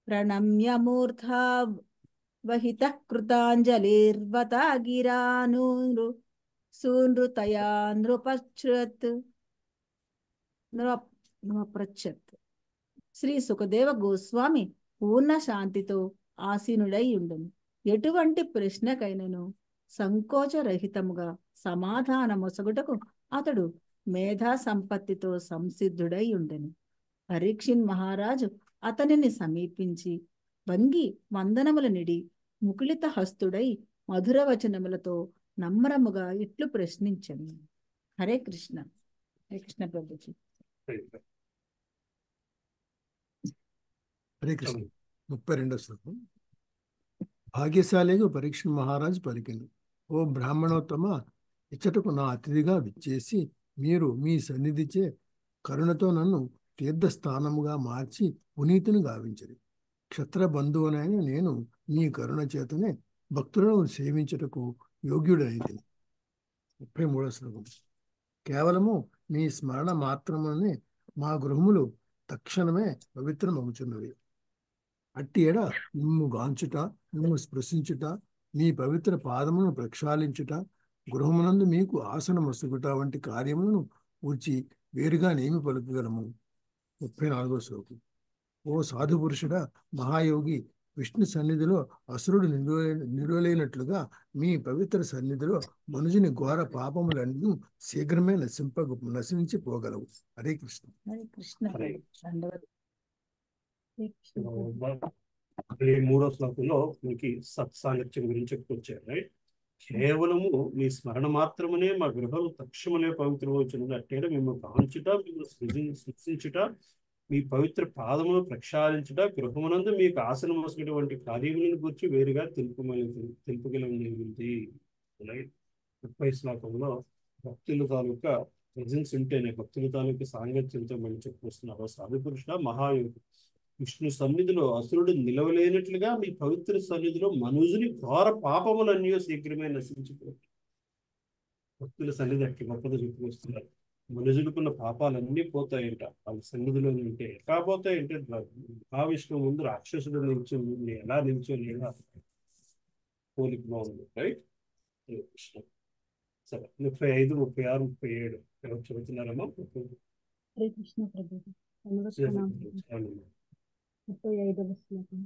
ప్రణమ్య మూర్ధా వహిత కృతాంజలిర్వత గిరాను సూనృతయా నృపచ్ఛత్. శ్రీ సుఖదేవ గోస్వామి పూర్ణ శాంతితో ఆసీనుడై ఉండును. ఎటువంటి ప్రశ్నకైనను సంకోచరహితముగా సమాధానమొసగుటకు అతడు మేధా సంపత్తితో సంసిద్ధుడై ఉండెను. పరీక్షిన్ మహారాజు అతనిని సమీపించి వంగి వందనముల నిడి ముకుళిత హస్తుడై మధుర వచనములతో నమ్రముగా ఇట్లు ప్రశ్నించను. హరే కృష్ణ. హరే కృష్ణ ప్రభుజీ. హరే కృష్ణ. 32వ శ్లోకం. భాగ్యశాలిగా పరీక్ష మహారాజు పలికెను, ఓ బ్రాహ్మణోత్తమ, ఇచ్చటకు నా అతిథిగా విచ్చేసి మీరు మీ సన్నిధిచే కరుణతో నన్ను తీర్థస్థానముగా మార్చి పునీతుని గావించరు. క్షత్ర బంధువునైన నేను మీ కరుణ చేతనే భక్తులను సేవించుటకు యోగ్యుడైతే. 33వ శ్లోకం. కేవలము మీ స్మరణ మాత్రమే మా గృహములు తక్షణమే పవిత్రమవుచున్నవి. అట్టి ఎడ మిమ్ము గాంచుట, మిమ్ము స్పృశించుట, మీ పవిత్ర పాదమును ప్రక్షాళించుట, గృహమునందు మీకు ఆసనమొసగుట వంటి కార్యములను ఊర్చి వేరుగా నేమి పలుకగలము. 34వ శ్లోకం. ఓ సాధు పురుషుడా, మహాయోగి, విష్ణు సన్నిధిలో అసురుడు నిలువలేనట్లుగా మీ పవిత్ర సన్నిధిలో మనుజుని ఘోర పాపములన్నీ శీఘ్రమే నశించిపోగలవు. హరే కృష్ణ. హరే కృష్ణ. మూడో శ్లోకంలో మీకు సత్సాంగత్యం గురించి చెప్పుకొచ్చారు. రైట్. కేవలము మీ స్మరణ మాత్రమే మా గృహం తక్షణమే పవిత్రమవుతుంది. అట్టేట మేము కాంచుట, మేము సృష్టించుట, మీ పవిత్ర పాదమును ప్రక్షాళించుట, గృహమునందు మీకు ఆసనం వసుకునేటువంటి కార్యములను గురించి వేరుగా తెలుపగలిగింది. రైట్. 30వ శ్లోకంలో భక్తుల తాలూకా ప్రజెన్స్ ఉంటేనే, భక్తుల తాలూకా సాంగత్యంతో మనం చెప్పుకొస్తున్నారు. సాధు పురుషుడ, మహాయోగి, విష్ణు సన్నిధిలో అసురుడు నిలవలేనట్లుగా మీ పవిత్ర సన్నిధిలో మనుజుని ఘోర పాపములన్నీ శీఘ్రమే నశించిపోతాయి. భక్తుల సన్నిధి అట్టి గొప్పగా చెప్పుకొస్తున్నారు. మనుజులకున్న పాపాలన్నీ పోతాయంట వాళ్ళ సన్నిధిలో ఉంటే. ఎట్లా పోతాయంటే, మహావిష్ణువు ముందు రాక్షసుడు నిల్చొని ఎలా నిల్చొని ఎలా పోలికగా ఉంది. రైట్. సరే, 35, 36, 37 ఎవరు చదువుతున్నారమ్మా? హరే కృష్ణ ప్రభుజీ. 35వ శ్లోకం.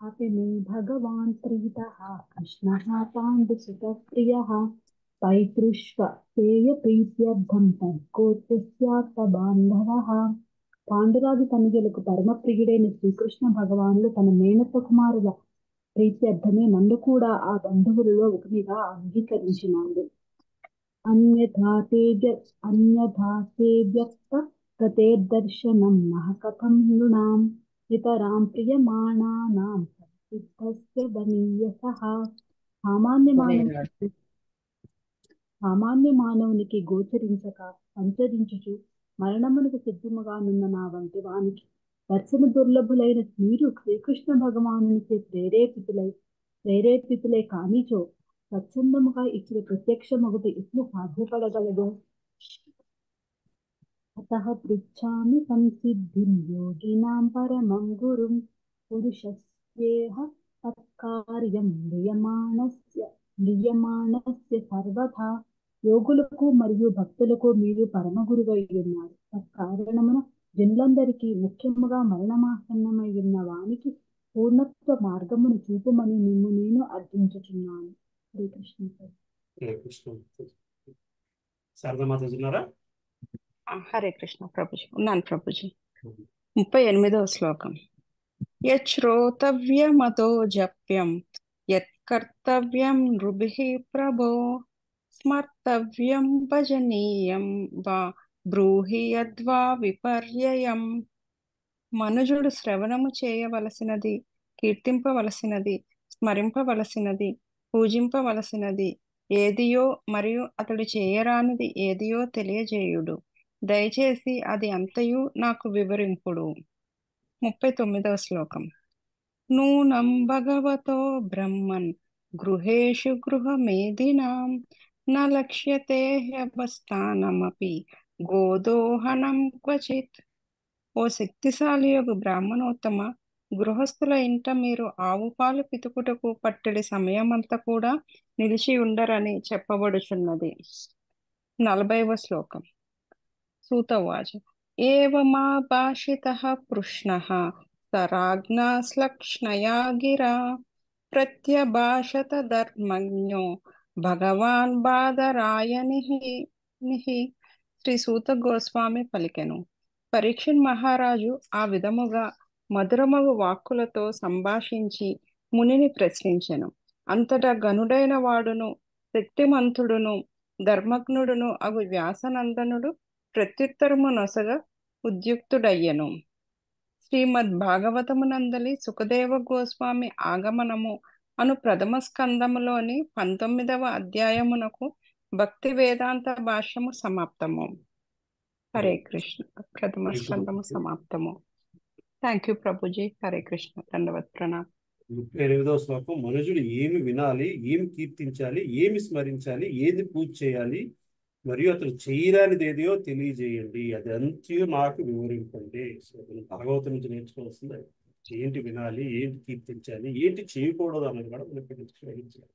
అపిమే భగవాన్ ప్రీతః కృష్ణః పాండుసుతప్రియః పైతృష్వ తేయ ప్రీత్యర్థం తైకోత్యస్యాత్త బాంధవః. పాండురాజు తనయులకు పరమ ప్రియుడైన శ్రీకృష్ణ భగవానుడు తన మేనత్త కుమారుల ప్రీత్యర్థమే నన్ను కూడా ఆ బంధువులలో ఒకనిగా అంగీకరించినాడు. అన్యథా వ్యక్త గతేర్దర్శనం నః కథం నృణాం ఇతరాం ప్రియమాణానాం సిద్ధస్య బనీయసః. సామాన్య మానవునికి గోచరించక సంచరించుచు మరణమునకు సిద్ధముగానున్న నా వంటి వానికి దర్శన దుర్లభులైన మీరు శ్రీకృష్ణ భగవానునిచే ప్రేరేపితులై కానిచో స్వచ్ఛందముగా ఇప్పుడు ప్రత్యక్షమగుట ఇట్లు సాధ్యపడగలదు. అతః పృచ్ఛామి సంసిద్ధిం యోగినాం పరమం గురుం పురుషస్యేహ తత్కార్యం మ్రియమాణస్య సర్వథా. యోగులకు మరియు భక్తులకు మీరు పరమ గురువై ఉన్నారు. తత్కారణమున జనులందరికీ ముఖ్యముగా మరణమాసన్నమై ఉన్న వానికి పూర్ణత్వ మార్గమును చూపమని నిన్ను నేను అర్థించుచున్నాను. హరే కృష్ణ. హరే కృష్ణ. శారదామాత ఉన్నారా? హరే కృష్ణ ప్రభుజీ. ఉన్నాను ప్రభుజీ. 38వ శ్లోకం. యశ్రోతవ్యమతో జప్యం యత్కర్తవ్యం నృభిః ప్రభో స్మర్తవ్యం భజనీయం వా బ్రూహి యద్వా విపర్యయం. మనుజుడు శ్రవణము చేయవలసినది, కీర్తింపవలసినది, స్మరింపవలసినది, పూజింపవలసినది ఏదియో మరియు అతడు చేయరానిది ఏదియో తెలియజేయుడు. దయచేసి అది అంతయు నాకు వివరింపుడు. 39వ శ్లోకం. నూనం భగవతో బ్రహ్మన్ గృహేషు గృహమేదినాం న లక్ష్యతే హ్యవస్థానమపి గోదోహనం క్వచిత్. ఓ శక్తిశాలియగు బ్రాహ్మణోత్తమ, గృహస్థుల ఇంట మీరు ఆవు పాలు పితుకుటకు పట్టెడి సమయమంతా కూడా నిలిచి ఉండరని చెప్పబడుచున్నది. 40వ శ్లోకం. సూతవాచ. ఏవమా భాషితః పృష్ణః సరాజ్ఞాశ్లక్ష్ణయా గిరా ప్రత్యభాషత ధర్మజ్ఞో భగవాన్ బాదరాయణిః. శ్రీ సూత గోస్వామి పలికెను. పరీక్షిత్ మహారాజు ఆ విధముగా మధురమగు వాక్కులతో సంభాషించి మునిని ప్రశ్నించెను. అంతటా గనుడైన వాడును శక్తిమంతుడును ధర్మజ్ఞుడును అగు వ్యాసనందనుడు ప్రత్యుత్తరము నొసగ ఉద్యుక్తుడయ్యను. శ్రీమద్ భాగవతమునందలి సుఖదేవ గోస్వామి ఆగమనము అను ప్రథమ స్కందములోని 19వ అధ్యాయమునకు భక్తి వేదాంత భాష్యము సమాప్తము. హరే కృష్ణ. ప్రథమ స్కందము సమాప్తము. Thank you Prabhuji. హరే కృష్ణ. దండవత్ ప్రణామ్. 38వ శ్లోకం. మనుషుడు ఏమి వినాలి, ఏమి కీర్తించాలి, ఏమి స్మరించాలి, ఏది పూజ చేయాలి మరియు అతను చేయరానిది ఏదో తెలియజేయండి, అది అంత్యూ నాకు వివరింపండి. సో మనం భాగవతం నుంచి నేర్చుకోవాల్సింది ఏంటి వినాలి, ఏంటి కీర్తించాలి, ఏంటి చేయకూడదు అన్నది కూడా మనకి గ్రహించాలి.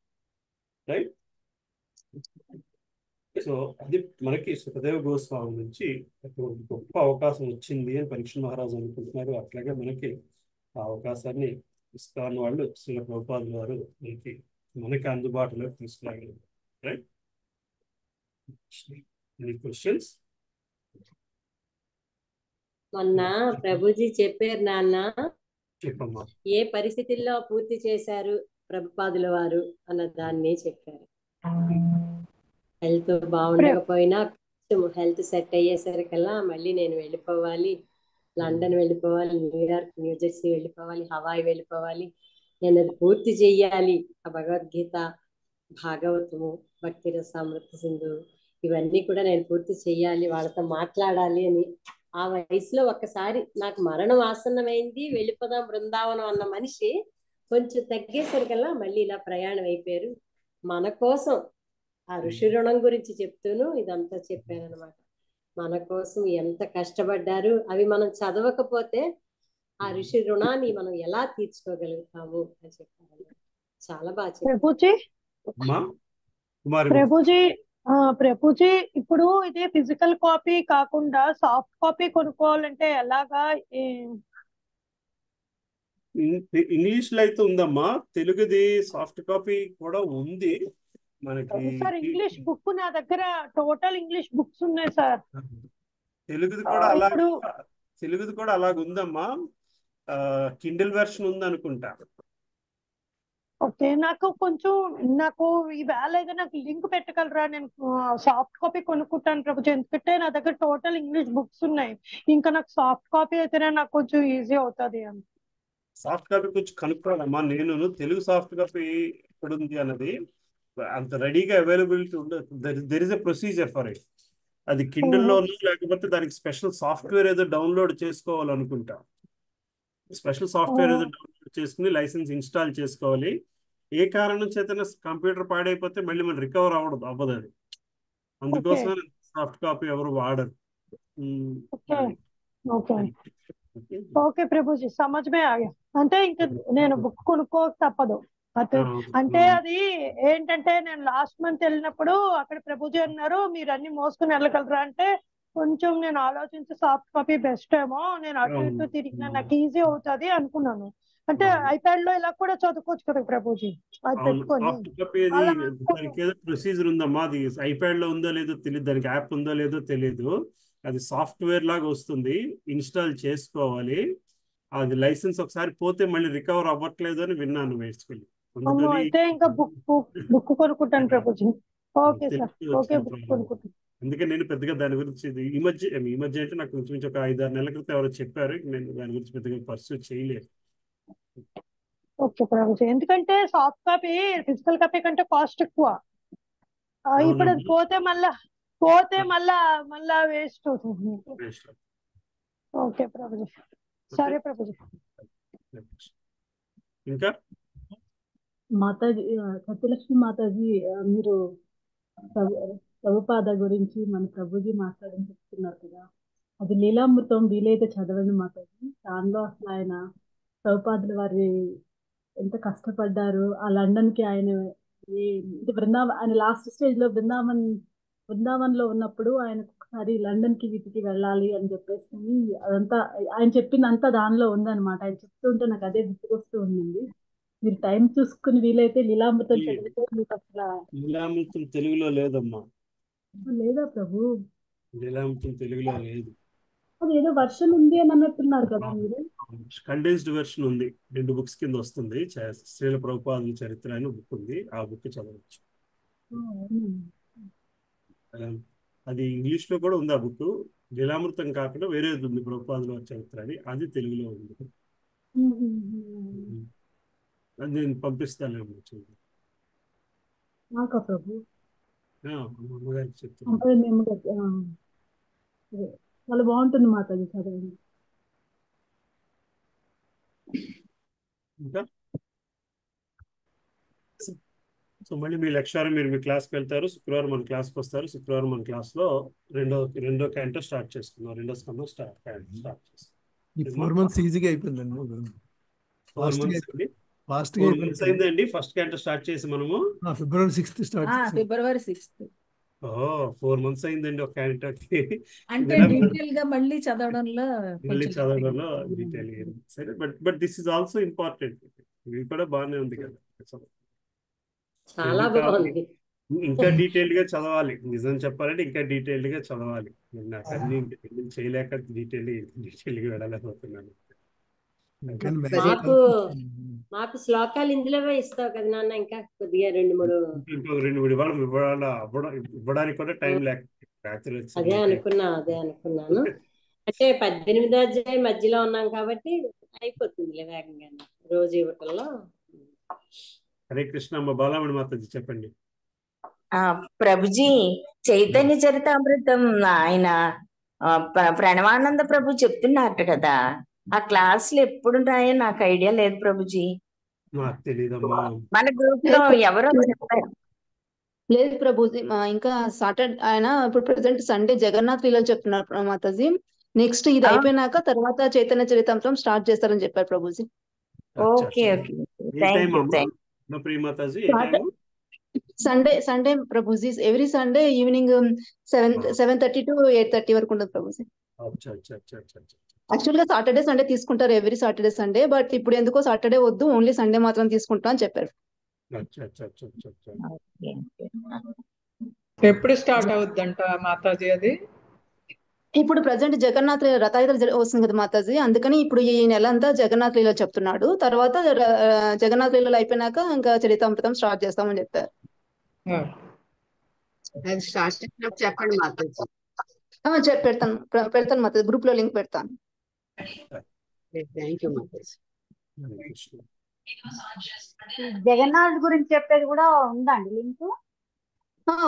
రైట్. సో అది మనకి సుఖదేవ గోస్వామి నుంచి గొప్ప అవకాశం వచ్చింది అని పరీక్షిత్ మహారాజు అనుకుంటున్నారు. అట్లాగే మనకి ఆ అవకాశాన్ని ఇస్కాన్ వాళ్ళు శ్రీల ప్రభుపాదుల వారు మనకి అందుబాటులోకి తీసుకురాగలరు. రైట్. Any questions? మొన్న ప్రభుజీ చెప్పారు నాన్న, చెప్పమ్మా. ఏ పరిస్థితుల్లో పూర్తి చేశారు ప్రభుపాదుల వారు అన్న దాన్ని చెప్పారు. హెల్త్ బాగుండకపోయినా హెల్త్ సెట్ అయ్యేసరికల్లా మళ్ళీ నేను వెళ్ళిపోవాలి, లండన్ వెళ్ళిపోవాలి, న్యూయార్క్, న్యూజెర్సీ వెళ్ళిపోవాలి, హవాయి వెళ్ళిపోవాలి, నేను అది పూర్తి చెయ్యాలి. ఆ భగవద్గీత, భాగవతము, భక్తి రసామృత సింధు ఇవన్నీ కూడా నేను పూర్తి చెయ్యాలి, వాళ్ళతో మాట్లాడాలి అని ఆ వయసులో ఒక్కసారి నాకు మరణం ఆసన్నమైంది, వెళ్ళిపోదాం బృందావనం అన్న మనిషి కొంచెం తగ్గేసరికల్లా మళ్ళీ ఇలా ప్రయాణం అయిపోయారు. మన కోసం ఆ ఋషి రుణం గురించి చెప్తూను ఇదంతా చెప్పాను అనమాట. మన కోసం ఎంత కష్టపడ్డారు, అవి మనం చదవకపోతే ఆ ఋషి రుణాన్ని మనం ఎలా తీర్చుకోగలుగుతాము అని చెప్పారు. చాలా బాగా చెప్పారు ప్రభుజీ. ఇప్పుడు ఇది ఫిజికల్ కాపీ కాకుండా సాఫ్ట్ కాపీ కొనుక్కోవాలంటే ఎలాగా? ఇంగ్లీష్ లో అయితే ఉందమ్మా, తెలుగుది సాఫ్ట్ కాపీ కూడా ఉంది మనకి. సార్ ఇంగ్లీష్ బుక్ నా దగ్గర టోటల్ ఇంగ్లీష్ బుక్స్ ఉన్నాయి సార్. తెలుగుది కూడా అలాగ ఉందమ్మా. కిండిల్ వెర్షన్ ఉంది అనుకుంటా. ఓకే, నాకు ఈవేళ ఏదైనా లింక్ పెట్టగలరా? నేను సాఫ్ట్ కాపీ కొనుక్కుంటాను ప్రభుజీ, ఎందుకంటే నా దగ్గర టోటల్ ఇంగ్లీష్ బుక్స్ ఉన్నాయి. ఇంకా నాకు సాఫ్ట్ కాపీ అయితేనే నాకు కొంచెం ఈజీ అవుతుంది అని. సాఫ్ట్ కాపీ కొంచెం కనుక్కోవాలమ్మా. నేను తెలుగు సాఫ్ట్ కాపీ ఎక్కడుంది అన్నది అంత రెడీగా అవైలబిలిటీ ఉండదు. There is a procedure for it. అది కిండిల్లోనూ లేకపోతే దానికి స్పెషల్ సాఫ్ట్వేర్ ఏదో డౌన్లోడ్ చేసుకోవాలనుకుంటా. స్పెషల్ సాఫ్ట్వేర్ ఏదో డౌన్లోడ్ చేసుకుని లైసెన్స్ ఇన్స్టాల్ చేసుకోవాలి. ఏ కారణం చేతనే కంప్యూటర్ పాడైపోతే మళ్ళీ మనం రికవర్ అవ్వదు అది. అందుకోసం సాఫ్ట్ కాపీ ఎవరు వాడరు. ఓకే ప్రభుజీ, సమజ్ మే ఆ గయా. అంటే ఇంకా నేను బుక్ కొనుక్కోక తప్పదు. అంటే అది ఏంటంటే నేను లాస్ట్ మంత్ వెళ్ళినప్పుడు అక్కడ ప్రభుజీ అన్నారు మీరు అన్ని మోసుకుని వెళ్ళగలరా అంటే కొంచెం నేను ఆలోచించి సాఫ్ట్ కాపీ బెస్ట్ ఏమో, నేను అటు ఇటు తిరిగినా నాకు ఈజీ అవుతుంది అనుకున్నాను. అంటే ఐప్యాడ్ లో ఇలా కూడా చదువుకోవచ్చు కదా ప్రభుజీ, అది అవును, పెట్టుకొని సాఫ్ట్ కాపీ అది అలా దానికి ఏదో ప్రొసీజర్ ఉందమ్మా. అది ఐప్యాడ్ లో ఉందో లేదో తెలియదు, దానికి యాప్ ఉందో లేదో తెలియదు. అది సాఫ్ట్వేర్ లాగా వస్తుంది, ఇన్స్టాల్ చేసుకోవాలి. అది లైసెన్స్ ఒకసారి పోతే మళ్ళీ రికవర్ అవ్వట్లేదు అని విన్నాను వేసుకెళ్ళి. అమ్మో, అందుకని అయితే ఇంకా బుక్ కొనుక్కుంటాను ప్రభుజీ. ఓకే సార్, తెలిసి ఓకే, వచ్చిన బుక్ ప్రాబ్లం. కొనుక్కుంటాను. అందుకే నేను పెద్దగా దాని గురించి ఈ మధ్య అంటే నాకు కొంచెం ఒక 5-6 నెలల క్రితం ఎవరో చెప్పారు, నేను దాని గురించి పెద్దగా పర్సూ చేయలేదు. ఓకే ప్రభుజీ, ఎందుకంటే సాఫ్ట్ కాపీ ఫిజికల్ కాపీ కంటే కాస్ట్ ఎక్కువ. ఇప్పుడు అది అవునమ్మా, పోతే మళ్ళా వేస్ట్ అవుతుంది. వేస్ట్. ఓకే ప్రభుజీ, ఓకే, సరే ప్రభుజీ. ఇంకా మాతాజీ, సత్యలక్ష్మి మాతాజీ, మీరు ప్రభుపాద గురించి మన ప్రభుజీ మాట్లాడని చెప్తున్నారు కదా, అది లీలామృతం వీలైతే చదవండి మాతాజీ. దానిలో అసలు ఆయన ప్రభుపాదుల వారి ఎంత కష్టపడ్డారు. ఆ లండన్ కి ఆయన ఆయన లాస్ట్ స్టేజ్ లో బృందావన్ లో ఉన్నప్పుడు ఆయన ఒకసారి లండన్ కి వీటికి వెళ్ళాలి అని చెప్పేసి అదంతా ఆయన చెప్పిందంతా దానిలో ఉందన్నమాట. ఆయన చెప్తుంటే నాకు అదే గుర్తుకొస్తూ ఉండింది. మీరు టైం చూసుకుని వీలైతే లీలామృతం చదివితే మీకు అసలు లీలామృతం తెలుగులో లేదమ్మా. లేదా ప్రభు, లీలామృతం తెలుగులో లేదు. అది ఏదో వర్షన్ ఉంది అని అన్నట్టున్నారు కదా మీరు. కండెన్స్డ్ వెర్షన్ ఉంది, 2 బుక్స్ కింద వస్తుంది. శ్రీల ప్రభుపాదుల చరిత్ర అని బుక్ ఉంది, ఆ బుక్ చదవచ్చు. అది ఇంగ్లీష్ లో కూడా ఉంది ఆ బుక్. లీలామృతం కాకుండా వేరేది ఉంది, ప్రభుపాదుల చరిత్ర అని, అది తెలుగులో ఉంది. అది నేను పంపిస్తాను నాకా ప్రభు, అమ్మగారికి చెప్తాను. అంటే మేము చాలా బాగుంటుంది మాతాజీ చదవండి. ఇంకా సో మళ్ళీ మీ లక్ష్యాలు, మీరు మీ క్లాస్కి వెళ్తారు, శుక్రవారం మన క్లాస్కి వస్తారు. శుక్రవారం మన క్లాస్లో రెండో క్యాంటో స్టార్ట్ చేసుకున్నాం, రెండో స్కందం స్టార్ట్ చేస్తాం. ఈ 4 months ఈజీగా అయిపోయిందండి. 4 months అండి, ఫాస్ట్ 4 months అయిందండి. ఫస్ట్ క్యాంటో స్టార్ట్ చేసి మనము February 6th స్టార్ట్ చేసాం. February 6th. 4 months అయిందండి ఒక క్యాంటోకి. అంటే డీటెయిల్ గా మళ్ళీ చదవడంలో డీటెయిల్ సరే. But this is also important. ఇది కూడా బాగానే ఉంది కదా, చాలా బాగుంది. ఇంకా డీటెయిల్డ్ గా చదవాలి. నిజం చెప్పాలంటే ఇంకా డీటెయిల్డ్ గా చదవాలి. నాకు అన్ని చేయలేక డీటెయిల్డ్ గా వెళ్ళలేకపోతున్నాను. మాకు శ్లోకాలు ఇందులోవే ఇస్తావు కదా నాన్న, ఇంకా కొద్దిగా 2-3 ఇవ్వడానికి కూడా టైం లేక అదే అనుకున్నాను. అంటే 18వ అధ్యాయం మధ్యలో ఉన్నాం కాబట్టి అయిపోతుంది వేగంగా రోజు ఇవ్వటంలో. హరే కృష్ణ. అమ్మ బాలామణి మాతాజీ చెప్పండి. ప్రభుజీ, చైతన్య చరితామృతం ఆయన ప్రణవానంద ప్రభు చెప్తున్నట్టు కదా, ఆ క్లాసులు ఎప్పుడుంటాయో నాకు ఐడియా లేదు ప్రభుజీ. నాకు తెలియదమ్మా, మన గ్రూప్ లో ఎవరో చెప్పారు. లేదు ప్రభుజీ, ఇంకా సాటర్డే ఆయన ఇప్పుడు ప్రెసెంట్ సండే జగన్నాథ్ లీలలు చెప్తున్నారు మాతాజీ. నెక్స్ట్ ఇది అయిపోయినాక తర్వాత చైతన్య చరితామృతం స్టార్ట్ చేస్తారని చెప్పారు Prabhuji. Okay okay, thank you. Sunday Prabhuji, every Sunday evening 7:30 to 8:30 వరకు ఉంటుంది ప్రభుజీ. యాక్చువల్ గా సాటర్డే సండే తీసుకుంటారు, ఎవ్రీ సాటర్డే సండే. బట్ ఇప్పుడు ఎందుకో సాటర్డే వద్దు, ఓన్లీ సండే మాత్రం తీసుకుంటా అని చెప్పారు. ఎప్పుడు స్టార్ట్ అవుద్దంట మాతాజీ అది? ఇప్పుడు ప్రజెంట్ జగన్నాథ్ రథయాత్ర వస్తుంది కదా మాతాజీ, అందుకని ఇప్పుడు ఈ నెల అంతా జగన్నాథ్ లీల చెప్తున్నాడు. తర్వాత జగన్నాథ్ లీలలు అయిపోయినాక ఇంకా చరితామృతం స్టార్ట్ చేస్తామని చెప్పారు. చెప్పండి మాతాజీ. పెడతాను మాతాజీ, గ్రూప్ లో లింక్ పెడతాను. థ్యాంక్ యూ మాతాజీ. జగన్నాథ్ గురించి చెప్పేది కూడా ఉందండి లింక్?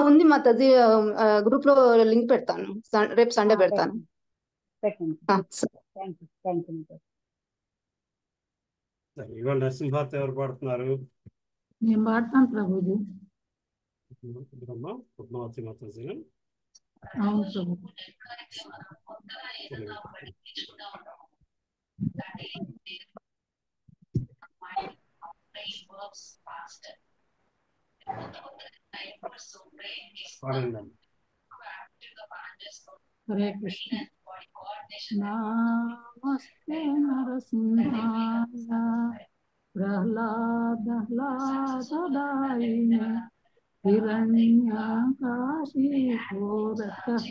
ఉంది మాతాజీ, గ్రూప్ లో లింక్ పెడతాను, రేపు సండే పెడతాను. ఇవాళ నరసింహార్తి ఎవరు పాడుతున్నారు? నేను పాడతాను ప్రభుజీ. పద్మావతి మాతాజీ. అవును ప్రభు. హరే కృష్ణ. నమస్తే నరసింహాయ ప్రహ్లాదాయినే హిరణ్యకాశీకోరకః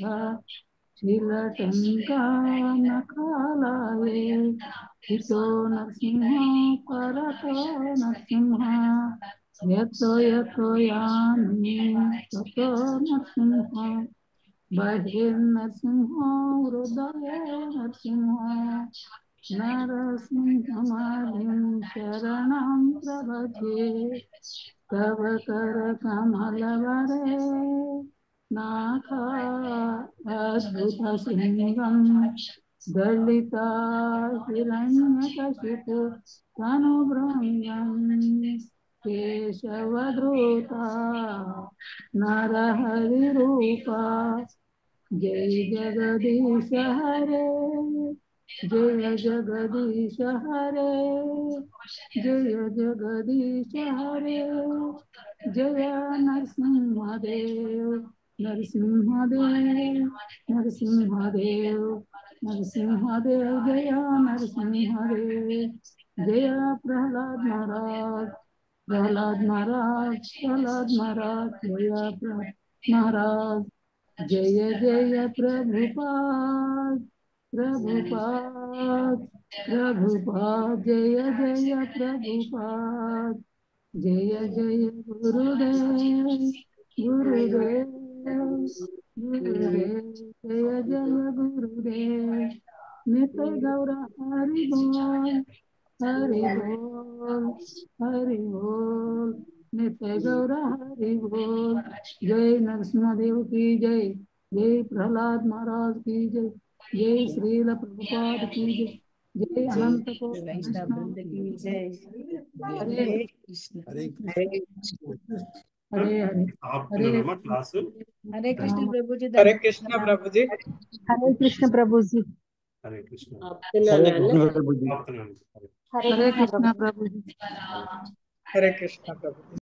శిలటంకానకాలయే హితో నరసింహ పరతో నరసింహ యతో యతో యామి తతో నరసింహ బహిర్నరసింహ హృదయే నరసింహ నరసింహమాలిం శరణం ప్రపద్యే తవ కర కమలవరే నాథ అద్భుత శృంగం దళిత హిరణ్యకశిపు తనుభృంగం కేశవధృత నరహరి రూప జయ జగదీశ హరే జయ జగదీశ హరే జయ జగదీశ హరే జయ నరసింహదేవ్ నరసింహదేవ్ నరసింహదేవ్ నరసింహదేవ్ జయ నరసింహదేవ్ జయ ప్రహ్లాద్ మహారాజ్ ప్రహ్లాద్ మహారాజ్ ప్రహ్లాద్ మహారాజ్ జయ ప్రహ్లాద్ మహారాజ్ జయ జయ ప్రభుపాద్ ప్రభుపాద్ ప్రభుపాద్ జయ జయ ప్రభుపాద్ జయ జయ గురుదేవ్ గురుదేవ్ గురుదేవ్ జయ జయ గురుదేవ్ నిత్య గౌర హరి బోల్ హరి బోల్ హరి బోల్ నిత్య గౌర హరి బోల్ జై నరసింహదేव की जय जय प्रहलाद महाराज की जय जय श्रील प्रभुपाद की जय जय अनंत कोटि वैष्णव वृंद की जय हरे हरे कृष्ण हरे हरे हरे हरे క్లాసు हरे कृष्ण प्रभु जी हरे कृष्ण प्रभु जी हरे कृष्ण प्रभु जी హరే కృష్ణ ఆపుతున్నాను నాన్న. ఆపుతున్నాను. हरे कृष्ण प्रभु जी हरे कृष्ण प्रभु जी।